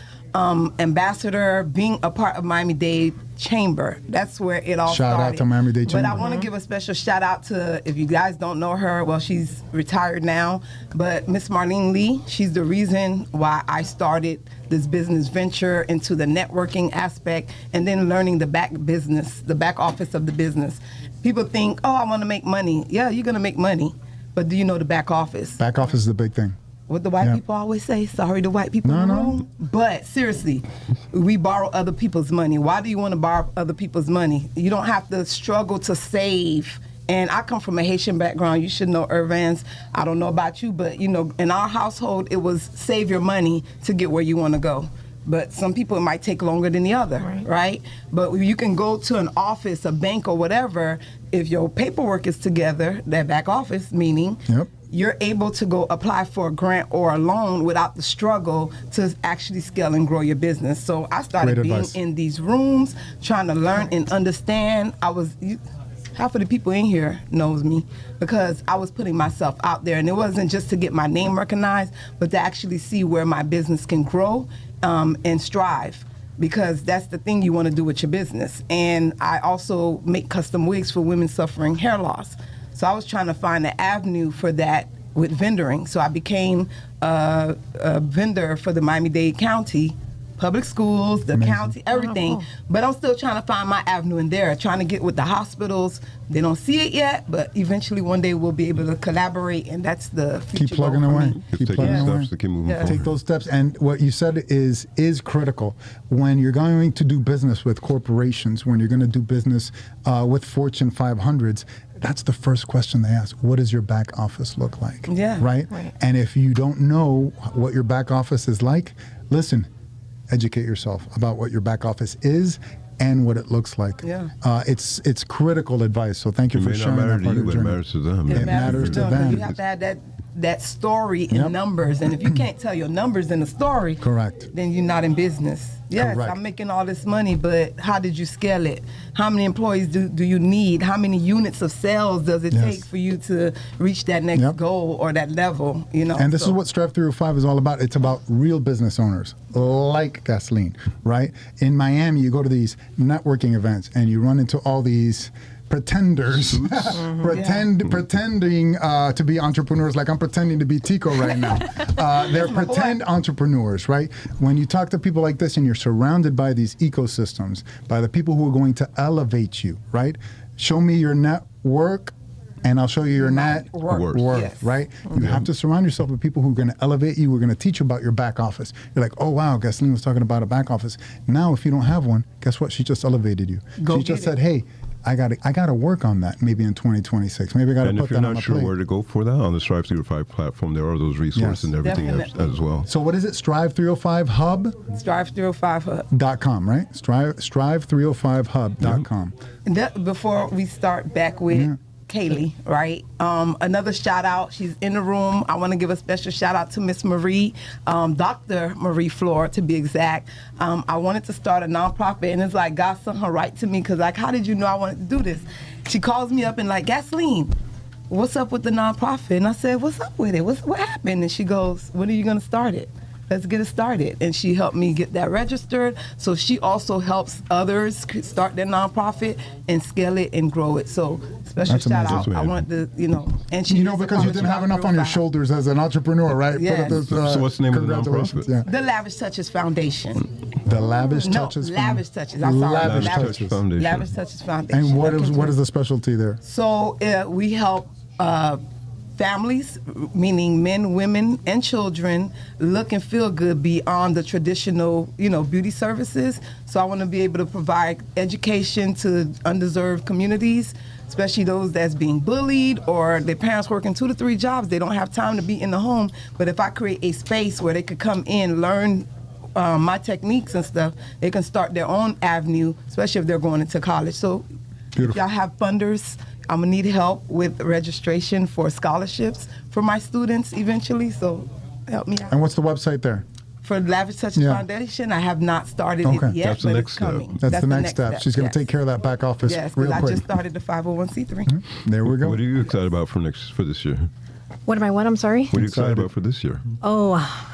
ambassador, being a part of Miami-Dade Chamber. That's where it all started. Shout out to Miami-Dade But I Chamber. want to give a special shout out to, if you guys don't know her, well, she's retired now, but Miss Marlene Lee, she's the reason why I started this business venture into the networking aspect and then learning the back business, the back office of the business. People think, oh, I want to make money. Yeah, you're going to make money, but do you know the back office? Back office is the big thing. What the white people always say, sorry to white people in the room. But seriously, we borrow other people's money. Why do you want to borrow other people's money? You don't have to struggle to save. And I come from a Haitian background. You should know Irvans. I don't know about you, but in our household, it was save your money to get where you want to go. But some people, it might take longer than the other, right? But you can go to an office, a bank or whatever, if your paperwork is together, that back office, meaning you're able to go apply for a grant or a loan without the struggle to actually scale and grow your business. So I started Great being advice. in these rooms, trying to learn and understand. Half of the people in here knows me because I was putting myself out there, and it wasn't just to get my name recognized, but to actually see where my business can grow and strive, because that's the thing you want to do with your business. And I also make custom wigs for women suffering hair loss. So I was trying to find an avenue for that with vendoring. So I became a vendor for the Miami-Dade County public schools, the county, everything. But I'm still trying to find my avenue in there, trying to get with the hospitals. They don't see it yet, but eventually one day we'll be able to collaborate, and that's the future Keep plugging goal for away. me. Keep plugging away. To keep moving Take those steps. And what you said is critical. When you're going to do business with corporations, when you're going to do business with Fortune 500s, that's the first question they ask. What does your back office look like? Yeah. Right? And if you don't know what your back office is like, listen, educate yourself about what your back office is and what it looks like. Yeah. It's critical advice. So thank you for sharing that part of the It journey. matters to them. It matters to them. You have to have that story in numbers, and if you can't tell your numbers in the story, correct, then you're not in business. Yes, Correct. I'm making all this money, but how did you scale it? How many employees do you need? How many units of sales does it take for you to reach that next goal or that level? You know. And this is what Strive 305 is all about. It's about real business owners like Gasoline, right? In Miami, you go to these networking events and you run into all these pretenders, pretending to be entrepreneurs, like I'm pretending to be Tico right now. They're pretend entrepreneurs, right? When you talk to people like this and you're surrounded by these ecosystems, by the people who are going to elevate you, right? Show me your network and I'll show you your net worth, right? You have to surround yourself with people who are going to elevate you, who are going to teach you about your back office. You're like, oh, wow, Gasoline was talking about a back office. Now, if you don't have one, guess what? She just elevated you. She just said, hey, I got to work on that maybe in 2026. Maybe I got to put that on my plate. And if you're not sure where to go for that, on the Strive 305 platform, there are those resources and everything as well. So what is it? Strive 305 Hub? Strive 305 Hub.com, right? Strive 305 Hub.com. And that, before we start back with Kaylee, right? Another shout out. She's in the room. I want to give a special shout out to Miss Marie, Dr. Marie Floor, to be exact. I wanted to start a nonprofit, and it's like God sent her right to me because, like, how did you know I wanted to do this? She calls me up and like, Gasoline, what's up with the nonprofit? And I said, what's up with it? What happened? And she goes, when are you going to start it? Let's get it started. And she helped me get that registered. So she also helps others start their nonprofit and scale it and grow it. So special shout out. I want to, and she because you didn't have enough on your shoulders as an entrepreneur, right? Yes. So what's the name of the nonprofit? Yeah. The Lavish Touches Foundation. The Lavish Touches? Lavish Touches. I'm sorry. Lavish Touches Foundation. Lavish Touches Foundation. And what is the specialty there? So we help families, meaning men, women, and children, look and feel good beyond the traditional, beauty services. So I want to be able to provide education to undeserved communities, especially those that's being bullied or their parents working 2 to 3 jobs. They don't have time to be in the home. But if I create a space where they could come in, learn my techniques and stuff, they can start their own avenue, especially if they're going into college. So if y'all have funders, I'm gonna need help with registration for scholarships for my students eventually, so help me out. And what's the website there? For Lavish Touches Foundation, I have not started it yet, That's the but next it's coming. Step. That's the next step. She's going to take care of that back office real I quick. just started the 501c3. There we go. What are you excited about for this year? What am I? I'm sorry? What are you excited about for this year?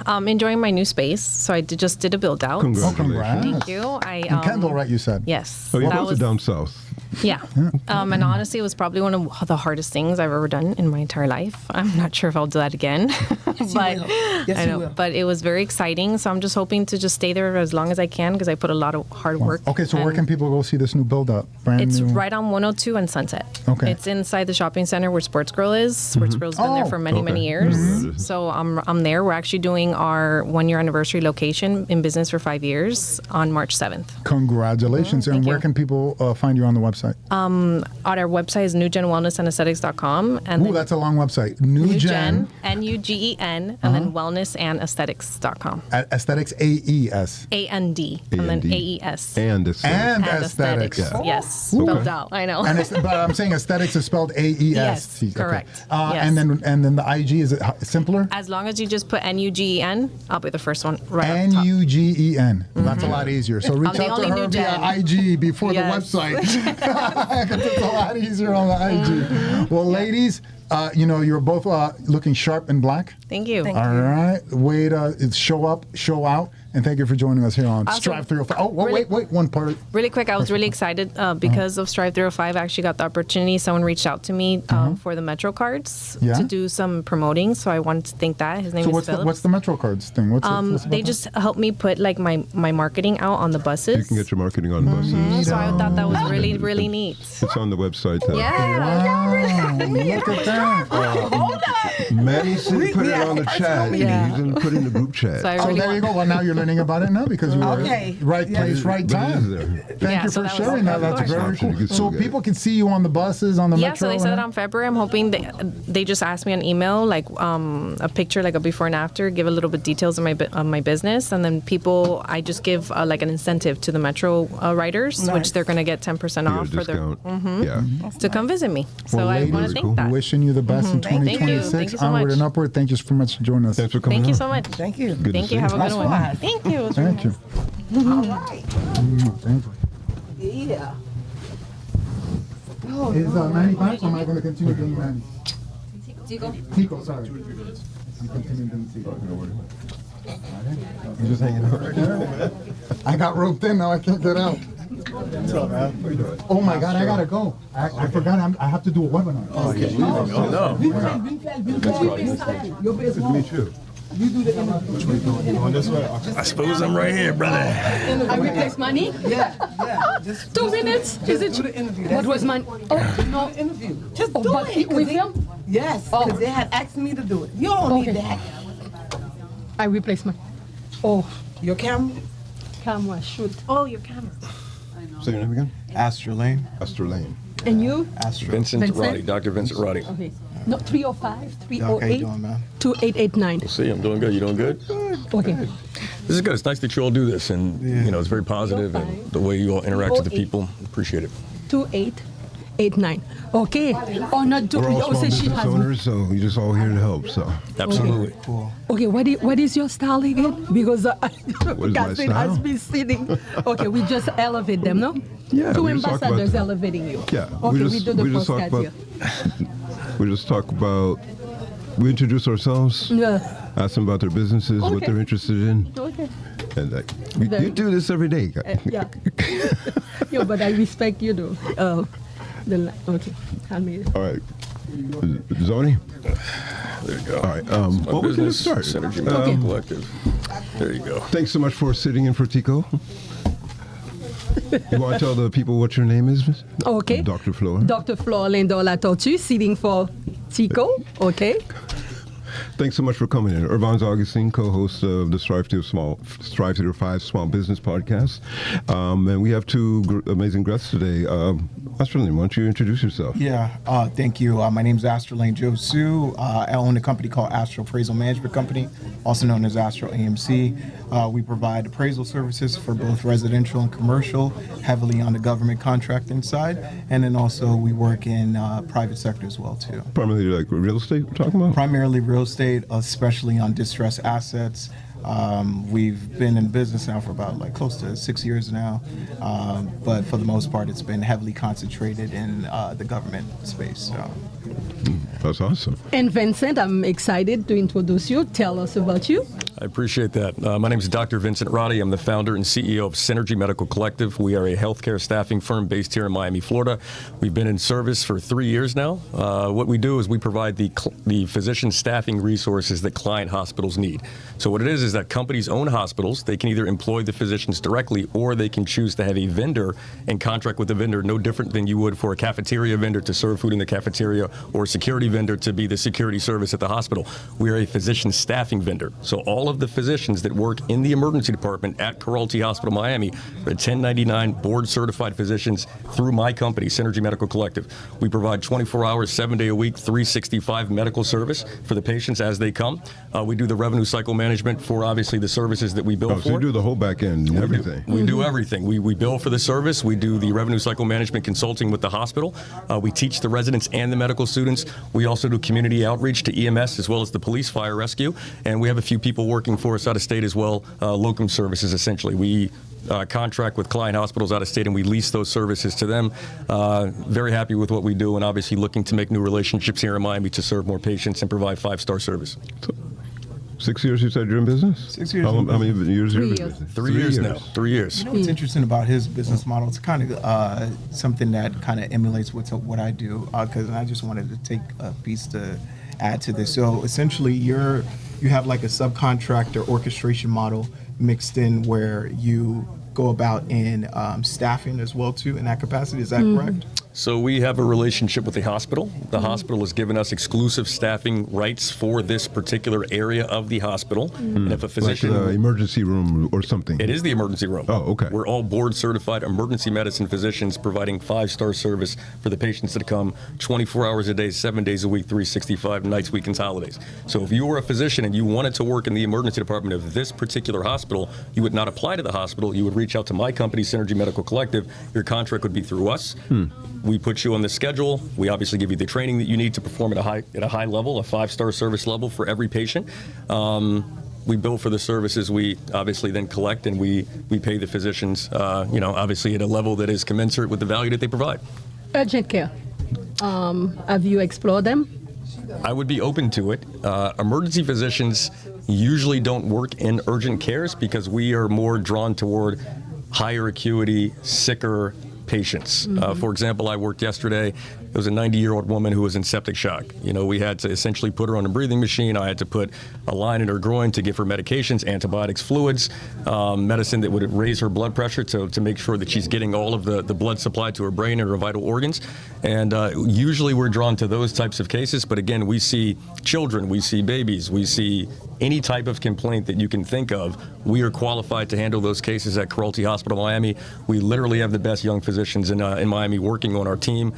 Enjoying my new space. So I just did a build out. Congrats. Thank you. In Kendall, right? You said. Yes. Oh, you both down south. Yeah. And honestly, it was probably one of the hardest things I've ever done in my entire life. I'm not sure if I'll do that again. Yes, I know. But it was very exciting. So I'm just hoping to just stay there as long as I can because I put a lot of hard work. Okay, so where can people go see this new build up? It's right on 102 and Sunset. Okay. It's inside the shopping center where Sports Girl is. Sports Girl's been there for many years. So I'm there. We're actually doing our 1-year anniversary location in business for 5 years on March 7th. Congratulations. And where can people find you on the website? On our website is newgenwellnessandaesthetics.com. Ooh, that's a long website. Newgen. N-U-G-E-N, and then wellnessandaesthetics.com. Aesthetics, A-E-S. A-N-D, and then A-E-S. And aesthetics. Yes, spelled out, I know. But I'm saying aesthetics is spelled A-E-S. Yes, correct. Okay. And then the IG, is it simpler? As long as you just put N-U-G-E-N, I'll be the first one right off the top. N-U-G-E-N. That's a lot easier. So reach out to her via IG before the website. It's a lot easier on the IG. Well, ladies, you're both looking sharp and black. Thank you. All right. Way to show up, show out, And thank you for joining us here on Also, Strive 305. Oh, really- wait, one part. Really quick, I was really excited because of Strive 305. I actually got the opportunity. Someone reached out to me for the Metro cards Yeah. to do some promoting. So I wanted to thank that. His name So is what's Philip. the Metro Cards thing? What's about They that? just helped me put like my marketing out on the buses. You can get your marketing on buses. So I thought that was really, really neat. It's on the website. Yeah. Look at that. Manny said put it on the chat. Yeah. He's going to put it in the group chat. So I Oh, really there you go. Well, now you're learning about it now because you were right place, right But it is time. there. Thank you so for that was- sharing that. of That's course. very Option, you cool. can So still get people can see you on the buses, on the Yeah, metro. so they said and- that on February. I'm hoping they just asked me an email, like a picture, like a before and after, give a little bit details of my business, and then people, I just give like an incentive to the Metro riders, Nice. which they're gonna get 10% You get a off for their discount. Yeah. to come visit me. So Well, I ladies, want to thank that. wishing you the best in Thank you. 2026. Thank you so Onward much. and upward. Thank you so much for joining us. Thanks for coming Thank you on. so much. Thank you. Good to Thank see you. Have a That's good one. fine. Thank you. It was really Thank you. Thank you. Yeah. Is Manny back or am I going to continue doing Manny? Tico, sorry. I'm continuing doing Tico. You're just hanging out. I got roped in, now I can't get out. Oh my God, I gotta go. I forgot, I have to do a webinar. Oh, yeah. No. Good to meet you. I suppose I'm right here, brother. I replace money? Yeah. Just 2 minutes? Is it? do the interview. What was money? Oh, no. interview? Just Oh, do but it. 'cause with they- him? Yes, Oh. because they had asked me to do it. You don't Okay. need that. I replace money. Oh, Your camera? camera, shoot. Oh, your camera. Say your name again? Astor Lane. Astor Lane. And you? Astor. Vincent Vincent? Roddy, Dr. Vincent Roddy. Okay. No, 305, Doc, how you 308, doing, man? 2889. See, I'm doing good. You doing good? Okay. This is good. It's nice that you all do this, and you know it's very positive, and the way you all interact with the people, appreciate it. 2889. Okay. Oh, not do. We're all Oh, small say she business has. owners, so we're just all here to help. So Absolutely. Cool. Okay, what is your style again? Because What is my Catherine has style? been sitting. Okay, we just elevate them, no? Yeah, Two we just talk about ambassadors the- elevating you. yeah, Okay, we do the we just talk postcard about here. we just talk about we introduce ourselves, Yeah. ask them about their businesses, what Okay. they're interested in, Okay. and you do this every day. Yeah. Yeah, but I respect you though. Okay. Tell me. All right, Zoni. There you go. All right. My Well, we can business, start. Synergy Medical Collective. There you go. Thanks so much for sitting in for Tico. You want to tell the people what your name is, Miss? Okay. Dr. Flora. Dr. Flora Lindola Tortu, sitting for Tico. Okay. Thanks so much for coming in. Irvon's Augustine, co-host of the Strive to 5 Small Business Podcast. And we have two amazing guests today. Australian, why don't you introduce yourself? Yeah, thank you. My name is Astro Lane Josu. I own a company called Astro Appraisal Management Company, also known as Astro AMC. We provide appraisal services for both residential and commercial, heavily on the government contracting side, and then also we work in private sector as well too. Primarily like real estate we're talking about? Primarily real estate, especially on distressed assets. We've been in business now for about like close to 6 years now, but for the most part, it's been heavily concentrated in the government space. So. That's awesome. And Vincent, I'm excited to introduce you. Tell us about you. I appreciate that. My name is Dr. Vincent Roddy. I'm the founder and CEO of Synergy Medical Collective. We are a healthcare staffing firm based here in Miami, Florida. We've been in service for 3 years now. What we do is we provide the physician staffing resources that client hospitals need. So what it is that companies own hospitals. They can either employ the physicians directly or they can choose to have a vendor and contract with the vendor no different than you would for a cafeteria vendor to serve food in the cafeteria or a security vendor to be the security service at the hospital. We are a physician staffing vendor. So all of the physicians that work in the emergency department at Carolty Hospital, Miami, are 1099 board certified physicians through my company, Synergy Medical Collective. We provide 24 hours, 7 day a week, 365 medical service for the patients as they come. We do the revenue cycle management for obviously the services that we bill for. So you do the whole back end and everything. We do everything. We bill for the service. We do the revenue cycle management consulting with the hospital. We teach the residents and the medical students. We also do community outreach to EMS as well as the police, fire, rescue. And we have a few people working for us out of state as well, locum services essentially. We contract with client hospitals out of state and we lease those services to them. Very happy with what we do and obviously looking to make new relationships here in Miami to serve more patients and provide 5-star service. 6 years you said you're in business? 6 years. How many years are you in 3 years. business? 3 years now. 3 years. You know what's interesting about his business model? It's kind of something that kind of emulates what I do. Because I just wanted to take a piece to add to this. So essentially, you have like a subcontractor orchestration model mixed in where you go about in staffing as well too in that capacity. Is that correct? So we have a relationship with the hospital. The hospital has given us exclusive staffing rights for this particular area of the hospital. And if a physician... Like the emergency room or something? It is the emergency room. Oh, okay. We're all board certified emergency medicine physicians providing 5-star service for the patients that come 24 hours a day, 7 days a week, 365 nights, weekends, holidays. So if you were a physician and you wanted to work in the emergency department of this particular hospital, you would not apply to the hospital. You would reach out to my company, Synergy Medical Collective. Your contract would be through us. We put you on the schedule. We obviously give you the training that you need to perform at a high level, a 5-star service level for every patient. We bill for the services we obviously then collect, and we pay the physicians, obviously at a level that is commensurate with the value that they provide. Urgent care. Have you explored them? I would be open to it. Emergency physicians usually don't work in urgent cares because we are more drawn toward higher acuity, sicker patients. For example, I worked yesterday. It was a 90-year-old woman who was in septic shock. We had to essentially put her on a breathing machine. I had to put a line in her groin to give her medications, antibiotics, fluids, medicine that would raise her blood pressure to make sure that she's getting all of the blood supply to her brain and her vital organs. And usually we're drawn to those types of cases. But again, we see children, we see babies, we see any type of complaint that you can think of. We are qualified to handle those cases at Cruelty Hospital Miami. We literally have the best young physicians in Miami working on our team.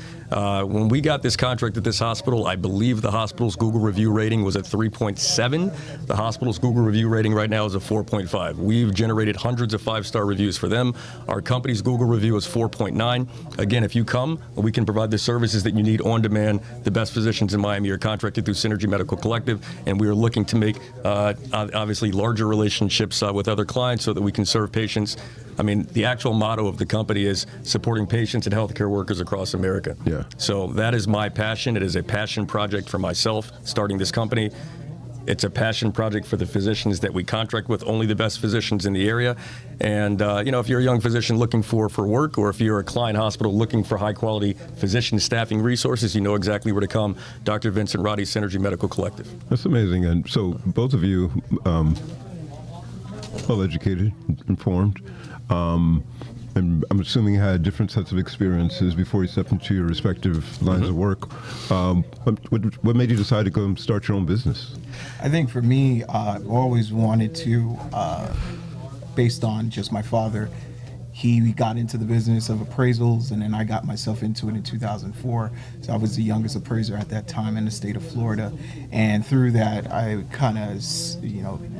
When we got this contract at this hospital, I believe the hospital's Google review rating was at 3.7. The hospital's Google review rating right now is a 4.5. We've generated hundreds of 5-star reviews for them. Our company's Google review is 4.9. Again, if you come, we can provide the services that you need on demand. The best physicians in Miami are contracted through Synergy Medical Collective, and we are looking to make obviously larger relationships with other clients so that we can serve patients. I mean, the actual motto of the company is supporting patients and healthcare workers across America. Yeah. So that is my passion. It is a passion project for myself, starting this company. It's a passion project for the physicians that we contract with, only the best physicians in the area. And, if you're a young physician looking for work, or if you're a client hospital looking for high-quality physician staffing resources, you know exactly where to come. Dr. Vincent Roddy, Synergy Medical Collective. That's amazing. And so both of you, well-educated, informed, and I'm assuming you had different sets of experiences before you stepped into your respective lines of work. What made you decide to go and start your own business? I think for me, I've always wanted to, based on just my father, he got into the business of appraisals, and then I got myself into it in 2004. So I was the youngest appraiser at that time in the state of Florida. And through that, I kind of,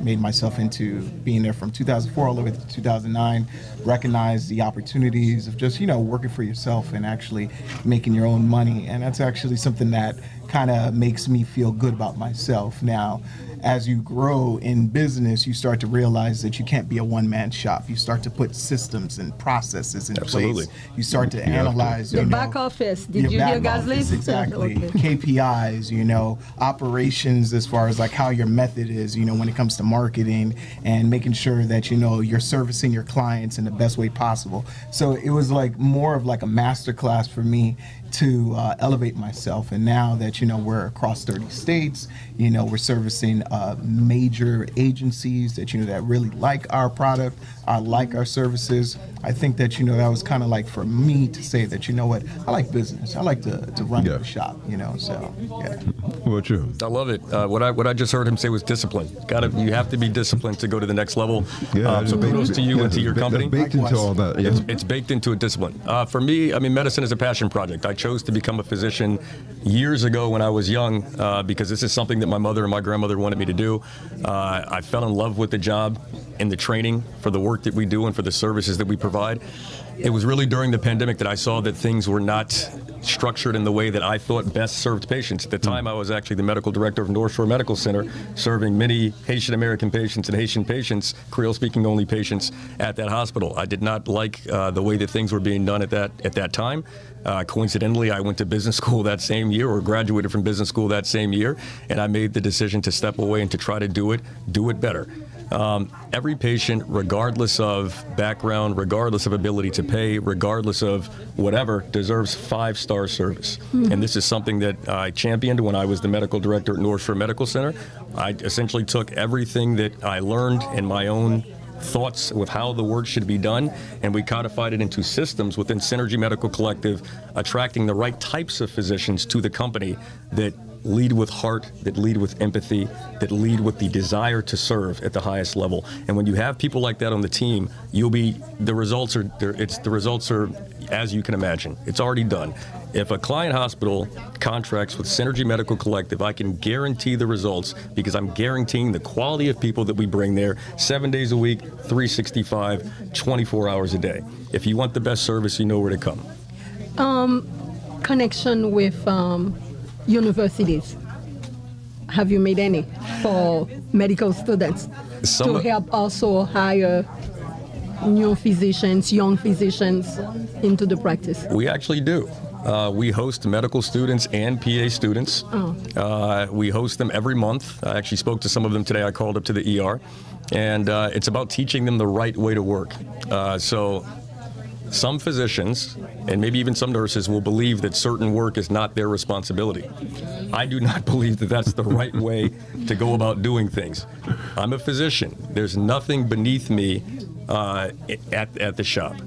made myself into being there from 2004 all the way to 2009, recognized the opportunities of just, working for yourself and actually making your own money. And that's actually something that kind of makes me feel good about myself. Now, as you grow in business, you start to realize that you can't be a one-man shop. You start to put systems and processes in place. You start to analyze your back office. Did you hear Gasly? Exactly. KPIs, operations as far as like how your method is, when it comes to marketing and making sure that, you're servicing your clients in the best way possible. So it was like more of like a master class for me to elevate myself. And now that, we're across 30 states, we're servicing major agencies that, that really like our product, like our services. I think that, that was kind of like for me to say that, I like business. I like to run the shop, so, yeah. What about you? I love it. What I just heard him say was discipline. You have to be disciplined to go to the next level. So kudos to you and to your company. Baked into all that. Yeah. It's baked into a discipline. For me, medicine is a passion project. I chose to become a physician years ago when I was young because this is something that my mother and my grandmother wanted me to do. I fell in love with the job and the training for the work that we do and for the services that we provide. It was really during the pandemic that I saw that things were not structured in the way that I thought best served patients. At the time, I was actually the medical director of North Shore Medical Center, serving many Haitian American patients and Haitian patients, Creole-speaking only patients at that hospital. I did not like the way that things were being done at that time. Coincidentally, I went to business school that same year, or graduated from business school that same year, and I made the decision to step away and to try to do it better. Every patient, regardless of background, regardless of ability to pay, regardless of whatever, deserves 5-star service. Mhm. And this is something that I championed when I was the medical director at North Shore Medical Center. I essentially took everything that I learned in my own thoughts with how the work should be done, and we codified it into systems within Synergy Medical Collective, attracting the right types of physicians to the company that lead with heart, that lead with empathy, that lead with the desire to serve at the highest level. And when you have people like that on the team, the results are as you can imagine. It's already done. If a client hospital contracts with Synergy Medical Collective, I can guarantee the results because I'm guaranteeing the quality of people that we bring there 7 days a week, 365, 24 hours a day. If you want the best service, you know where to come. Connection with universities. Have you made any for medical students to help also hire new physicians, young physicians into the practice? We actually do. We host medical students and PA students. We host them every month. I actually spoke to some of them today. I called up to the ER. And it's about teaching them the right way to work. So some physicians, and maybe even some nurses, will believe that certain work is not their responsibility. I do not believe that that's the right way to go about doing things. I'm a physician. There's nothing beneath me at the shop.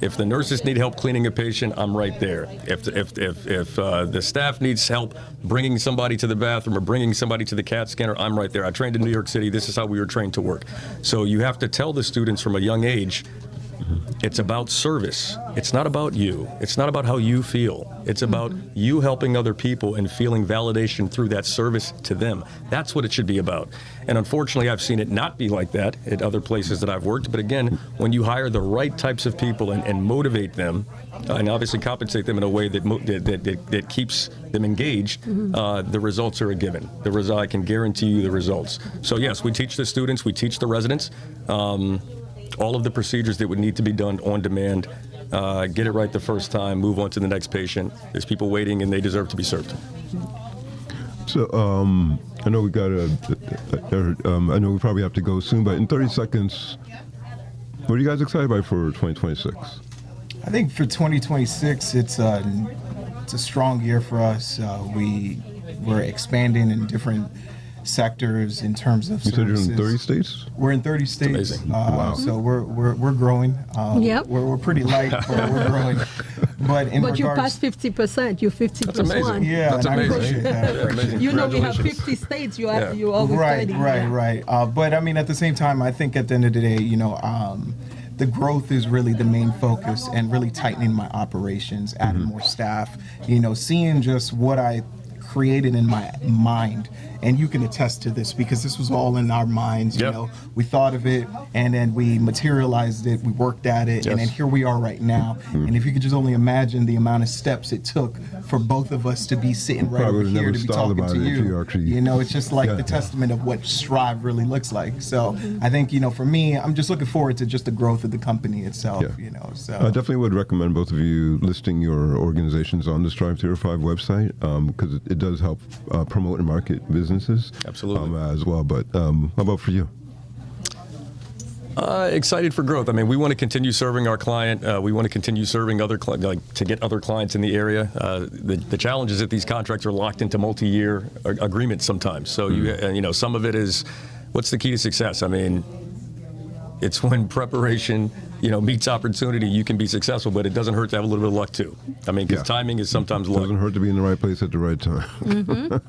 If the nurses need help cleaning a patient, I'm right there. If the staff needs help bringing somebody to the bathroom or bringing somebody to the CAT scanner, I'm right there. I trained in New York City. This is how we were trained to work. So you have to tell the students from a young age, it's about service. It's not about you. It's not about how you feel. It's about you helping other people and feeling validation through that service to them. That's what it should be about. And unfortunately, I've seen it not be like that at other places that I've worked. But again, when you hire the right types of people and motivate them, and obviously compensate them in a way that keeps them engaged, the results are a given. I can guarantee you the results. So yes, we teach the students, we teach the residents. All of the procedures that would need to be done on demand, get it right the first time, move on to the next patient. There's people waiting and they deserve to be served. So I know we got I know we probably have to go soon, but in 30 seconds, what are you guys excited about for 2026? I think for 2026, it's a strong year for us. We're expanding in different sectors in terms of services. You said you're in 30 states? We're in 30 states. That's amazing. Wow. So we're growing. Yep. We're pretty light, but we're growing. But you passed 50%. You're 50 That's plus amazing. 1. Yeah, That's and I amazing. appreciate that. Yeah, amazing. You know we have 50 states. You always right, 30. right. But I mean, at the same time, I think at the end of the day, the growth is really the main focus, and really tightening my operations, adding more staff. Seeing just what I created in my mind, and you can attest to this because this was all in our minds. We thought of it, and then we materialized it, we worked at it, and then here we are right now. And if you could just only imagine the amount of steps it took for both of us to be sitting right over here to be talking to you. It's just like the testament of what Strive really looks like. So I think, for me, I'm just looking forward to just the growth of the company itself. So I definitely would recommend both of you listing your organizations on the Strive 05 website because it does help promote and market businesses. Absolutely. As well. But how about for you? Excited for growth. I mean, we want to continue serving our client. We want to continue serving other to get other clients in the area. The challenge is that these contracts are locked into multi-year agreements sometimes. So some of it is, what's the key to success? I mean, it's when preparation, meets opportunity, you can be successful, but it doesn't hurt to have a little bit of luck too. I mean, because timing is sometimes luck. Doesn't hurt to be in the right place at the right time.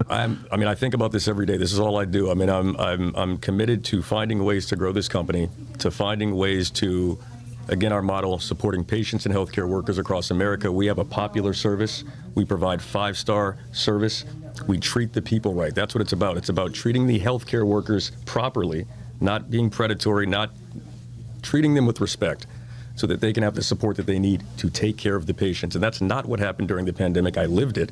I think about this every day. This is all I do. I mean, I'm committed to finding ways to grow this company, to finding ways to, again, our model, supporting patients and healthcare workers across America. We have a popular service. We provide 5-star service. We treat the people right. That's what it's about. It's about treating the healthcare workers properly, not being predatory, not treating them with respect. so that they can have the support that they need to take care of the patients. And that's not what happened during the pandemic. I lived it.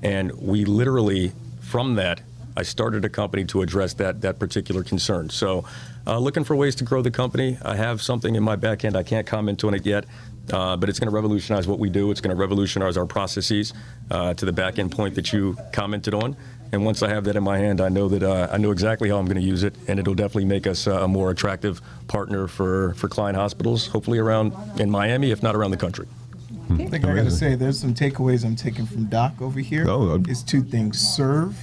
And we literally, from that, I started a company to address that particular concern. So looking for ways to grow the company. I have something in my back end. I can't comment on it yet, but it's going to revolutionize what we do. It's going to revolutionize our processes to the back end point that you commented on. And once I have that in my hand, I know that I know exactly how I'm going to use it, and it'll definitely make us a more attractive partner for client hospitals, hopefully around in Miami, if not around the country. I think I got to say, there's some takeaways I'm taking from Doc over here. It's two things: serve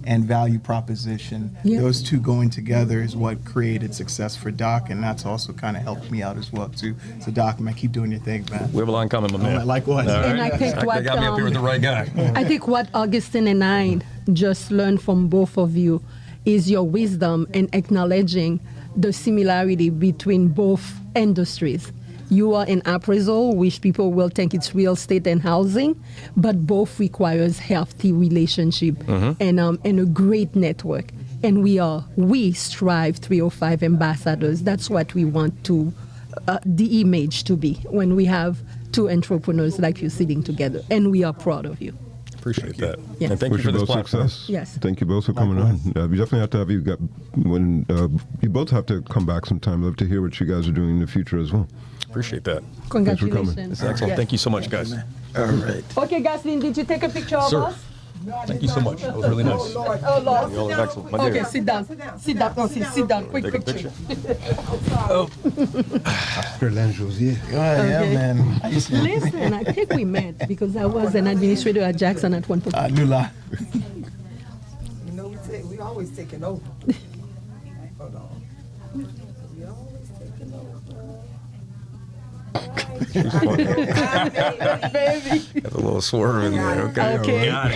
and value proposition. Yeah. Those two going together is what created success for Doc, and that's also kind of helped me out as well too. So Doc, man, keep doing your thing, man. We have a lot in common, my man. Likewise. All right. And I think They got me up here with the right guy. I think what Augustine and I just learned from both of you is your wisdom in acknowledging the similarity between both industries. You are in appraisal, which people will think it's real estate and housing, but both requires healthy relationship and a great network. And we strive 305 ambassadors. That's what we want to, the image to be when we have two entrepreneurs like you sitting together. And we are proud of you. Appreciate that. Yeah. And thank you Wish for this both platform. success. Yes. Thank you both for coming on. We definitely have to have you you both have to come back sometime. Love to hear what you guys are doing in the future as well. Appreciate that. Thanks for coming. Congratulations. It's excellent. Yes. Thank you so much, guys. All right. Okay, Gaslin, did you take a picture of Sir. us? Thank you so much. That was really nice. Oh, Lord. You all are excellent. My dear. Okay, sit down. Sit down. No, sit down. Quick Take a picture. Oh. Yeah, man. I used to Listen, I think we met because I was an administrator at Jackson at one point. Lula. You know, we always taking over. Hold on. We always taking over. She's funny. Got a little swerve in there. Okay. Okay. Got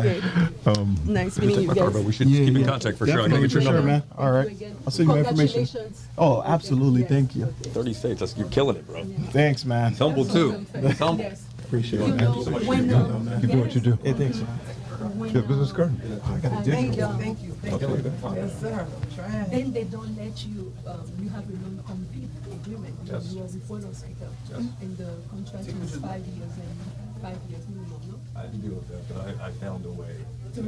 it. Okay. Nice meeting you My card, guys. but we should keep in contact for sure. I gotta get your number. man. All right. I'll send you my information. Congratulations. Oh, absolutely. Thank you. 30 states. You're killing it, bro. Thanks, man. It's humble too. It's humble. Appreciate it, man. Keep doing what you do. Hey, thanks, man. You have a business card? Thank you. Yes, sir. Trying. Then they don't let you, you have a non-compete agreement. Yes. You are before the speaker. And the contract is 5 years and 5 years minimum, no? I didn't deal with that, but I found a way to,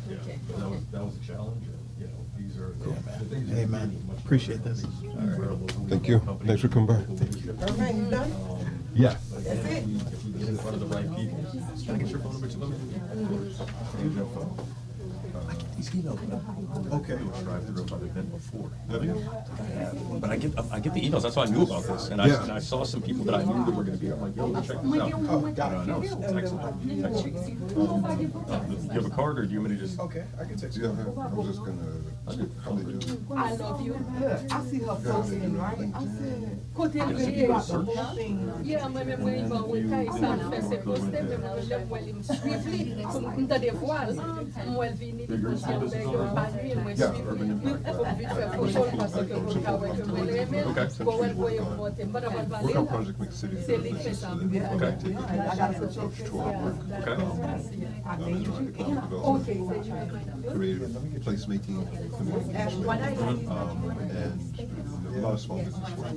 yeah. Okay. But that was a challenge. And, you know, these are the things. Hey, man. Appreciate this. Thank you. Thanks for coming by. Okay, you done? Yeah. That's it. If we get in front of the right people. Can I get your phone number too? Use your phone. Okay. I've been before. But I get the emails. That's why I knew about this, and I saw some people that I knew that were going to be. I'm like, yo, check this out. Oh, got it. No, text it. You have a card, or do you want me to just? Okay, I can text you. I was just gonna. How they do? I love you. I see her posting, right? I said, Côté yeah, moi même moi il va ouais ça fait c'est posté mais moi je moi il me suivre comme dans des voiles moi elle vient de poser avec pas lui moi suivre faut vite faire photo parce que pour travailler que moi les pour elle voyer moi t'es pas d'avoir parlé c'est les fait ça Okay. Creative placemaking, community management, and a lot of small business work. And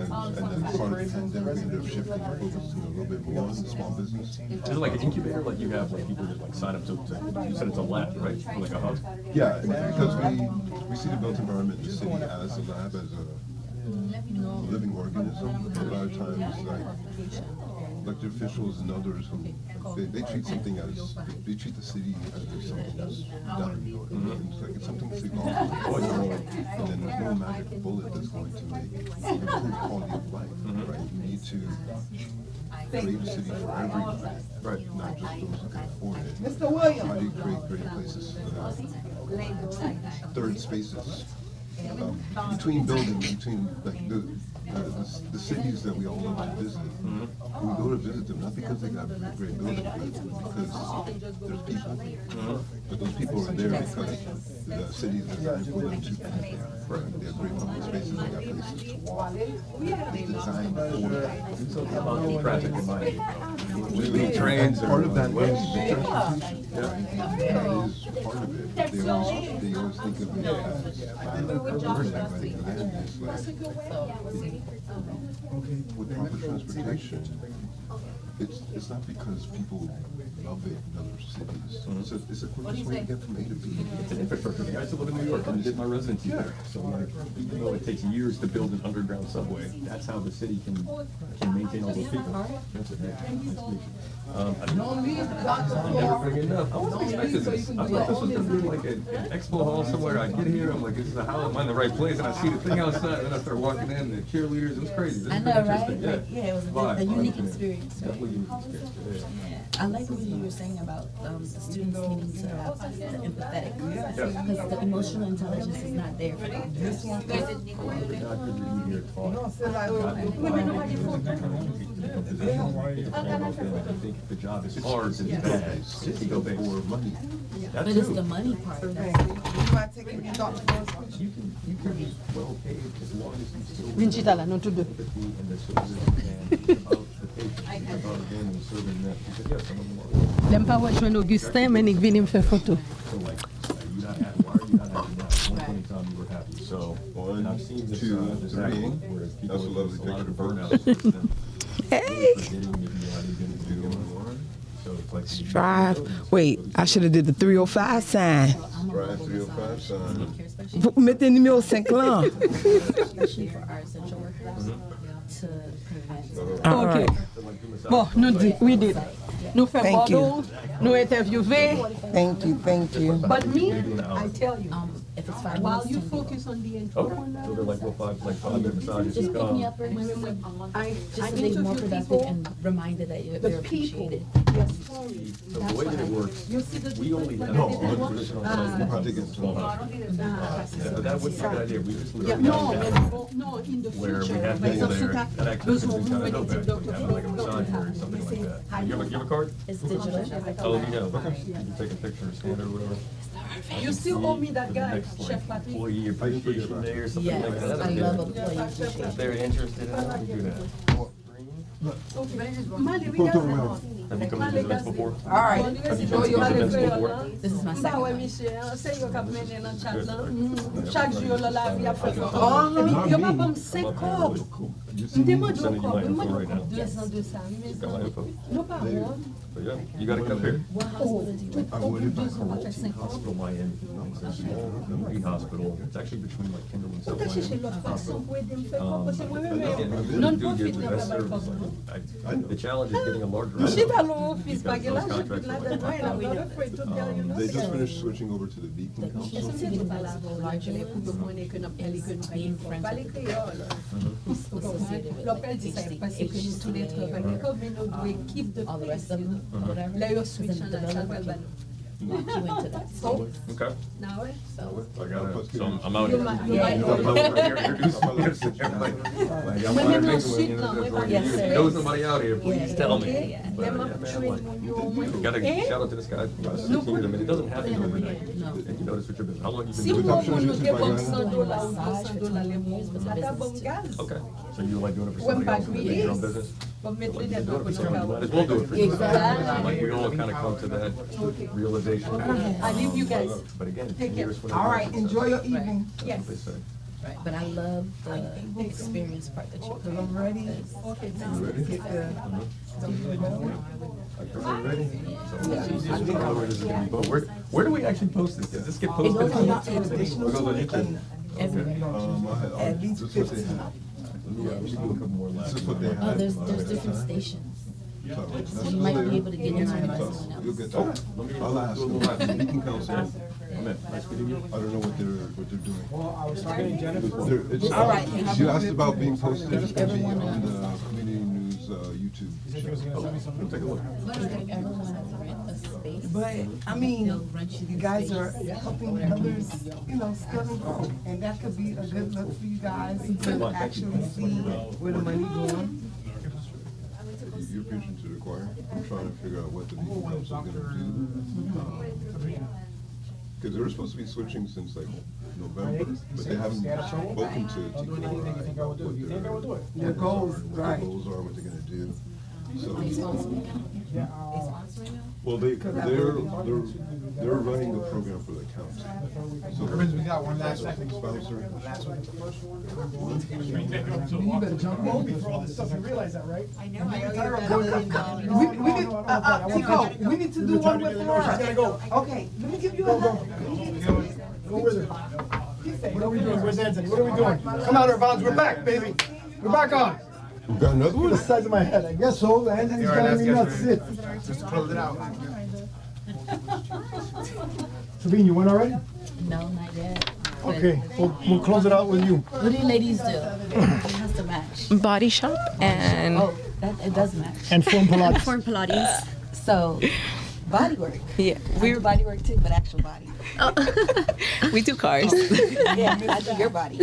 then part of the pandemic, we ended up shifting focus a little bit more on the small business. Is it like an incubator? Like you have like people just like sign up to you said it's a lab, right? Like a hub? Yeah, because we see the built environment in the city as a lab, as a living organism. A lot of times, elected officials and others who they treat something as they treat the city as if something that's done. It's like it's something that's evolved, and then there's no magic bullet that's going to improve quality of life. Right? You need to create a city for everybody, right? Not just those who can afford it. Mr. Williams. How do you create great places, third spaces? Between buildings, between like the cities that we all love to visit, we go to visit them not because they got great buildings, but because there's people. But those people are there because the city is designed for them to be there. Right? They have great public spaces, they got places to walk. It's designed for Traffic in mind. little trains. Part of that is the transportation. That is part of it. They they always think of me with proper transportation. It's not because people love it in other cities. It's a quickest way to get from A to B. It's an infrastructure thing. I used to live in New York and did my residency there. So like, even though it takes years to build an underground subway, that's how the city can maintain all those people. That's it. I'm never bring enough. I wasn't expecting this. I thought this was going to be like an expo hall somewhere. I get here, I'm like, this is how am I in the right place? And I see the thing outside, and then I start walking in, the cheerleaders. It was crazy. This I is know, really right? interesting. Like, yeah, it was a unique experience. Definitely unique experience. Yeah. I like what you were saying about the students needing to have the empathetic, because the emotional intelligence is not there for them. I think the job is hard and bad. It's go for money. But it's the money part. You can be well paid as long as you still Vincitala, non tudo. and the service and about the patient, about them and serving them. Because yes, some of them are. Lem pa wè jwen Augustin, men ik vin im fè foto. So like, you not happy? Why are you not happy now? One point in time you were happy. So and I've seen this, this three. act where people That's a lovely a lot of picture. burnout. Hey. Strive. Wait, I should have did the 305 sign. Strive 305 sign. Mettez numéro 5 là. Especially for our essential workers to prevent. Ok. Bon, nou di, we did. Nou fè Thank you. bordeaux, nou interviewé. Thank you, thank you. But me, I tell you, if it's 5 while minutes, you 10 focus on the Okay. entrepreneur, So they're like, well, five minute massages. just pick me up or I just to be more interview productive people, and reminded that you're the people, appreciated. their stories. So the way that it works, we only have one traditional small house. But that wouldn't be a good idea. We just Yeah, literally no, in the where we future, have par people exemple, there sous that actually besoin can kind of de know better. docteur, Have like a massage or something like that. You have a card? It's digital. Oh, you know. You can take a picture, scan it or whatever. You still owe me that guy, Chef Patrick. Employee appreciation day or something like that. I love employee appreciation. If they're interested in it, we can do that. Mali, we got Have you come to these events before? All right. Have you come to these events before? This is my Ba second wè, one. Michel, se yo kap menen nan chat lan. Chak jou yo la vi ap fè foto. Yo pa pom 5 kob. Mte man jo kob, mwen jo kob 200. Got my info. No pa wè. So yeah, you gotta come here. What hospital do you work I would if I Hospital Miami. It's a small community hospital. It's actually between like Kendall and South Mwen chèche Miami. lot fason pou edem fè kob. Pwese mwen But again, we really non do give profit the nan best mwen service. kob. Like, the challenge is getting a larger. Mwen chita lo ofis Because bagay la, those jepit contracts la are den like mwen, I'm not afraid to tell you. They just finished switching over to the Beacon Council. Associated with being friends with the associated with like HCA, all the rest of them, whatever. Because in the development, you into that. So, Okay. Now, so I got it. So I'm out You here. might- Yeah. I'm out here. Introduce everybody. Like, I'm out here. Yes, If sir. you know somebody out here, please Yeah. tell me. Okay. But, yeah, man, like, gotta shout out to this guy. I mean, it doesn't have to be overnight. And you notice what you're doing. How long you been si doing mwen it? moun nou ge bom $100 ou Massage for $200 le 20 years was moun, a la ta business bom too. gaz. Okay. So you like doing it for When somebody else back and your own we business? Bon met li You den do it for nan somebody, you kono might as well do it for yourself. Exactly. Like we all kind of come to that realization. I leave you guys. But again, Take care. years when All right, enjoy your evening. Yes. They say. Right, but I love the experience part that you put. I'm ready. Okay, You ready? Get the Ready? So, where do we actually post this? Does this get posted? goes on YouTube. It goes on YouTube. Everywhere. At least 15. Yeah, we should do a couple more live. This is what they Oh, had. there's different stations. So you might be able to get into it by someone else. You'll get to Okay. it. I'll ask them. The Beacon Council. I'm in. Nice meeting you. I don't know what they're doing. It's, All right, you have you a- asked about being posted. It's going to be Everyone on the community news YouTube channel. We'll take a look. If everyone has to rent a space, But I mean, you guys are helping others, you know, scale and grow, and that could be a good look for you guys to actually see where the money going. You're preaching to the choir. I'm trying to figure out what the Beacon Council is going to do. Because they were supposed to be switching since like November, but they haven't spoken to Tico what Their goals, right. Their goals are, what they're going to do. So, they sponsor me now. They sponsor me now. well, they're They're running the program for the county. So we got one last second sponsor. You better jump over for all this stuff. You realize that, right? I know. Tico, we need to do one with her. She's gotta go. Okay, let me give you a hug. Go with her. What are we doing? Where's Anthony? What are we doing? Come out, Irvans. We're back, baby. We're back on. We got another one? The size of my head. I guess so. Anthony's got me nuts. Sit. Just to close it out. Sabine, you win already? No, not yet. Okay, we'll close it out with you. What do you ladies do? It has to match. Body shop and It does match. And Form Pilates. Form Pilates. So, body work. Yeah, we body work too, but actual body. we do cars. Yeah, I do your body.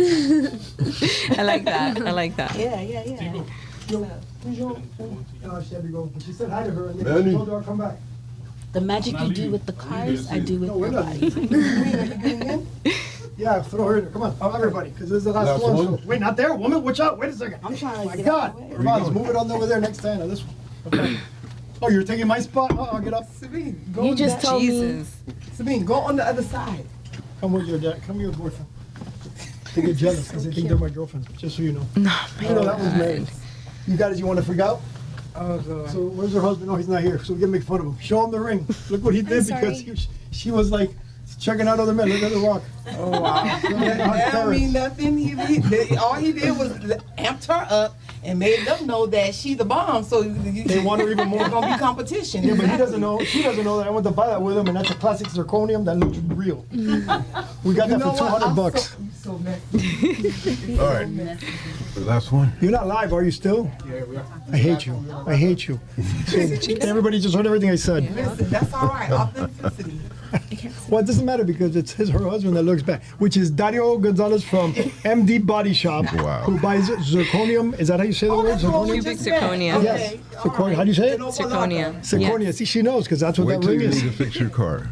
I like that. I like that. Yeah. So, She said hi to her and then Manny. she told her I'll come back. the magic you do with the cars, I do with your body. Yeah, throw her in there. Come on, everybody, because this is the last Last one. one? So, wait, not there. Woman, watch out. Wait a second. I'm trying to My get God. out of the way. Irvans, move it on over there next to Anna. This one. Okay. Oh, you're taking my spot? Oh, I'll get up. Sabine, go You on just that- told me. Jesus. Sabine, go on the other side. Come with your dad. Come with your boyfriend. They get jealous because they think they're my girlfriend, just so you know. No, You know that was married. You guys, you want to freak out? Oh, God. So where's her husband? Oh, he's not here. So we can make fun of him. Show him the ring. Look what he did because she was like checking out other men. Look at the rock. Oh, wow. That don't mean nothing. All he did was amped her up and made them know that she's the bomb. So They want her even more. There's gonna be competition. Yeah, but he doesn't know. She doesn't know that I went to buy that with him, and that's a classic zirconium that looks real. We got that for $200. So messy. All right. The last one. You're not live, are you still? Yeah, we are. I hate you. I hate you. Everybody just heard everything I said. Listen, that's all right. Authenticity. Well, it doesn't matter because it's her husband that looks back, which is Dario Gonzalez from MD Body Shop, Wow. who buys zirconium. Is that how you say the word? that's what we Zirconium? Cubic just met. zirconia. Okay. Yes. Zirconia. How do you say it? Zirconia. Zirconia. See, she knows because that's what Wait that till ring you is. need to fix your car.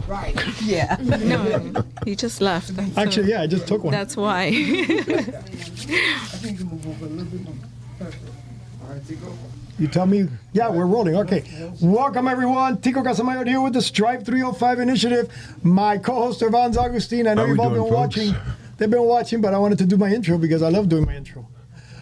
Right. Yeah. No, he just left. Actually, yeah, I just took one. That's why. I think you move over a little bit more. Perfect. All right, Tico. You tell me. Yeah, we're rolling. Okay. Welcome, everyone. Tico Casamayor here with the Strive 305 initiative. My co-host, Irvans Augustine. I know How we you've all doing, been folks? watching. They've been watching, but I wanted to do my intro because I love doing my intro.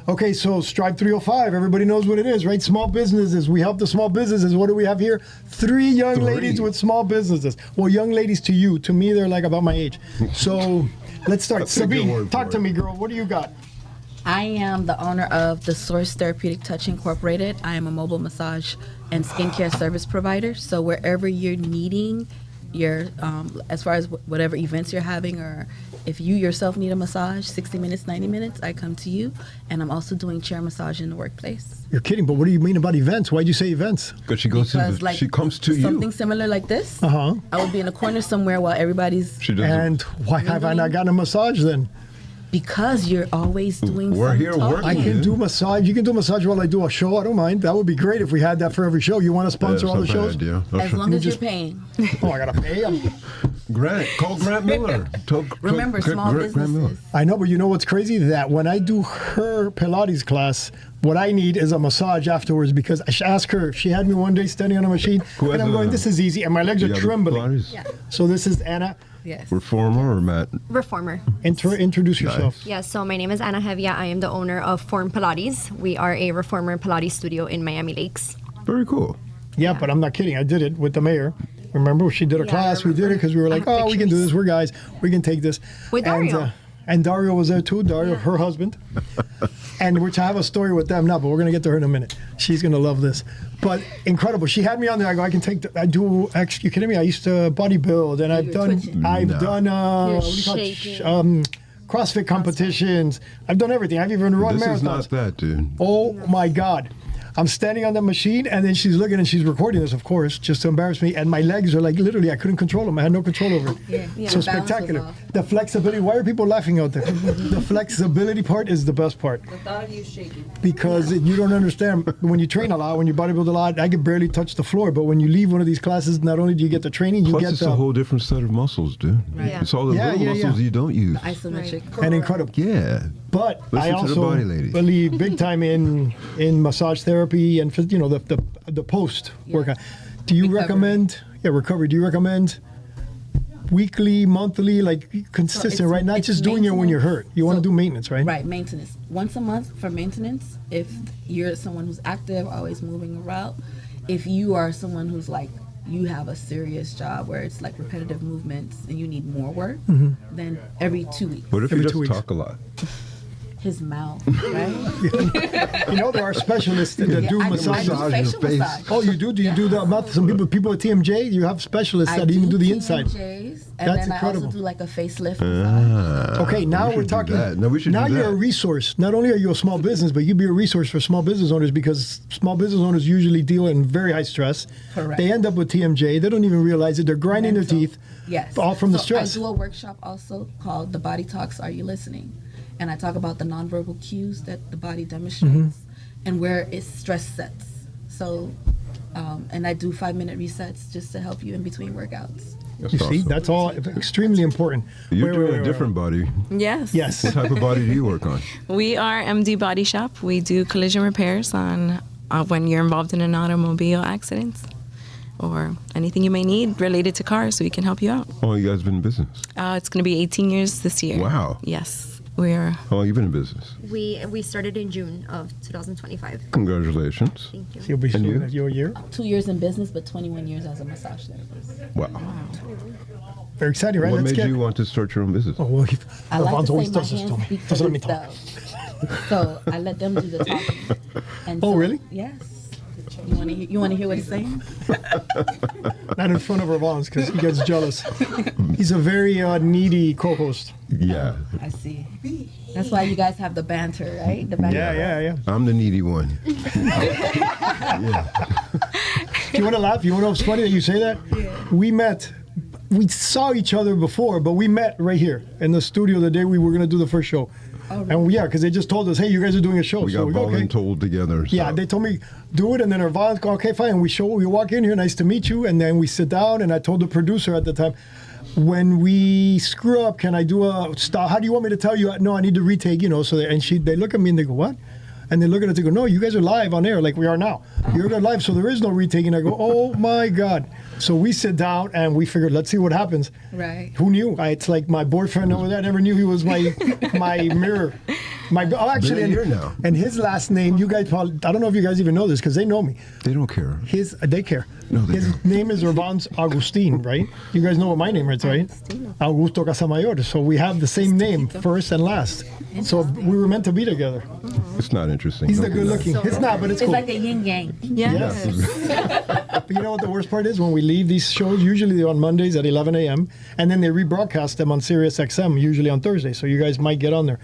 Okay, so Strive 305, everybody knows what it is, right? Small businesses. We help the small businesses. What do we have here? 3 young ladies with small businesses. Well, young ladies to you. To me, they're like about my age. So let's start. That's a good Sabine, word talk for to it. me, girl. What do you got? I am the owner of the Source Therapeutic Touch Incorporated. I am a mobile massage and skincare service provider. So wherever you're needing your, as far as whatever events you're having, or if you yourself need a massage, 60 minutes, 90 minutes, I come to you. And I'm also doing chair massage in the workplace. You're kidding, but what do you mean about events? Why'd you say events? Because she goes Because, to like, she comes to Something you. similar like this, Uh-huh. I would be in a corner somewhere while everybody's, She doesn't. And why have I not gotten a massage then? because you're always doing We're some here talking. working. I can Yeah. do massage. You can do massage while I do a show. I don't mind. That would be great if we had that for every show. You want to sponsor all the That's not shows? bad, yeah. As long as you're paying. Oh, I gotta pay. Grant, call Grant Miller. Remember, small Grant Miller. businesses. I know, but you know what's crazy? That when I do her Pilates class, what I need is a massage afterwards because I asked her. She had me one day standing on a machine, Who and has I'm going, a- "This is easy," and my legs You are have a trembling. Pilates? Yeah. So this is Anna. Yes. Reformer or Matt? Reformer. Introduce yourself. Yes, so my name is Anna Hevia. I am the owner of Form Pilates. We are a Reformer Pilates studio in Miami Lakes. Very cool. Yeah, but I'm not kidding. I did it with the mayor. Remember, she did a Yeah, I class. We did it because we were like, I have "Oh, we can do pictures. this. We're guys. We can take this." With Dario. And Dario was there too. Dario, her husband. And which I have a story with them now, but we're gonna get to her in a minute. She's gonna love this. But incredible. She had me on there. I go, I can take. I do. Actually, you kidding me? I used to bodybuild, and I've done. I've done. What do you call it? CrossFit competitions. I've done everything. I've even run This marathons. is not that, dude. Oh my God. I'm standing on the machine, and then she's looking, and she's recording this, of course, just to embarrass me. And my legs are like, literally, I couldn't control them. I had no control over it. Yeah, So the balance was spectacular. off. The flexibility. Why are people laughing out there? The flexibility part is the best part. The thought of you shaking. Because you don't understand. When you train a lot, when you bodybuild a lot, I can barely touch the floor. But when you leave one of these classes, not only do you get the training, you Plus, get it's the a whole different set of muscles, dude. Right. It's all the little muscles you don't use. Isometric. and incredible. Yeah. But Listen I to the also body, ladies. believe big time in massage therapy and the post workout. Do you recommend recovery? Do you recommend weekly, monthly, like consistent, right? Not just doing it when you're hurt. You want to do maintenance, right? Right, maintenance. Once a month for maintenance. If you're someone who's active, always moving around. If you are someone who's like, you have a serious job where it's like repetitive movements and you need more work, then every 2 weeks. What if you just talk a lot? His mouth, right? You know, there are specialists that do massage. I do facial massage. Oh, you do? Do you do the mouth? Some people at TMJ, you have specialists that even do the inside. TMJs, and That's then incredible. I also do like a facelift. Okay, now we're talking. Now you're a resource. Not only are you a small business, but you be a resource for small business owners because small business owners usually deal in very high stress. Correct. They end up with TMJ. They don't even realize it. They're grinding their teeth. Yes. All from the So stress. I do a workshop also called The Body Talks, Are You Listening? And I talk about the nonverbal cues that the body demonstrates and where its stress sets. So, and I do 5-minute resets just to help you in between workouts. You see, that's all extremely important. You're doing a different body. Yes. Yes. What type of body do you work on? We are MD Body Shop. We do collision repairs on when you're involved in an automobile accident or anything you may need related to cars, so we can help you out. Oh, you guys been in business? It's going to be 18 years this year. Wow. Yes. We're. How long you been in business? We started in June of 2025. Congratulations. Thank you. You'll be And soon you? at your year. 2 years in business, but 21 years as a massage therapist. Wow. Very exciting, right? What Let's made get. you want to start your own business? Oh, well, I like Alfonso to always say my does this to hands me. speak for Doesn't let me talk. themselves. So I let them do the talking. And Oh, so- really? Yes. You want to hear what he's saying? Not in front of Ravons because he gets jealous. He's a very needy co-host. Yeah. I see. That's why you guys have the banter, right? The banter. Yeah. I'm the needy one. You want to laugh? You want to know what's funny that you say that? Yeah. We saw each other before, but we met right here in the studio the day we were going to do the first show. Oh, really? And because they just told us, hey, you guys are doing a show. We so got we go, okay. voluntold together. So. Yeah, they told me do it, and then Irvon's go, okay, fine. We walk in here, nice to meet you, and then we sit down, and I told the producer at the time, when we screw up, can I do a stop? How do you want me to tell you? No, I need to retake. So they look at me and they go, what? And they look at us and go, no, you guys are live on air like we are now. You're live, so there is no retaking. I go, oh my God. So we sit down and we figured, let's see what happens. Right. Who knew? It's like my boyfriend over there. I never knew he was my mirror. Actually, and his last name, you guys probably, I don't know if you guys even know this because they know me. They don't care. They care. No, his name is Ravons Agustin, right? You guys know what my name is, right? Augusto Casamayor. So we have the same name, first and last. So we were meant to be together. It's not interesting. He's the good looking. It's not, but it's cool. It's like the yin yang. Yes. But you know what the worst part is? When we leave these shows, usually they're on Mondays at 11 a.m., and then they rebroadcast them on Sirius XM, usually on Thursday. So you guys might get on there.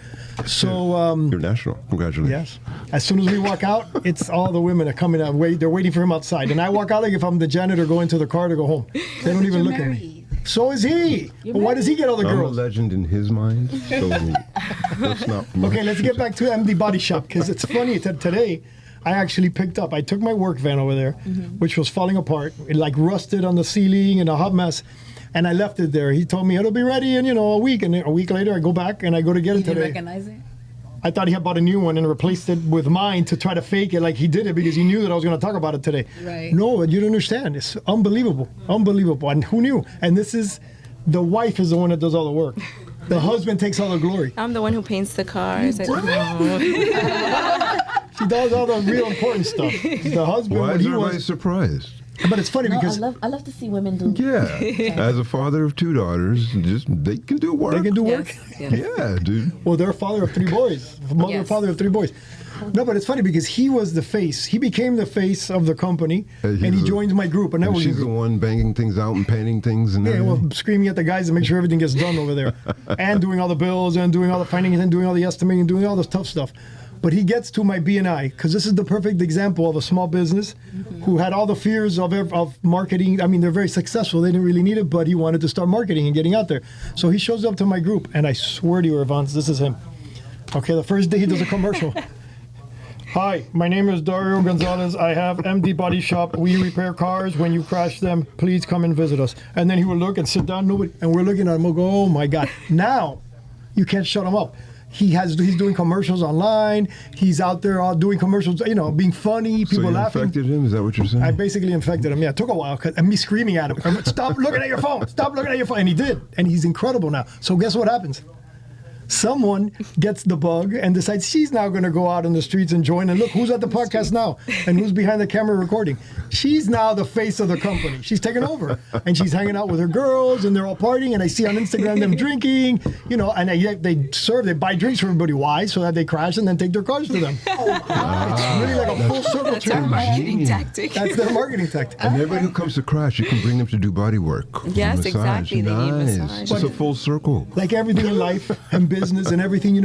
So you're national. Congratulations. Yes. As soon as we walk out, it's all the women are coming out. They're waiting for him outside, and I walk out like if I'm the janitor going to the car to go home. They don't even look at me. So is he. But why does he get all the I'm girls? a legend in his mind. So let's not. Okay, let's get back to MD Body Shop because it's funny that today I actually picked up. I took my work van over there, which was falling apart. It like rusted on the ceiling and a hot mess. And I left it there. He told me it'll be ready in a week. And a week later, I go back and I go to get it You didn't today. recognize it? I thought he had bought a new one and replaced it with mine to try to fake it like he did it because he knew that I was going to talk about it today. Right. No, you don't understand. It's unbelievable. Unbelievable. And who knew? And the wife is the one that does all the work. The husband takes all the glory. I'm the one who paints the cars. She does all the real important stuff. The husband, Why when is he everybody was... surprised? But it's funny because... I love to see women do. Yeah. As a father of 2 daughters, they can do work. They can do work? Yeah, dude. Well, they're a father of 3 boys. Mother and father of 3 boys. No, but it's funny because he was the face. He became the face of the company, and he joins my group. And she's the one banging things out and painting things. And screaming at the guys to make sure everything gets done over there. And doing all the bills and doing all the findings and doing all the estimating and doing all this tough stuff. But he gets to my B&I because this is the perfect example of a small business who had all the fears of marketing. I mean, they're very successful. They didn't really need it, but he wanted to start marketing and getting out there. So he shows up to my group, and I swear to you, Evans, this is him. Okay, the first day he does a commercial. Hi, my name is Dario Gonzalez. I have MD Body Shop. We repair cars. When you crash them, please come and visit us. And then he would look and sit down, and we're looking at him. We'll go, oh my God. Now, you can't shut him up. He's doing commercials online. He's out there all doing commercials, being funny, people so you laughing. infected him? Is that what you're saying? I basically infected him. Yeah, it took a while. And me screaming at him, stop looking at your phone. Stop looking at your phone. And he did. And he's incredible now. So guess what happens? Someone gets the bug and decides she's now going to go out on the streets and join. And look, who's at the podcast now? And who's behind the camera recording? She's now the face of the company. She's taken over. And she's hanging out with her girls, and they're all partying. And I see on Instagram them drinking, and they buy drinks for everybody. Why? So that they crash and then take their cars to them. It's really like a full circle That's our marketing tactic. That's their marketing tactic. And everybody who comes to crash, you can bring them to do body work. Yes, massage. exactly. They need Nice. massage. It's a full circle. Like everything in life and business and everything,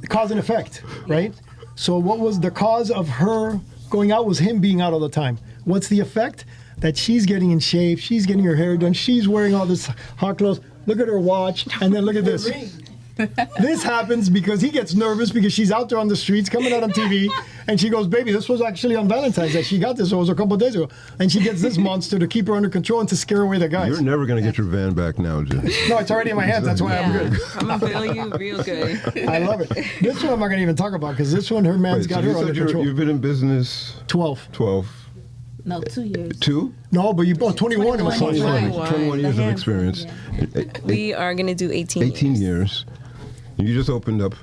cause and effect, right? So what was the cause of her going out was him being out all the time. What's the effect? That she's getting in shape, she's getting her hair done, she's wearing all this hot clothes. Look at her watch, and then look at this. This happens because he gets nervous because she's out there on the streets, coming out on TV, and she goes, baby, this was actually on Valentine's Day. She got this, it was a couple of days ago. And she gets this monster to keep her under control and to scare away the guys. You're never going to get your van back now, Jim. No, it's already in my hands, that's why I'm good. I'm going to feel you real good. I love it. This one I'm not going to even talk about because this one, her man's got her under control. You've been in business 12. No, 2 years. 2? No, but 21 it was 21 years of experience. We are going to do 18 years. years. You just opened up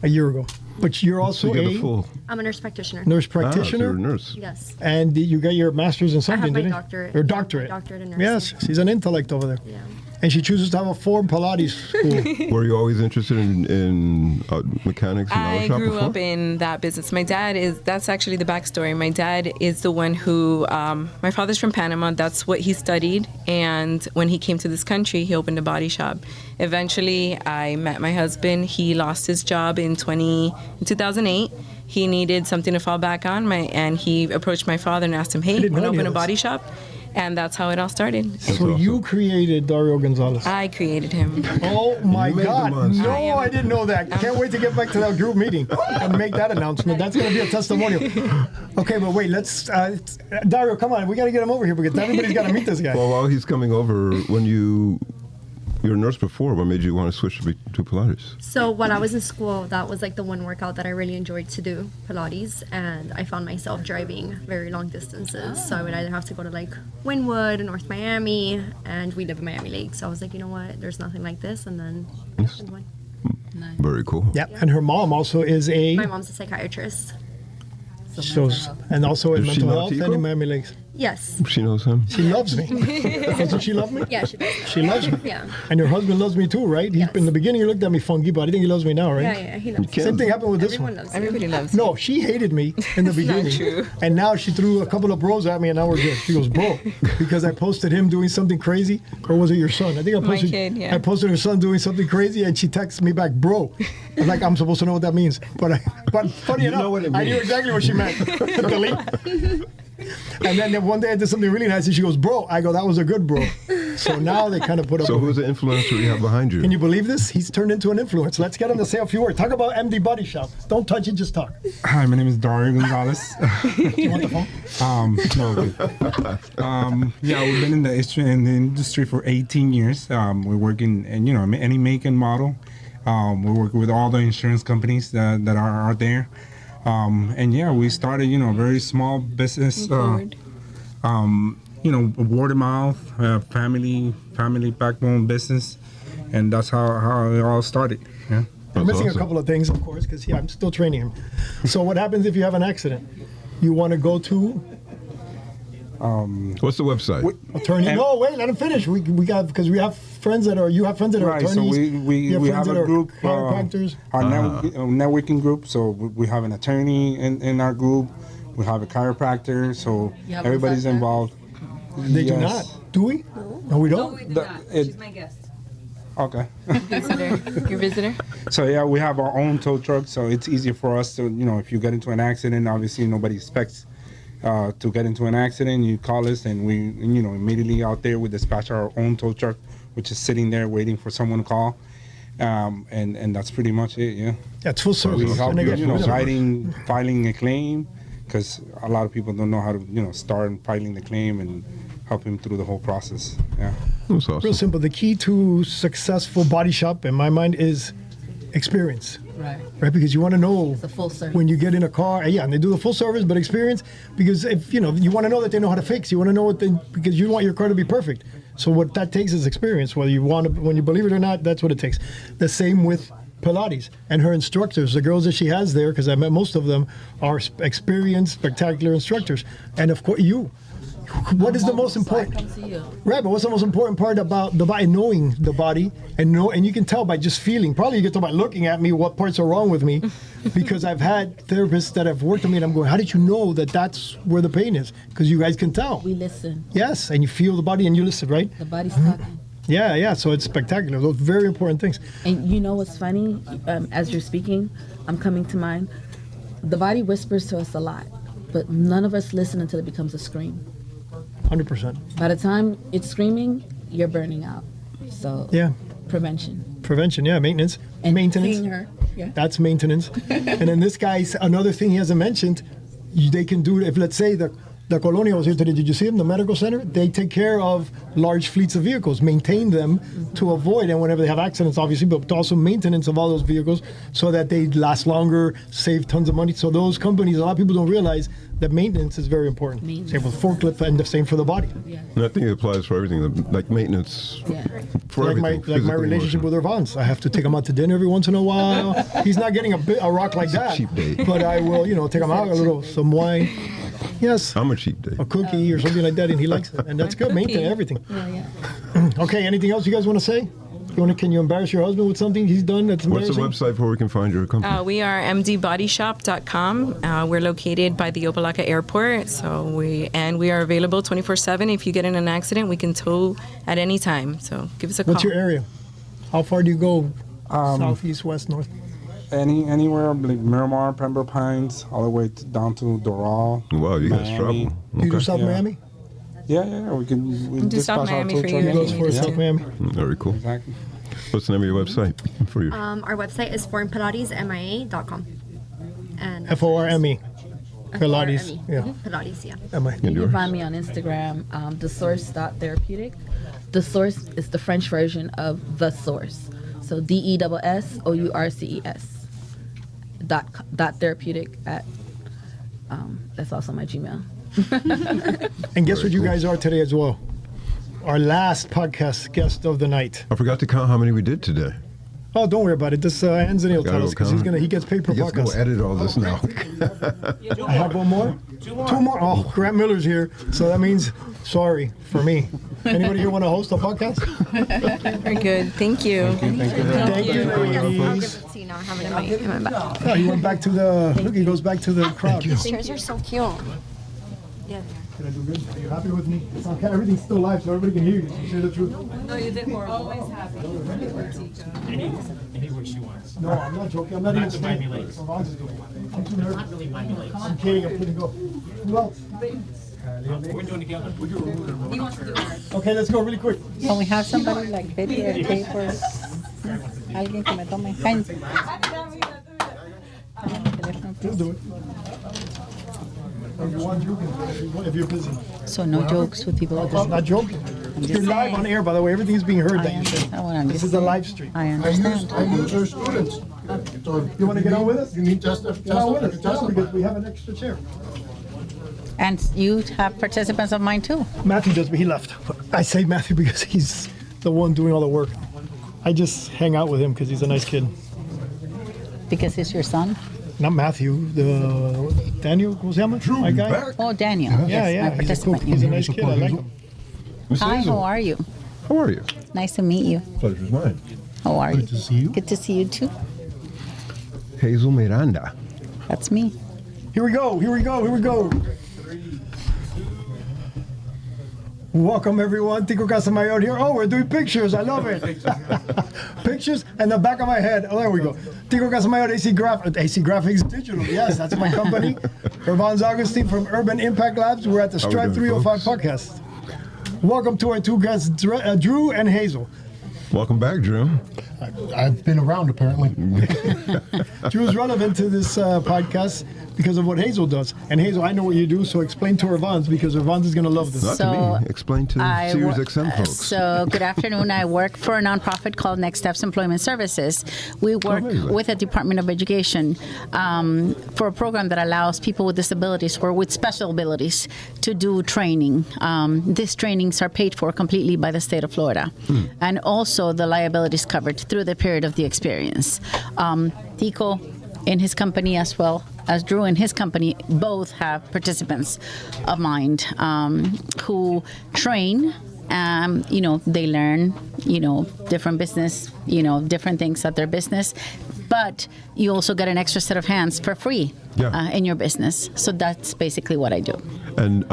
a year ago. But you're also so you got a full I'm a nurse practitioner. Nurse practitioner. So you're a nurse. Yes. And you got your master's in something, my didn't doctorate. you? Or doctorate. Doctorate in nursing. Yes, she's an intellect over there. Yeah. And she chooses to have a form Pilates school. Were you always interested in mechanics and auto I shop grew before? up in that business. My dad that's actually the backstory. My dad is the one who, my father's from Panama. That's what he studied. And when he came to this country, he opened a body shop. Eventually, I met my husband. He lost his job in 2008. He needed something to fall back on, and he approached my father and asked him, hey, want to open a body shop? And that's how it all started. So you created Dario Gonzalez. I created him. Oh my made the God! monster. No, I didn't know that. Can't wait to get back to that group meeting and make that announcement. That's going to be a testimonial. Okay, but wait, let's Dario, come on, we got to get him over here because everybody's got to meet this guy. Well, while he's coming over, when you were a nurse before, what made you want to switch to Pilates? So when I was in school, that was like the one workout that I really enjoyed to do, Pilates, and I found myself driving very long distances. So I would either have to go to like Wynwood, North Miami, and we live in Miami Lakes. So I was like, you know what, there's nothing like this, and then I opened one. Very cool. Yeah, and her mom also is My mom's a psychiatrist. and also in Does she mental know health Tico? and in Miami Lakes. Yes. She knows him. She loves me. Doesn't she love me? Yeah, she does. She loves me. Yeah. And her husband loves me too, right? In the beginning, he looked at me funky, but I think he loves me now, right? Yeah, he loves Same thing happened with this Everyone one. loves you. Everybody loves No, she hated me in the That's not beginning. true. And now she threw a couple of bros at me, and now we're good. She goes, bro, because I posted him doing something crazy, or was it your son? I think I My posted. kid, yeah. I posted her son doing something crazy, and she texts me back, bro. I'm like, I'm supposed to know what that means, but funny enough, know what it I knew means. exactly what she meant. Delete. And then one day I did something really nice, and she goes, bro. I go, that was a good bro. So now they kind of put up. So who's the influencer you have behind you? Can you believe this? He's turned into an influence. Let's get him to say a few words. Talk about MD Body Shop. Don't touch it, just talk. Hi, my name is Dario Gonzalez. Do you want the phone? No. Yeah, we've been in the industry for 18 years. We're working in any make and model. We're working with all the insurance companies that are out there. And yeah, we started a very small business. Word of mouth, family backbone business, and that's how it all started. Yeah. I'm missing a couple of things, of course, because I'm still training him. So what happens if you have an accident? You want to go to What's the website? attorney? No, wait, let him finish. We got because we have friends that are Right, so attorneys. we you have friends that a are group, chiropractors. our networking group. So we have an attorney in our group. We have a chiropractor. So Yeah, everybody's Rosetta. involved. They do not. Do we? No, we don't. She's my guest. Okay. Visitor. Your visitor? So yeah, we have our own tow truck, so it's easier for us to, if you get into an accident, obviously nobody expects to get into an accident. You call us, and we, immediately out there we dispatch our own tow truck, which is sitting there waiting for someone to call, and that's pretty much it. Yeah. That's full service. We help And you, again, filing a claim, because a lot of people don't know how to, start filing the claim and help him through the whole process. Yeah. Real simple. The key to successful body shop, in my mind, is experience. Right. Because you want to know It's a full service. when you get in a car. Yeah, and they do the full service, but experience, because if you want to know that they know how to fix. You want to know because you want your car to be perfect. So what that takes is experience. Whether you want to, when you believe it or not, that's what it takes. The same with Pilates and her instructors, the girls that she has there, because I met most of them, are experienced, spectacular instructors. And of course, you. What is the most important? Right, but what's the most important part about the body? Knowing the body, and you can tell by just feeling. Probably you can tell by looking at me what parts are wrong with me, because I've had therapists that have worked on me, and I'm going, how did you know that that's where the pain is? Because you guys can tell. We listen. Yes, and you feel the body and you listen, right? The body's talking. Yeah. So it's spectacular. Those very important things. And you know what's funny? As you're speaking, I'm coming to mind. The body whispers to us a lot, but none of us listen until it becomes a scream. 100%. By the time it's screaming, you're burning out. So Yeah. prevention. Prevention, yeah, maintenance. Maintenance. Seeing her. Yeah. That's maintenance. And then this guy's another thing he hasn't mentioned. They can do if let's say the Colonia was here today. Did you see them? The medical center. They take care of large fleets of vehicles, maintain them to avoid, and whenever they have accidents, obviously, but also maintenance of all those vehicles so that they last longer, save tons of money. So those companies, a lot of people don't realize that maintenance is very important. Same with forklift, and the same for the body. And I think it applies for everything, like maintenance for Like everything. my relationship with Irvance. I have to take him out to dinner every once in a while. He's not getting a rock like that. cheap date. But I will, take him out, some wine. Yes. I'm a cheap date. A cookie or something like that, and he likes it. And that's good. Maintain everything. Okay, anything else you guys want to say? Can you embarrass your husband with something he's done that's What's embarrassing? the website where we can find your company? We are mdbodyshop.com. We're located by the Opa-locka Airport, we are available 24/7. If you get in an accident, we can tow at any time. So give us a call. What's your area? How far do you go? South, east, west, north? Anywhere like Miramar, Pembroke Pines, all the way down to Doral. Wow, you guys travel. You do South Miami? Yeah, we can. We do South dispatch our Miami tow for truck. you He goes for South Miami. Very cool. Exactly. What's the name of your website for you? Our website is formpilatesmia.com. And FORME. Pilates. Yeah. Pilates, yeah. MI. You can find me on Instagram, thesource.therapeutic. The Source is the French version of The Source. So DESSOURCES. Dot therapeutic at, that's also my Gmail. And guess what you guys are today as well? Our last podcast guest of the night. I forgot to count how many we did today. Oh, don't worry about it. This Anthony will tell us because he gets paid per He gets to podcast. go edit all this now. I have one more? Two more? Oh, Grant Miller's here. So that means, sorry for me. Anybody here want to host a podcast? Very good. Thank you. Thank you, ladies. See, now I have it in my back. Oh, he went back to he goes back to the crowd. These chairs are so cute. Yeah. Did I do good? Are you happy with me? It's okay. Everything's still live, so everybody can hear you. So say the truth. No, you did horrible. Always happy. Any what she wants. No, I'm not joking. I'm not even Not to mind me saying. late. I'm too nervous. Not really mind me late. I'm kidding. I'm kidding. Go. Who else? We're doing it together. Okay, let's go really quick. Can we have somebody like Betty or Tape or alguien que me tome? Just do it. If you're busy. So no jokes with people like this. I'm not joking. You're live on air, by the way. Everything's being heard that you say. This is a live stream. I understand. I use our students. You want to get on with us? You need just Get on with us. Because we have an extra chair. And you have participants of mine too. Matthew does, but he left. I say Matthew because he's the one doing all the work. I just hang out with him because he's a nice kid. Because he's your son? Not Matthew, Daniel, ¿cómo se llama? My guy? Oh, Daniel. Yeah, Yes, yeah. my He's a cool. participant. He's a nice kid. I like him. Hi, how are you? How are you? Nice to meet you. Pleasure's mine. How are you? Good to see you. Good to see you too. Hazel Miranda. That's me. Here we go. Welcome everyone. Tico Casamayor here. Oh, we're doing pictures. I love it. Pictures and the back of my head. Oh, there we go. Tico Casamayor, AC Graphics Digital. Yes, that's my company. Irvance Augustine from Urban Impact Labs. We're at the How we Strive doing, 305 podcast. Welcome to our two guests, Drew and Hazel. Welcome back, Drew. I've been around, apparently. Drew's relevant to this podcast because of what Hazel does. And Hazel, I know what you do, so explain to Irvans, because Irvans is going to love this. Not to me. Explain to the Sirius XM folks. So, good afternoon. I work for a nonprofit called Next Steps Employment Services. We work with the Department of Education for a program that allows people with disabilities or with special abilities to do training. These trainings are paid for completely by the state of Florida. And also the liabilities covered through the period of the experience. Tico in his company, as well as Drew in his company, both have participants of mine who train. They learn, different business, different things at their business, but you also get an extra set of hands for free in your business. So that's basically what I do. And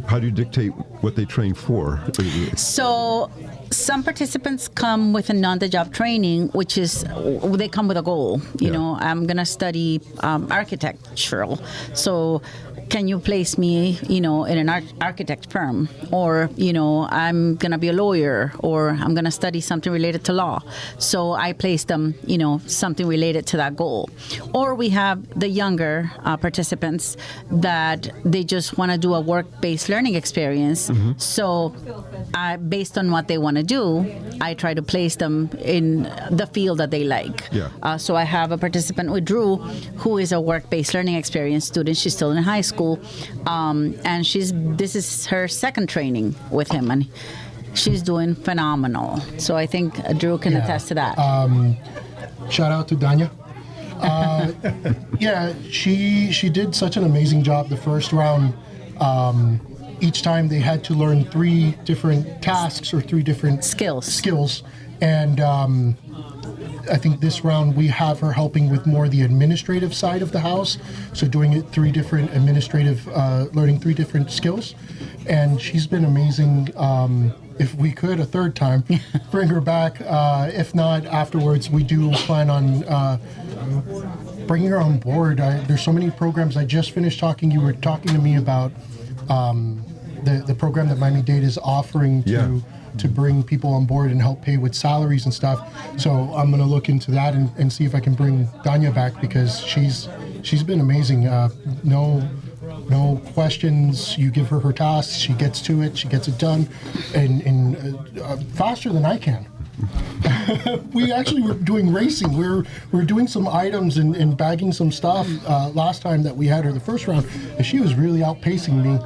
how do you dictate what they train for? So some participants come with a on-the-job training, which is they come with a goal. I'm going to study architectural. So can you place me, in an architect firm? Or, I'm going to be a lawyer, or I'm going to study something related to law. So I place them, something related to that goal. Or we have the younger participants that they just want to do a work-based learning experience. So based on what they want to do, I try to place them in the field that they like. So I have a participant with Drew who is a work-based learning experience student. She's still in high school. And this is her second training with him, and she's doing phenomenal. So I think Drew can attest to that. Shout out to Danya. She did such an amazing job the first round. Each time they had to learn 3 different tasks or 3 different skills. And I think this round we have her helping with more the administrative side of the house. So doing it 3 different administrative, learning 3 different skills. And she's been amazing. If we could, a third time, bring her back. If not, afterwards, we do plan on bringing her on board. There's so many programs. I just finished talking. You were talking to me about the program that Miami-Dade is offering to bring people on board and help pay with salaries and stuff. So I'm going to look into that and see if I can bring Danya back, because she's been amazing. No questions. You give her tasks, she gets to it, she gets it done, and faster than I can. We actually were doing racing. We're doing some items and bagging some stuff last time that we had her the first round, and she was really outpacing me.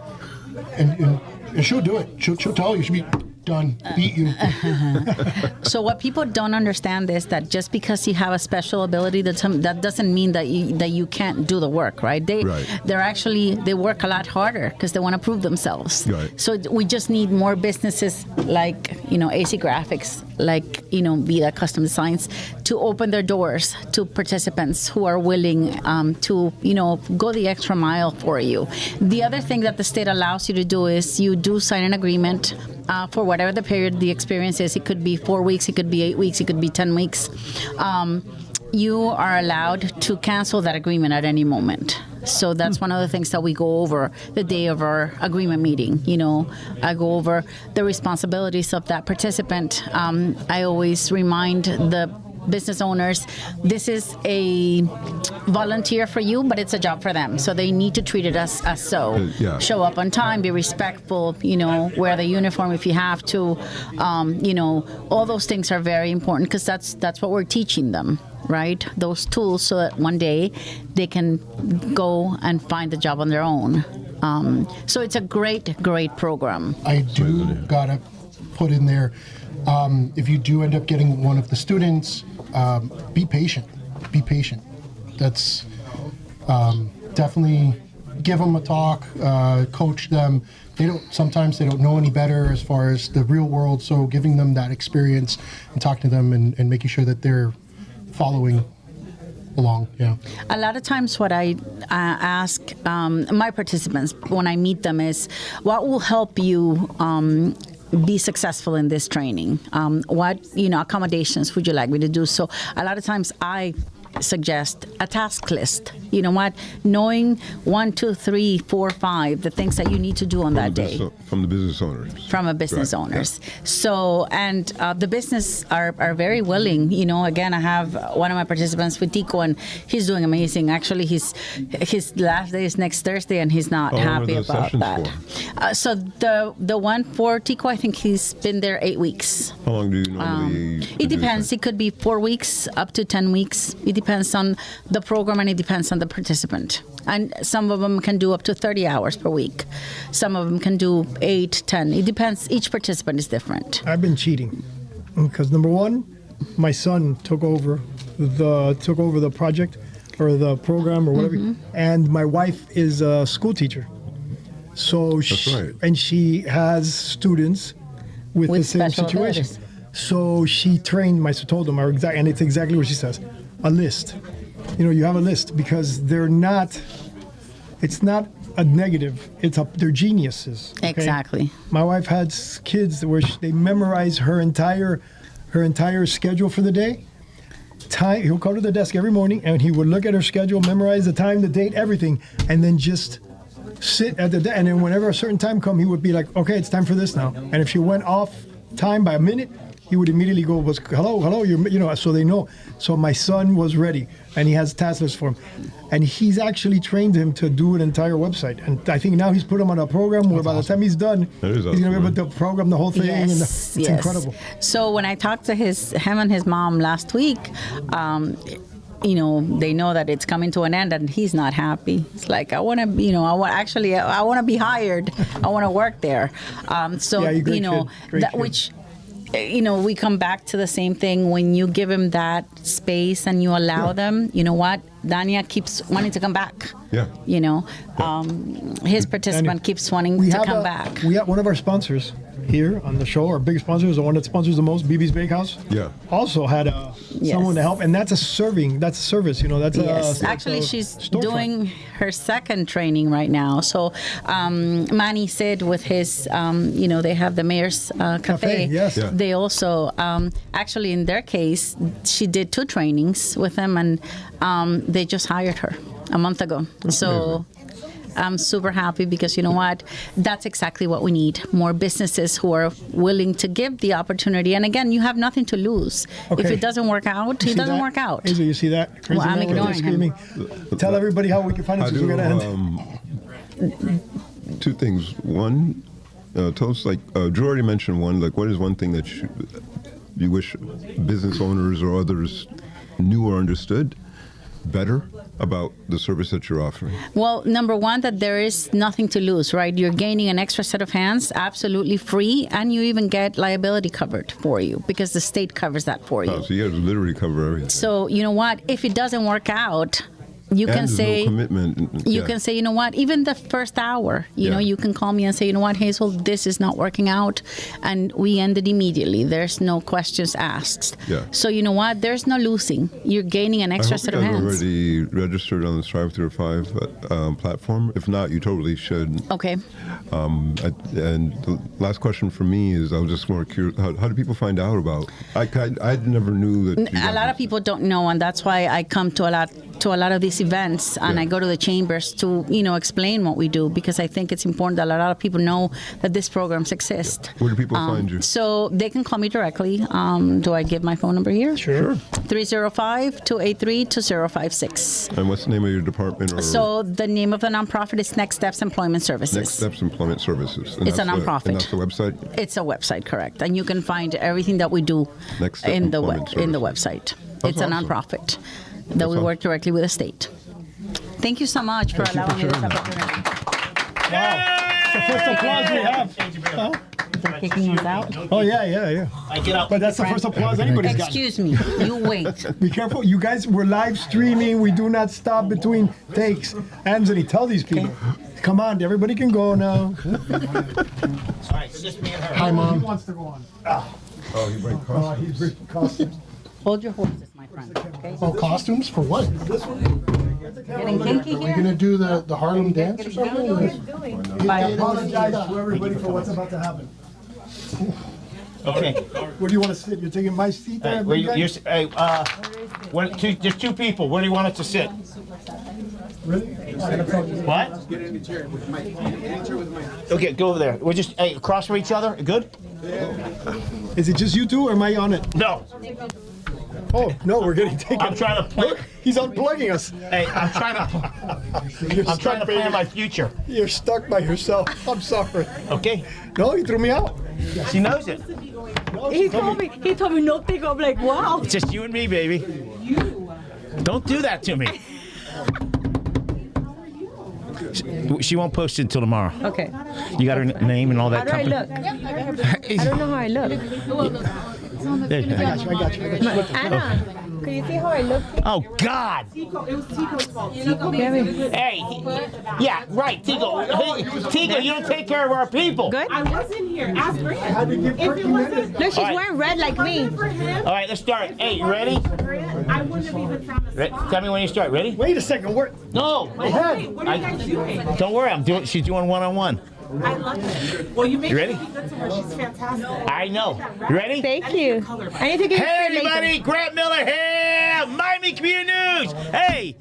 And she'll do it. She'll tell you. She'll be done. Beat you. So what people don't understand is that just because you have a special ability, that doesn't mean that you can't do the work, right? They work a lot harder because they want to prove themselves. Right. So we just need more businesses like AC Graphics, like Vida Custom Designs, to open their doors to participants who are willing to go the extra mile for you. The other thing that the state allows you to do is you do sign an agreement for whatever the period the experience is. It could be 4 weeks, it could be 8 weeks, it could be 10 weeks. You are allowed to cancel that agreement at any moment. So that's one of the things that we go over the day of our agreement meeting. I go over the responsibilities of that participant. I always remind the business owners, this is a volunteer for you, but it's a job for them. So they need to treat it as so. Show up on time, be respectful, wear the uniform if you have to. All those things are very important, because that's what we're teaching them, right? Those tools, so that one day they can go and find a job on their own. So it's a great program. I do gotta put in there, if you do end up getting one of the students, be patient. Be patient. That's definitely give them a talk, coach them. Sometimes they don't know any better as far as the real world. So giving them that experience and talking to them and making sure that they're following along. A lot of times what I ask my participants when I meet them is, what will help you be successful in this training? What accommodations would you like me to do? So a lot of times I suggest a task list. You know what? Knowing 1, 2, 3, 4, 5, the things that you need to do on that day. From the business owners. From a business Right. owners. So, and the business are very willing. You know, again, I have one of my participants with Tico, and he's doing amazing. Actually, his last day is next Thursday, and he's not How long are happy those about sessions that. So the one for Tico, I think he's been there 8 weeks. How long do you normally It depends. It could be 4 weeks up to 10 weeks. It depends on the program and it depends on the participant. And some of them can do up to 30 hours per week. Some of them can do 8, 10. It depends. Each participant is different. I've been cheating because number one, my son took over the project or the program or whatever, and my wife is a school teacher. So she has students with the same special situation. abilities. So she trained told them and it's exactly what she says. A list. You know, you have a list because it's not a negative. They're geniuses. Okay? Exactly. My wife had kids where they memorize her entire schedule for the day. He'll come to the desk every morning and he would look at her schedule, memorize the time, the date, everything, and then just sit at the desk. And then whenever a certain time come, he would be like, "Okay, it's time for this now." And if she went off time by a minute, he would immediately go, hello, you know, so they know. So my son was ready, and he has task lists for him. And he's actually trained him to do an entire website. And I think now he's put him on a program where by the time he's done, he's going to be able to program the whole thing. Yes, and it's yes. incredible. So when I talked to him and his mom last week, you know, they know that it's coming to an end and he's not happy. It's like, I want to, you know, I want to be hired. I want to work there. You know, which, you know, we come back to the same thing. When you give him that space and you allow them, you know what? Dania keeps wanting to come back. Yeah. You know, his participant keeps wanting to come back. We have one of our sponsors here on the show. Our big sponsor is the one that sponsors the most, BB's Bakehouse. Yeah. Also had someone to help, and that's a service. You know, that's yes. Actually, she's doing her second training right now. So, Manny said with his, you know, they have the Mayor's Cafe. Yes. Yeah. They also, actually, in their case, she did 2 trainings with them, and they just hired her a month ago. So. I'm super happy because you know what? That's exactly what we need. More businesses who are willing to give the opportunity. And again, you have nothing to lose. Okay. If it doesn't work out, it doesn't work out. Hazel, you see that? Crazy Well, I'm man with ignoring him. Tell everybody how we can find it since we're going to end. 2 things. One, tell us, like, Drew already mentioned one, like, what is one thing that you wish business owners or others knew or understood better about the service that you're offering? Well, number one, that there is nothing to lose, right? You're gaining an extra set of hands, absolutely free, and you even get liability covered for you because the state covers that for you. Oh, so you have to literally cover everything. So, you know what? If it doesn't work out, you And can there's say no commitment. you can say, you know what, even the first hour, you know, you can call me and say, you know what, Hazel, this is not working out, and we end it immediately. There's no questions asked. Yeah. So you know what, there's no losing. You're gaining an extra set of I hope you hands. guys already registered on the Strive Through 5 platform. If not, you totally should. Okay. And the last question for me is, I was just more curious, how do people find out about? I never knew that. A lot of people don't know, and that's why I come to a lot of these events, and I go to the chambers to, you know, explain what we do, because I think it's important that a lot of people know that these programs exist. Where do people find you? So they can call me directly. Do I give my phone number here? Sure. 305-283-2056. And what's the name of your department? Or So the name of the nonprofit is Next Steps Employment Services. Next Steps Employment Services. And It's a that's nonprofit. And that's the website? It's a website, correct. And you can find everything that we do Next Step in the Employment website. That's It's a awesome. nonprofit that we work directly with the state. Thank you so much for allowing me this opportunity. Wow. It's the first applause we have. Huh? They're kicking us out. Oh, yeah. But that's the first applause anybody's got. Excuse me. You wait. Be careful. You guys, we're live streaming. We do not stop between takes. Anthony, tell these people. Come on, everybody can go now. All right, so just me and her. Hi, Mom. He wants to go on. Oh, he brings costumes. He's bringing costumes. Hold your horses, my friend. Okay? Oh, costumes for what? Getting kinky Are we here? gonna do the Harlem dance or something? I apologize to everybody for what's about to happen. Okay. Where do you want to sit? You're taking my seat there? Where big guy? there's two people. Where do you want it to sit? Really? What? Okay, go over there. We're just across from each other. Good? Is it just you two or am I on it? No. Oh, no, we're getting taken. I'm trying to play. Look, he's unplugging us. Hey, I'm trying to plan my future. You're stuck by yourself. I'm sorry. Okay. No, he threw me out. She knows it. He told me no take. I'm like, wow. It's just you and me, baby. Don't do that to me. She won't post it until tomorrow. Okay. You got her name and all that. How do I company? look? I don't know how I look. There you go. I got you. Anna, can you see how I look? Oh God! Hey, yeah, right, Tico. Hey, Tico, you don't take care of our people. Good. I wasn't here. Ask Bree. Look, she's wearing red like me. All right, let's start. Hey, you ready? I wouldn't have even found this. Tell me when you start. Ready? Wait a second. No. What are you guys doing? Don't worry. I'm doing. She's doing one-on-one. I love it. Well, you make You sure ready? to be good to her. She's fantastic. I know. You ready? Thank you. I need to get Hey, you everybody! Grant Miller here. Miami Community News. Hey,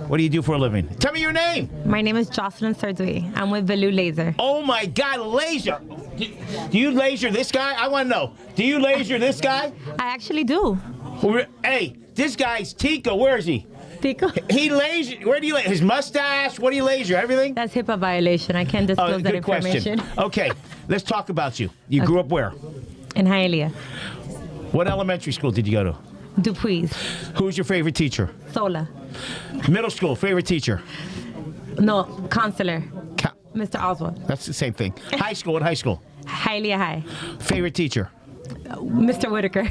what do you do for a living? Tell me your name. My name is Jocelyn Sardui. I'm with Velu Laser. Oh my God, laser! Do you laser this guy? I want to know. Do you laser this guy? I actually do. Hey, this guy's Tico. Where is he? Tico. He laser. Where do you laser? His mustache? What do you laser? Everything? That's HIPAA violation. I can't disclose that good information. question. Okay, let's talk about you. You grew up where? In Hialeah. What elementary school did you go to? Dupuis. Who's your favorite teacher? Sola. Middle school, favorite teacher? No, counselor. Mr. Oswald. That's the same thing. High school, what high school? Hialeah High. Favorite teacher? Mr. Whitaker.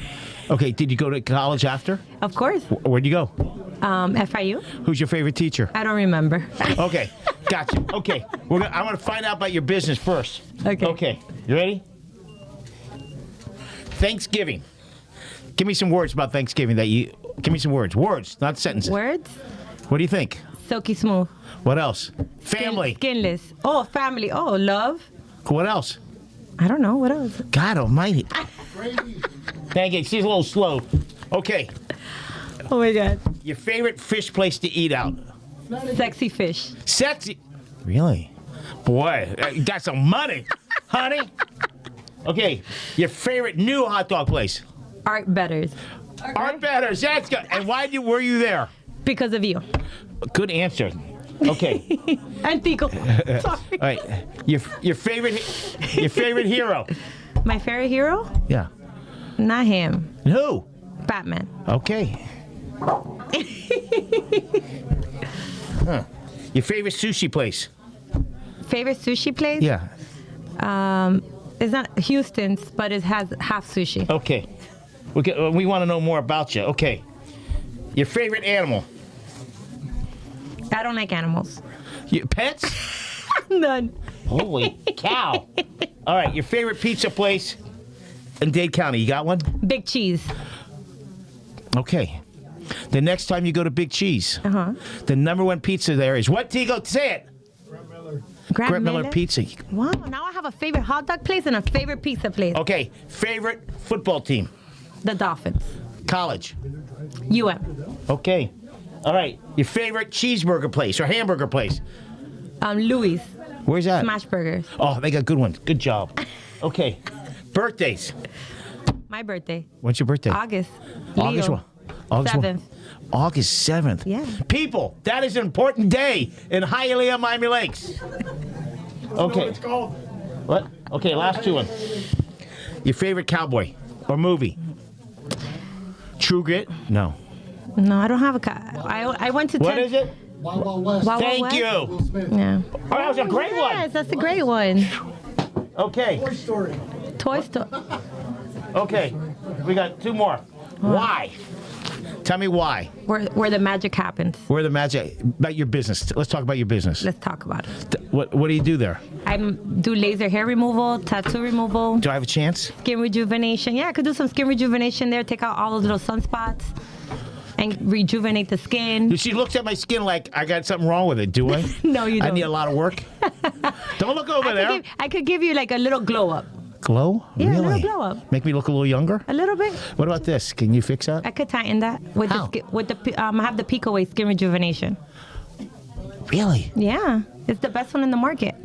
Okay, did you go to college after? Of course. Where'd you go? FIU. Who's your favorite teacher? I don't remember. Okay, gotcha. Okay, I want to find out about your business first. Okay. Okay, you ready? Thanksgiving. Give me some words about Thanksgiving give me some words. Words, not sentences. Words? What do you think? Silky smooth. What else? Family. Skinless. Oh, family. Oh, love. What else? I don't know. What else? God almighty. Thank you. She's a little slow. Okay. Oh my God. Your favorite fish place to eat out? Sexy fish. Sexy. Really? Boy, you got some money, honey. Okay. Your favorite new hot dog place? Art Betters. Art Betters. That's good. And were you there? Because of you. Good answer. Okay. And Tico. Sorry. All right. Your favorite hero? My favorite hero? Yeah. Not him. Who? Batman. Okay. Huh. Your favorite sushi place? Favorite sushi place? Yeah. It's not Houston's, but it has half sushi. Okay. We want to know more about you. Okay. Your favorite animal? I don't like animals. Pets? None. Holy cow. All right. Your favorite pizza place in Dade County? You got one? Big Cheese. Okay. The next time you go to Big Cheese, the #1 pizza there is what, Tigo? Say it. Grant Miller Pizza. Wow, now I have a favorite hot dog place and a favorite pizza place. Okay, favorite football team? The Dolphins. College? UM. Okay. All right, your favorite cheeseburger place or hamburger place? Louis. Where's that? Smash Burgers. Oh, they got good ones. Good job. Okay. Birthdays? My birthday. When's your birthday? August. August Leo. what? August 7th. what? August 7th. Yeah. People, that is an important day in Hialeah, Miami Lakes. Okay. It's called. What? Okay, last two one. Your favorite cowboy or movie? True Grit? No. No, I don't have a I went to. What is it? Wild Wild West. Wild Thank West? you. Yeah. Oh, that was a great one. Yes, that's a great one. Okay. Toy Story. Toy Story. Okay. We got two more. Why? Tell me why. Where the magic happens. Where the magic about your business. Let's talk about your business. Let's talk about it. What do you do there? I do laser hair removal, tattoo removal. Do I have a chance? Skin rejuvenation. Yeah, I could do some skin rejuvenation there. Take out all those little sunspots and rejuvenate the skin. She looks at my skin like I got something wrong with it. Do I? No, you don't. I need a lot of work. Don't look over there. I could give you like a little glow up. Glow? Yeah, really? a little glow up. Make me look a little younger? A little bit. What about this? Can you fix that? I could tighten that with How? I have the Peak Away Skin Rejuvenation. Really? Yeah, it's the best one in the market.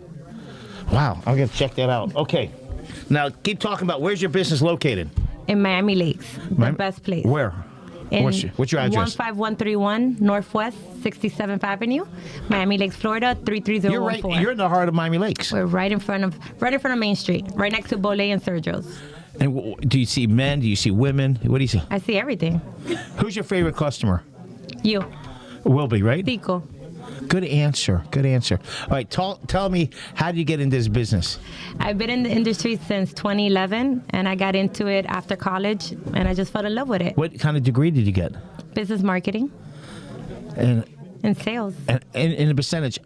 Wow, I'm going to check that out. Okay. Now, keep talking about where's your business located? In Miami Lakes, the best place. Where? In What's your address? 15131 Northwest 67th Avenue, Miami Lakes, Florida 33014. You're in the heart of Miami Lakes. We're right in front of Main Street, right next to Bolé and Sergio's. And do you see men? Do you see women? What do you see? I see everything. Who's your favorite customer? You. Will be, right? Tico. Good answer. Good answer. All right, tell me, how did you get into this business? I've been in the industry since 2011, and I got into it after college, and I just fell in love with it. What kind of degree did you get? Business marketing And sales. And in the percentage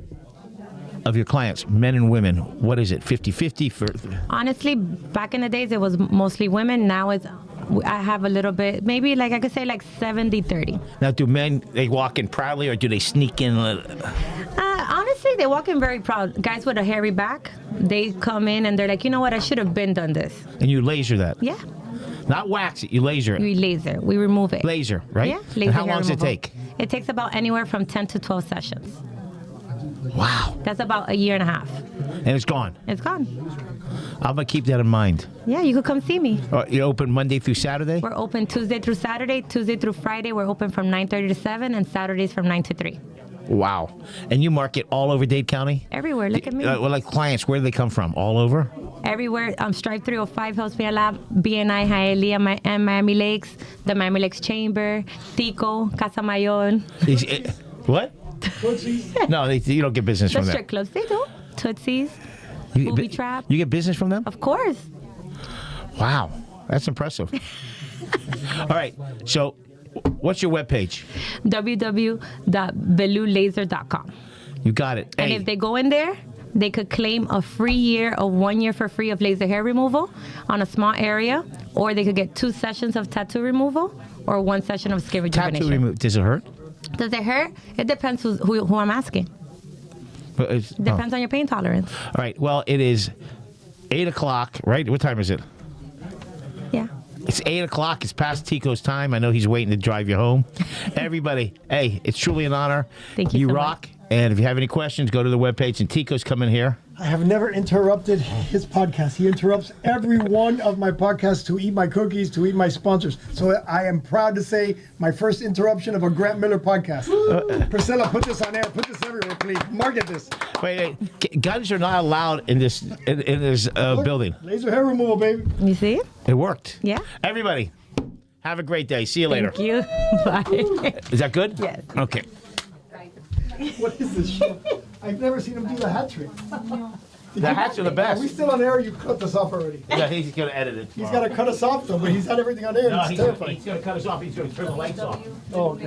of your clients, men and women, what is it, 50-50? For Honestly, back in the days, it was mostly women. Now I have a little bit, maybe like I could say like 70-30. Now, do men, they walk in proudly, or do they sneak in? Honestly, they walk in very proud. Guys with a hairy back, they come in and they're like, you know what, I should have been done this. And you laser that? Yeah. Not wax it, you laser it. We laser. We remove it. Laser, right? Yeah. Laser And how hair long does it removal. take? It takes about anywhere from 10 to 12 sessions. Wow. That's about a year and a half. And it's gone. It's gone. I'm going to keep that in mind. Yeah, you could come see me. You open Monday through Saturday? We're open Tuesday through Saturday. Tuesday through Friday, we're open from 9:30 to 7, and Saturdays from 9 to 3. Wow. And you market all over Dade County? Everywhere. Look at me. Well, like clients, where do they come from? All over? Everywhere. Stripe 305 helps me a lot. BNI, Hialeah, and Miami Lakes, the Miami Lakes Chamber, Tico, Casa Mayor. What? No, you don't get business The from strip them. clubs, they do. Tootsie's, You Booby get, Trap. You get business from them? Of course. Wow. That's impressive. All right. So, what's your webpage? www.belulaser.com. You got it. And Hey, if they go in there, they could claim a free year of 1 year for free of laser hair removal on a small area, or they could get 2 sessions of tattoo removal or 1 session of skin rejuvenation. tattoo removal. Does it hurt? Does it hurt? It depends who I'm asking. Depends on your pain tolerance. All right. Well, it is 8 o'clock, right? What time is it? Yeah. It's 8 o'clock. It's past Tico's time. I know he's waiting to drive you home. Everybody, hey, it's truly an honor. Thank you You so rock. And if you have any questions, go to the webpage. And Tico's coming here. I have never interrupted his podcast. He interrupts every one of my podcasts to eat my cookies, to eat my sponsors. So I am proud to say my first interruption of a Grant Miller podcast. Priscilla, put this on air. Put this everywhere, please. Market this. Wait. Guns are not allowed in this building. Laser hair removal, baby. You see? It worked. Yeah. Everybody, have a great day. See you later. Thank you. Bye. Is that good? Yes. Okay. What is this show? I've never seen him do the hat trick. The hats are the best. Are we still on air? You cut this off already. Yeah, he's going to edit it. He's got to cut us off though, but he's had everything on air. No, And it's terrifying. he's going to cut us off. He's going to turn the lights off. Oh, okay.